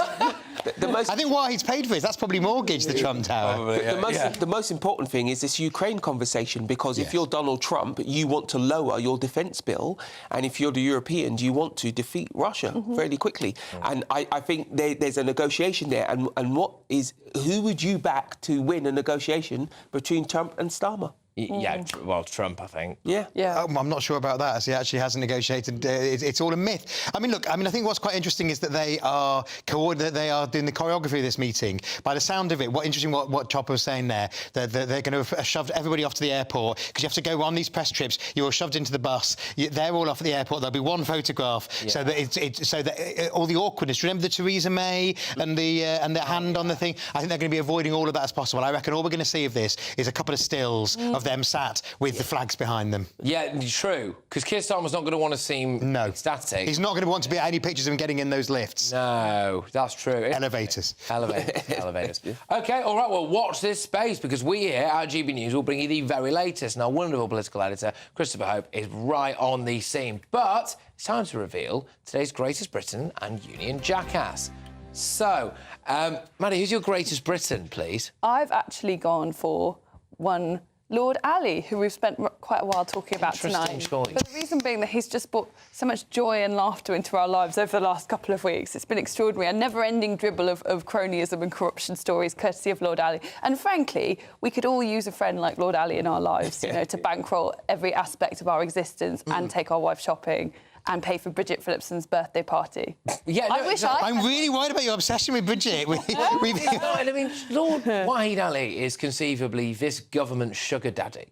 I think what he's paid for that's probably mortgaged the Trump Tower. Probably, the most important thing is this Ukraine conversation, because if you're Donald Trump, you want to lower your defence bill, and if you're the Europeans, you want to defeat Russia fairly quickly. And I think there's a negotiation there. And who would you back to win a negotiation between Trump and Starmer? Yeah, well, Trump, I think. Yeah. I'm not sure about that, as he actually hasn't negotiated. It's all a myth. I mean, I think what's quite interesting is that they are doing the choreography of this meeting. By the sound of it, what Chopper was saying there, that they're going to have shoved everybody off to the airport, because you have to go on these press trips. You're all shoved into the bus. They're all off at the airport. There'll be one photograph, so that all the awkwardness. Remember the Theresa May and the hand on the thing? I think they're going to be avoiding all of that as possible. I reckon all we're going to see of this is a couple of stills of them sat with the flags behind them. Yeah, true. Because Keir Starmer's not going to want to seem ecstatic. He's not going to want to be any pictures of him getting in those lifts. No, that's true. Elevators. Elevators. OK, all right, well, watch this space, because we here at GB News will bring you the very latest. And our wonderful political editor, Christopher Hope, is right on the scene. But it's time to reveal today's Greatest Britain and Union Jackass. So, Maddie, who's your Greatest Britain, please? I've actually gone for one Lord Ali, who we've spent quite a while talking about tonight. Choice. But the reason being that he's just brought so much joy and laughter into our lives over the last couple of weeks. It's been extraordinary. A never-ending dribble of cronyism and corruption stories, courtesy of Lord Ali. And frankly, we could all use a friend like Lord Ali in our lives, to bankroll every aspect of our existence and take our wife shopping and pay for Bridget Phillipson's birthday party. Yeah, no, I'm really worried about your obsession with Bridget. I mean, Lord Wahid Ali is conceivably this government's sugar daddy.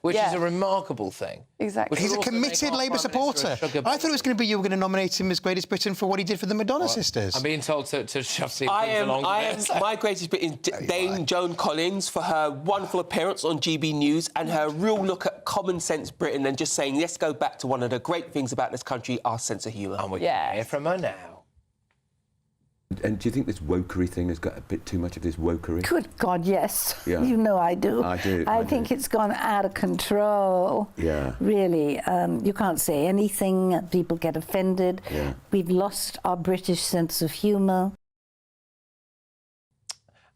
Which is a remarkable thing. Exactly. He's a committed Labour supporter. I thought it was going to be you were going to nominate him as Greatest Britain for what he did for the Madonna sisters. I'm being told to shove things along. My Greatest Britain Dame Joan Collins for her wonderful appearance on GB News and her real look at common sense Britain and just saying, let's go back to one of the great things about this country, our sense of humour. And we can hear from her now. And do you think this wokery thing has got a bit too much of this wokery? Good God, yes. Yeah. You know I do. I do. I think it's gone out of control. Yeah. Really. You can't say anything. People get offended. Yeah. We've lost our British sense of humour.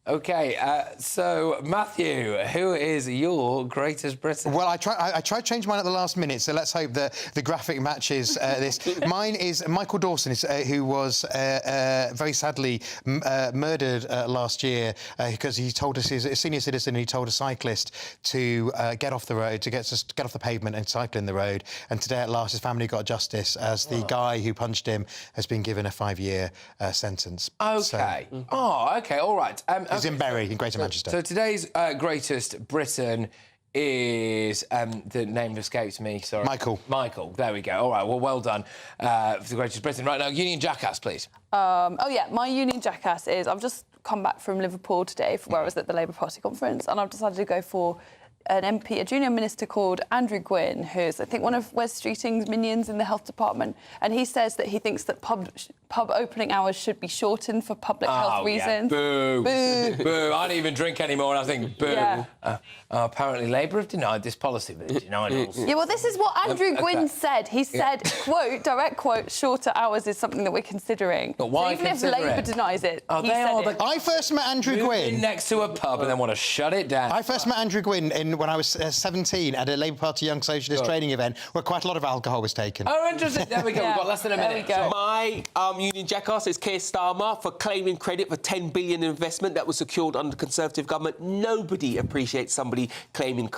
OK, so, Matthew, who is your Greatest Britain? Well, I tried to change mine at the last minute, so let's hope that the graphic matches this. Mine is Michael Dawson, who was very sadly murdered last year because he told us, he's a senior citizen, and he told a cyclist to get off the road, to get off the pavement and cycle in the road. And today, at last, his family got justice, as the guy who punched him has been given a 5-year sentence. OK. OK, all right. He's in Bury, in Greater Manchester. So today's Greatest Britain is the name escapes me. Sorry, Michael. Michael. There we go. All right. Well done for the Greatest Britain. Right now, Union Jackass, please. Oh yeah, my Union Jackass is I've just come back from Liverpool today, where I was at the Labour Party conference, and I've decided to go for an MP, a junior minister called Andrew Gwynn, who's, I think, one of Wes Streeting's minions in the health department. And he says that he thinks that pub opening hours should be shortened for public health reasons. Boo. Boo. Boo. I don't even drink anymore, and I think, boo. Yeah. Apparently, Labour have denied this policy, but they denied it also. Yeah, well, this is what Andrew Gwynn said. He said, quote, direct quote, shorter hours is something that we're considering. But why so even if Labour denies it, he said it. I first met Andrew Gwynn next to a pub and then want to shut it down. I first met Andrew Gwynn when I was 17 at a Labour Party Young Socialist training event where quite a lot of alcohol was taken. Oh, interesting. There we go. We've got less than a minute. There we go. My Union Jackass is Keir Starmer for claiming credit for $10 billion investment that was secured under the Conservative government. Nobody appreciates somebody claiming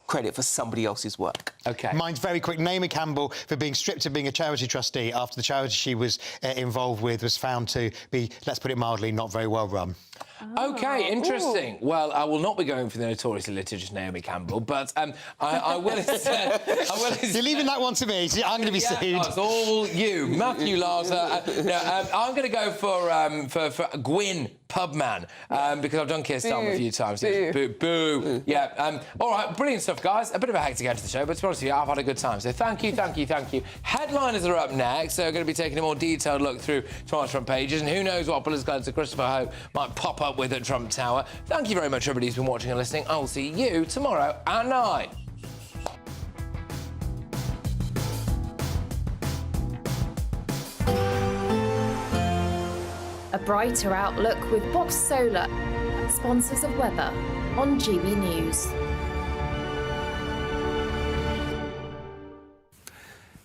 credit for somebody else's work. OK. Mine's very quick. Naomi Campbell for being stripped of being a charity trustee after the charity she was involved with was found to be, let's put it mildly, not very well run. OK, interesting. Ooh. Well, I will not be going for the notoriously litigious Naomi Campbell, but I will... You're leaving that one to me. I'm going to be sued. It's all you. Matthew Larser. I'm going to go for Gwyn Pubman, because I've done Keir Starmer a few times. Boo. Boo. Yeah. All right, brilliant stuff, guys. A bit of a hectic end to the show, but to be honest with you, I've had a good time. So thank you. Headliners are up next. So we're going to be taking a more detailed look through tomorrow's front pages, and who knows what political editor Christopher Hope might pop up with at Trump Tower. Thank you very much, everybody who's been watching and listening. I will see you tomorrow at 9. A brighter outlook with Box Solar, sponsors of weather on GB News.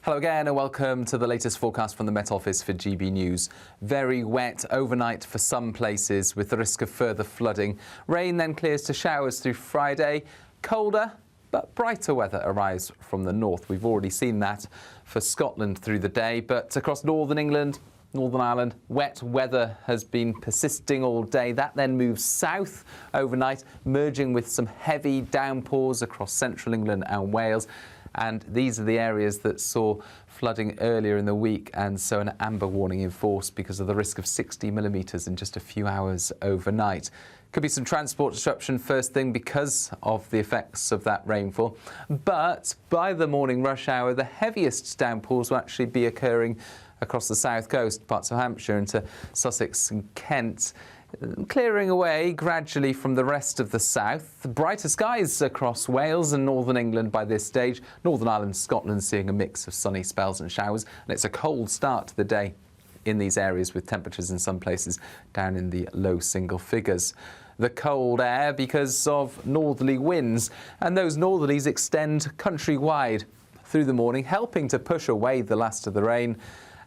Hello again and welcome to the latest forecast from the Met Office for GB News. Very wet overnight for some places with the risk of further flooding. Rain then clears to showers through Friday. Colder but brighter weather arrives from the north. We've already seen that for Scotland through the day, but across northern England, Northern Ireland, wet weather has been persisting all day. That then moves south overnight, merging with some heavy downpours across central England and Wales. And these are the areas that saw flooding earlier in the week, and so an amber warning in force because of the risk of 60 millimetres in just a few hours overnight. Could be some transport disruption first thing because of the effects of that rainfall. But by the morning rush hour, the heaviest downpours will actually be occurring across the south coast, parts of Hampshire into Sussex and Kent, clearing away gradually from the rest of the south. Brighter skies across Wales and northern England by this stage. Northern Ireland, Scotland seeing a mix of sunny spells and showers, and it's a cold start to the day in these areas with temperatures in some places down in the low single figures. The cold air because of northerly winds, and those northerlies extend countrywide through the morning, helping to push away the last of the rain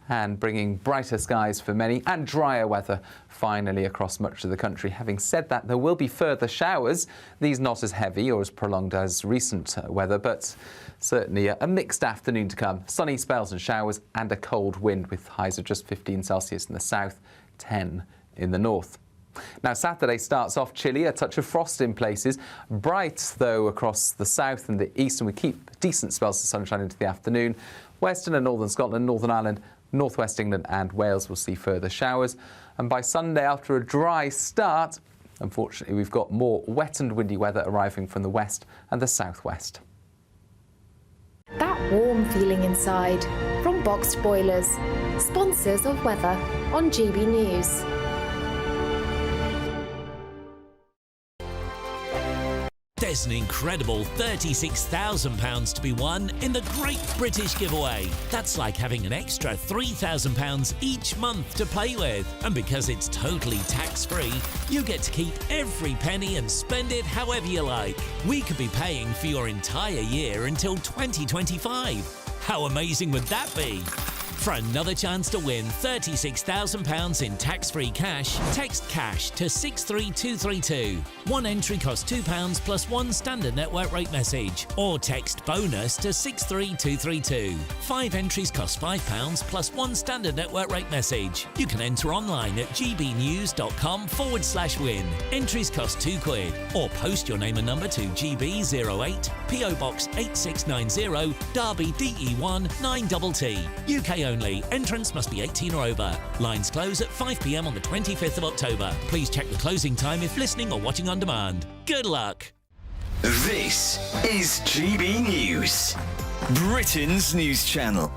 and bringing brighter skies for many and drier weather finally across much of the country. Having said that, there will be further showers, these not as heavy or as prolonged as recent weather, but certainly a mixed afternoon to come. Sunny spells and showers and a cold wind with highs of just 15 Celsius in the south, 10 in the north. Now, Saturday starts off chilly, a touch of frost in places. Bright, though, across the south and the east, and we keep decent spells of sunshine into the afternoon. Western and northern Scotland, Northern Ireland, northwest England and Wales will see further showers. And by Sunday, after a dry start, unfortunately, we've got more wet and windy weather arriving from the west and the southwest. That warm feeling inside from Boxed Boilers, sponsors of weather on GB News. There's an incredible £36,000 to be won in the Great British Giveaway. That's like having an extra £3,000 each month to play with. And because it's totally tax-free, you get to keep every penny and spend it however you like. We could be paying for your entire year until 2025. How amazing would that be? For another chance to win £36,000 in tax-free cash, text CASH to 63232. One entry costs £2 plus one standard network rate message. Or text BONUS to 63232. 5 entries cost £5 plus one standard network rate message. You can enter online at gbnews.com/win. Entries cost £2. Or post your name and number to GB08, PO Box 8690, Derby DE1 9TT. UK only. Entrance must be 18 or over. Lines close at 5 p.m. on the 25th of October. Please check the closing time if listening or watching on demand. Good luck. This is GB News, Britain's news channel.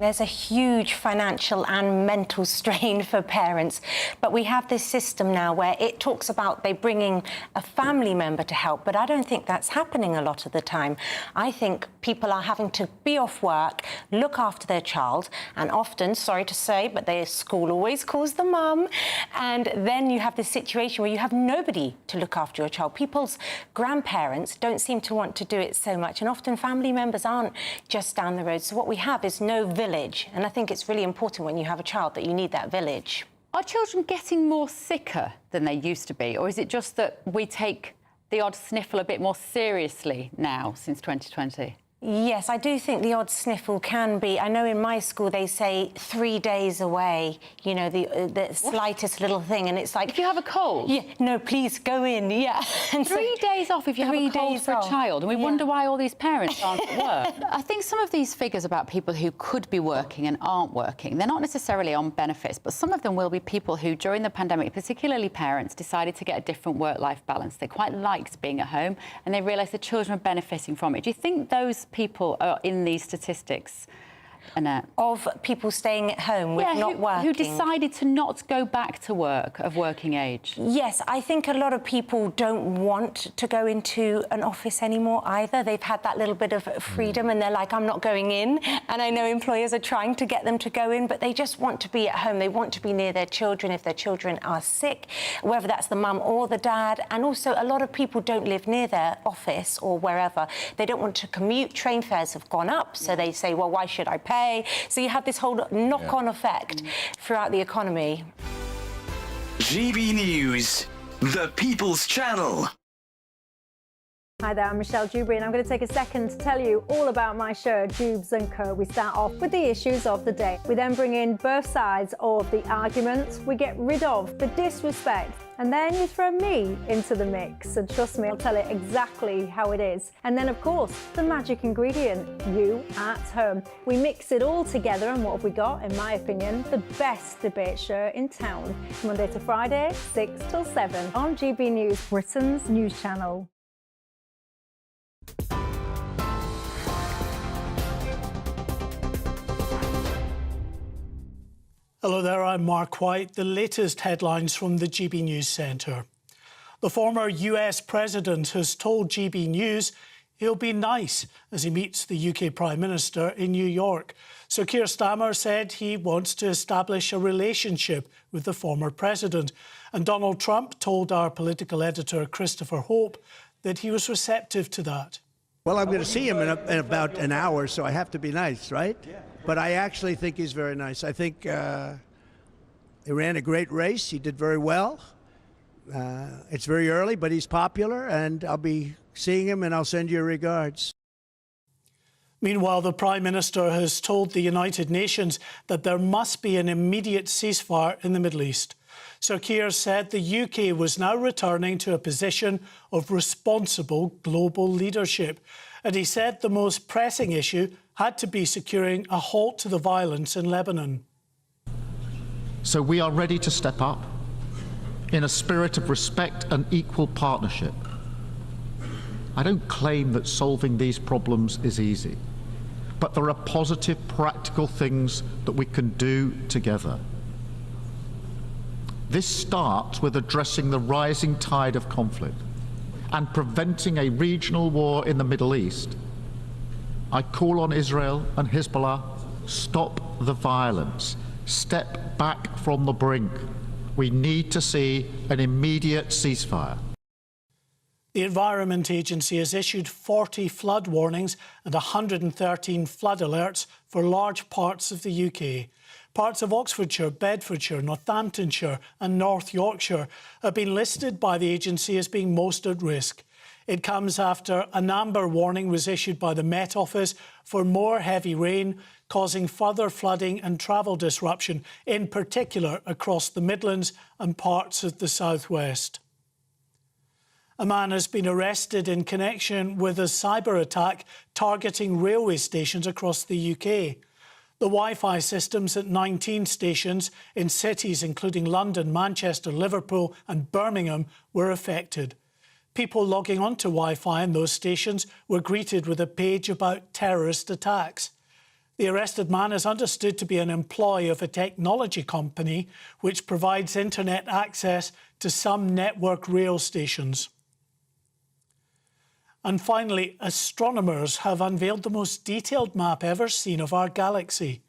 There's a huge financial and mental strain for parents, but we have this system now where it talks about they bringing a family member to help, but I don't think that's happening a lot of the time. I think people are having to be off work, look after their child, and often, sorry to say, but their school always calls the mum, and then you have this situation where you have nobody to look after your child. People's grandparents don't seem to want to do it so much, and often family members aren't just down the road. So what we have is no village, and I think it's really important when you have a child that you need that village. Are children getting more sicker than they used to be, or is it just that we take the odd sniffle a bit more seriously now since 2020? Yes, I do think the odd sniffle can be. I know in my school they say 3 days away, you know, the slightest little thing, and it's like... If you have a cold? Yeah, no, please, go in, yeah. And 3 days off if you have a cold for a child, and we wonder why all these parents aren't at work. I think some of these figures about people who could be working and aren't working, they're not necessarily on benefits, but some of them will be people who, during the pandemic, particularly parents, decided to get a different work-life balance. They quite liked being at home, and they realised the children are benefiting from it. Do you think those people are in these statistics, Annette? Of people staying at home with not working? Who decided to not go back to work of working age? Yes, I think a lot of people don't want to go into an office anymore either. They've had that little bit of freedom and they're like, I'm not going in. And I know employers are trying to get them to go in, but they just want to be at home. They want to be near their children if their children are sick, whether that's the mum or the dad. And also a lot of people don't live near their office or wherever. They don't want to commute. Train fares have gone up, so they say, well, why should I pay? So you have this whole knock-on effect throughout the economy. GB News, the People's Channel. Hi there, I'm Michelle Dewberry, and I'm going to take a second to tell you all about my show, Dubes & Co. We start off with the issues of the day. We then bring in both sides of the argument. We get rid of the disrespect, and then you throw me into the mix. And trust me, I'll tell it exactly how it is. And then, of course, the magic ingredient, you at home. We mix it all together, and what have we got? In my opinion, the best debate show in town. Monday to Friday, 6 till 7 on GB News, Britain's news channel. Hello there, I'm Mark White. The latest headlines from the GB News Centre. The former US President has told GB News he'll be nice as he meets the UK Prime Minister in New York. Sir Keir Starmer said he wants to establish a relationship with the former president. And Donald Trump told our political editor, Christopher Hope, that he was receptive to that. Well, I'm going to see him in about an hour, so I have to be nice, right? Yeah. But I actually think he's very nice. I think he ran a great race. He did very well. It's very early, but he's popular, and I'll be seeing him, and I'll send you regards. Meanwhile, the Prime Minister has told the United Nations that there must be an immediate ceasefire in the Middle East. Sir Keir said the UK was now returning to a position of responsible global leadership. And he said the most pressing issue had to be securing a halt to the violence in Lebanon. So we are ready to step up in a spirit of respect and equal partnership. I don't claim that solving these problems is easy, but there are positive, practical things that we can do together. This starts with addressing the rising tide of conflict and preventing a regional war in the Middle East. I call on Israel and Hezbollah, stop the violence, step back from the brink. We need to see an immediate ceasefire. The Environment Agency has issued 40 flood warnings and 113 flood alerts for large parts of the UK. Parts of Oxfordshire, Bedfordshire, Northamptonshire and North Yorkshire have been listed by the agency as being most at risk. It comes after an amber warning was issued by the Met Office for more heavy rain, causing further flooding and travel disruption, in particular across the Midlands and parts of the South West. A man has been arrested in connection with a cyber attack targeting railway stations across the UK. The Wi-Fi systems at 19 stations in cities including London, Manchester, Liverpool and Birmingham were affected. People logging onto Wi-Fi in those stations were greeted with a page about terrorist attacks. The arrested man is understood to be an employee of a technology company which provides internet access to some network rail stations. And finally, astronomers have unveiled the most detailed map ever seen of our galaxy.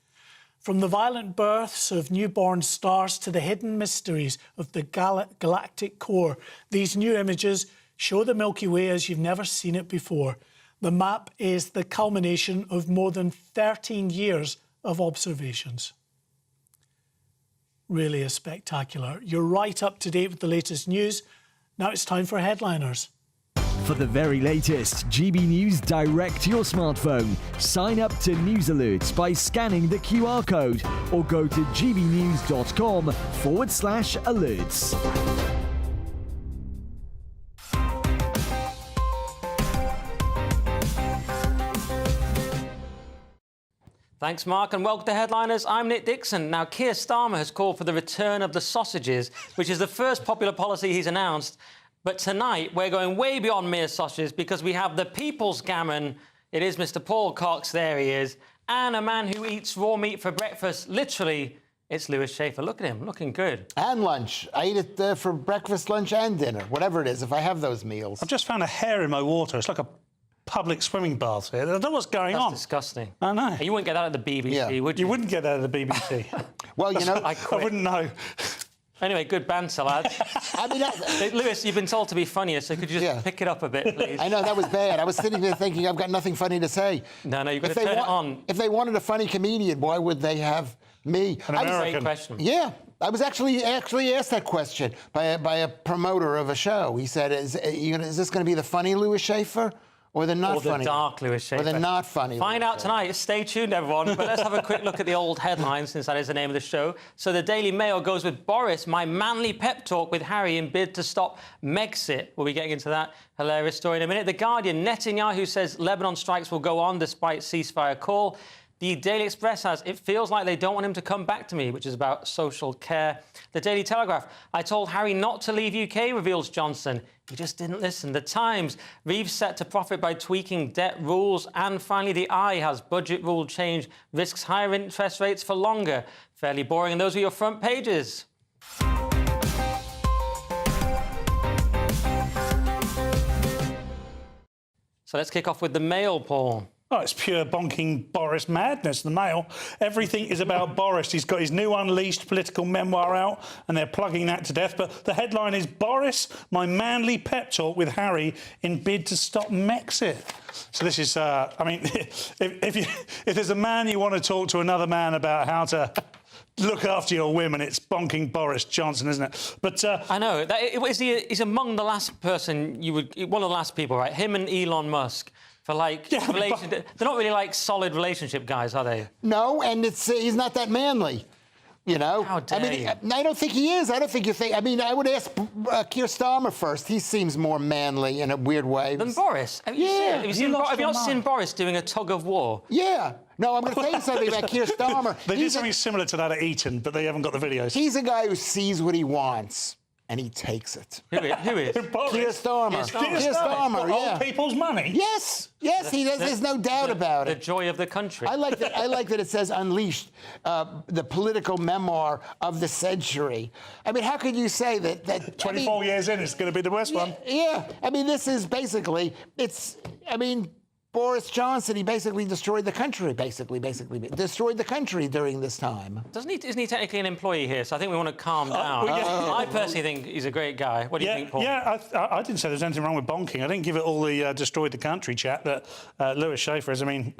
From the violent births of newborn stars to the hidden mysteries of the galactic core, these new images show the Milky Way as you've never seen it before. The map is the culmination of more than 13 years of observations. Really is spectacular. You're right up to date with the latest news. Now it's time for headliners. For the very latest GB News direct to your smartphone, sign up to News Alerts by scanning the QR code or go to gbnews.com/alerts. Thanks, Mark, and welcome to Headliners. I'm Nick Dixon. Now, Keir Starmer has called for the return of the sausages, which is the first popular policy he's announced. But tonight, we're going way beyond mere sausages because we have the People's Gammon. It is Mr. Paul Cox, there he is, and a man who eats raw meat for breakfast. Literally, it's Lewis Schaefer. Look at him, looking good. And lunch. I eat it for breakfast, lunch and dinner, whatever it is, if I have those meals. I've just found a hair in my water. It's like a public swimming bath here. I don't know what's going on. That's disgusting. I know. You wouldn't get that at the BBC, would you? You wouldn't get that at the BBC. Well, you know... I wouldn't know. Anyway, good banter, lads. I mean, Lewis, you've been told to be funnier, so could you just pick it up a bit, please? I know, that was bad. I was sitting there thinking, I've got nothing funny to say. No, you've got to turn it on. If they wanted a funny comedian, why would they have me? An American. Great question. Yeah. I was actually asked that question by a promoter of a show. He said, is this going to be the funny Lewis Schaefer? Or the not funny. Or the dark Lewis Schaefer. Or the not funny. Find out tonight. Stay tuned, everyone. But let's have a quick look at the old headlines, since that is the name of the show. So the Daily Mail goes with Boris, my manly pep talk with Harry in bid to stop Megxit. We'll be getting into that hilarious story in a minute. The Guardian, Netanyahu says Lebanon strikes will go on despite ceasefire call. The Daily Express has, it feels like they don't want him to come back to me, which is about social care. The Daily Telegraph, I told Harry not to leave UK, reveals Johnson. He just didn't listen. The Times, Reeves set to profit by tweaking debt rules. And finally, The Eye has budget rule change, risks higher interest rates for longer. Fairly boring, and those were your front pages. So let's kick off with the Mail, Paul. Oh, it's pure bonking Boris madness, the Mail. Everything is about Boris. He's got his new unleashed political memoir out, and they're plugging that to death. But the headline is, Boris, my manly pep talk with Harry in bid to stop Megxit. So this is, I mean, if there's a man you want to talk to another man about how to look after your women, it's bonking Boris Johnson, isn't it? But I know. He's among the last person one of the last people, right? Him and Elon Musk. For they're not really like solid relationship guys, are they? No, and he's not that manly. You know, How dare you? I don't think he is. I don't think you think. I mean, I would ask Keir Starmer first. He seems more manly in a weird way. Than Boris. Have you not seen Boris doing a tug of war? Yeah. No, I'm going to tell you something about Keir Starmer. They did something similar to that at Eton, but they haven't got the videos. He's a guy who sees what he wants. And he takes it. Who is? Keir Starmer. Keir Starmer, yeah. Old people's money? Yes, he does. There's no doubt about it. The joy of the country. I like that it says unleashed, the political memoir of the century. I mean, how could you say that 24 years in, it's going to be the worst one. Yeah, I mean, this is basically, Boris Johnson, he basically destroyed the country, basically destroyed the country during this time. Isn't he technically an employee here? So I think we want to calm down. I personally think he's a great guy. What do you think, Paul? Yeah, I didn't say there's anything wrong with bonking. I didn't give it all the destroyed the country chat that Lewis Schaefer is. I mean...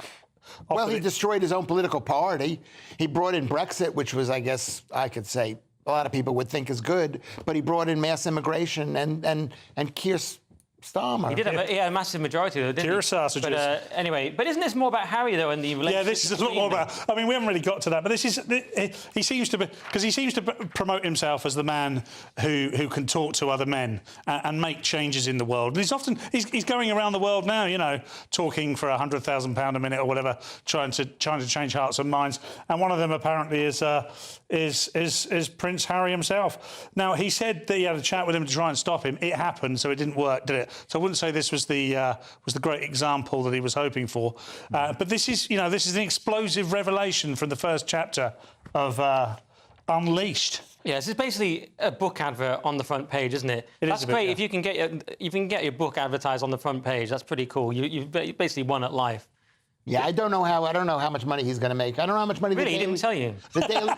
Well, he destroyed his own political party. He brought in Brexit, which was, I guess, I could say, a lot of people would think is good, but he brought in mass immigration and Keir Starmer. He did have a massive majority, though, didn't he? Sausages. But anyway, but isn't this more about Harry, though, and the relationship? Yeah, this is a lot more about... I mean, we haven't really got to that, but this is... He seems to be... Because he seems to promote himself as the man who can talk to other men and make changes in the world. And he's often... He's going around the world now, you know, talking for £100,000 a minute or whatever, trying to change hearts and minds. And one of them, apparently, is Prince Harry himself. Now, he said that he had a chat with him to try and stop him. It happened, so it didn't work, did it? So I wouldn't say this was the great example that he was hoping for. But this is, you know, this is an explosive revelation from the first chapter of Unleashed. Yeah, this is basically a book advert on the front page, isn't it? That's great. If you can get your book advertised on the front page, that's pretty cool. You've basically won at life. Yeah, I don't know how much money he's going to make. I don't know how much money. Really, he didn't tell you. The Daily,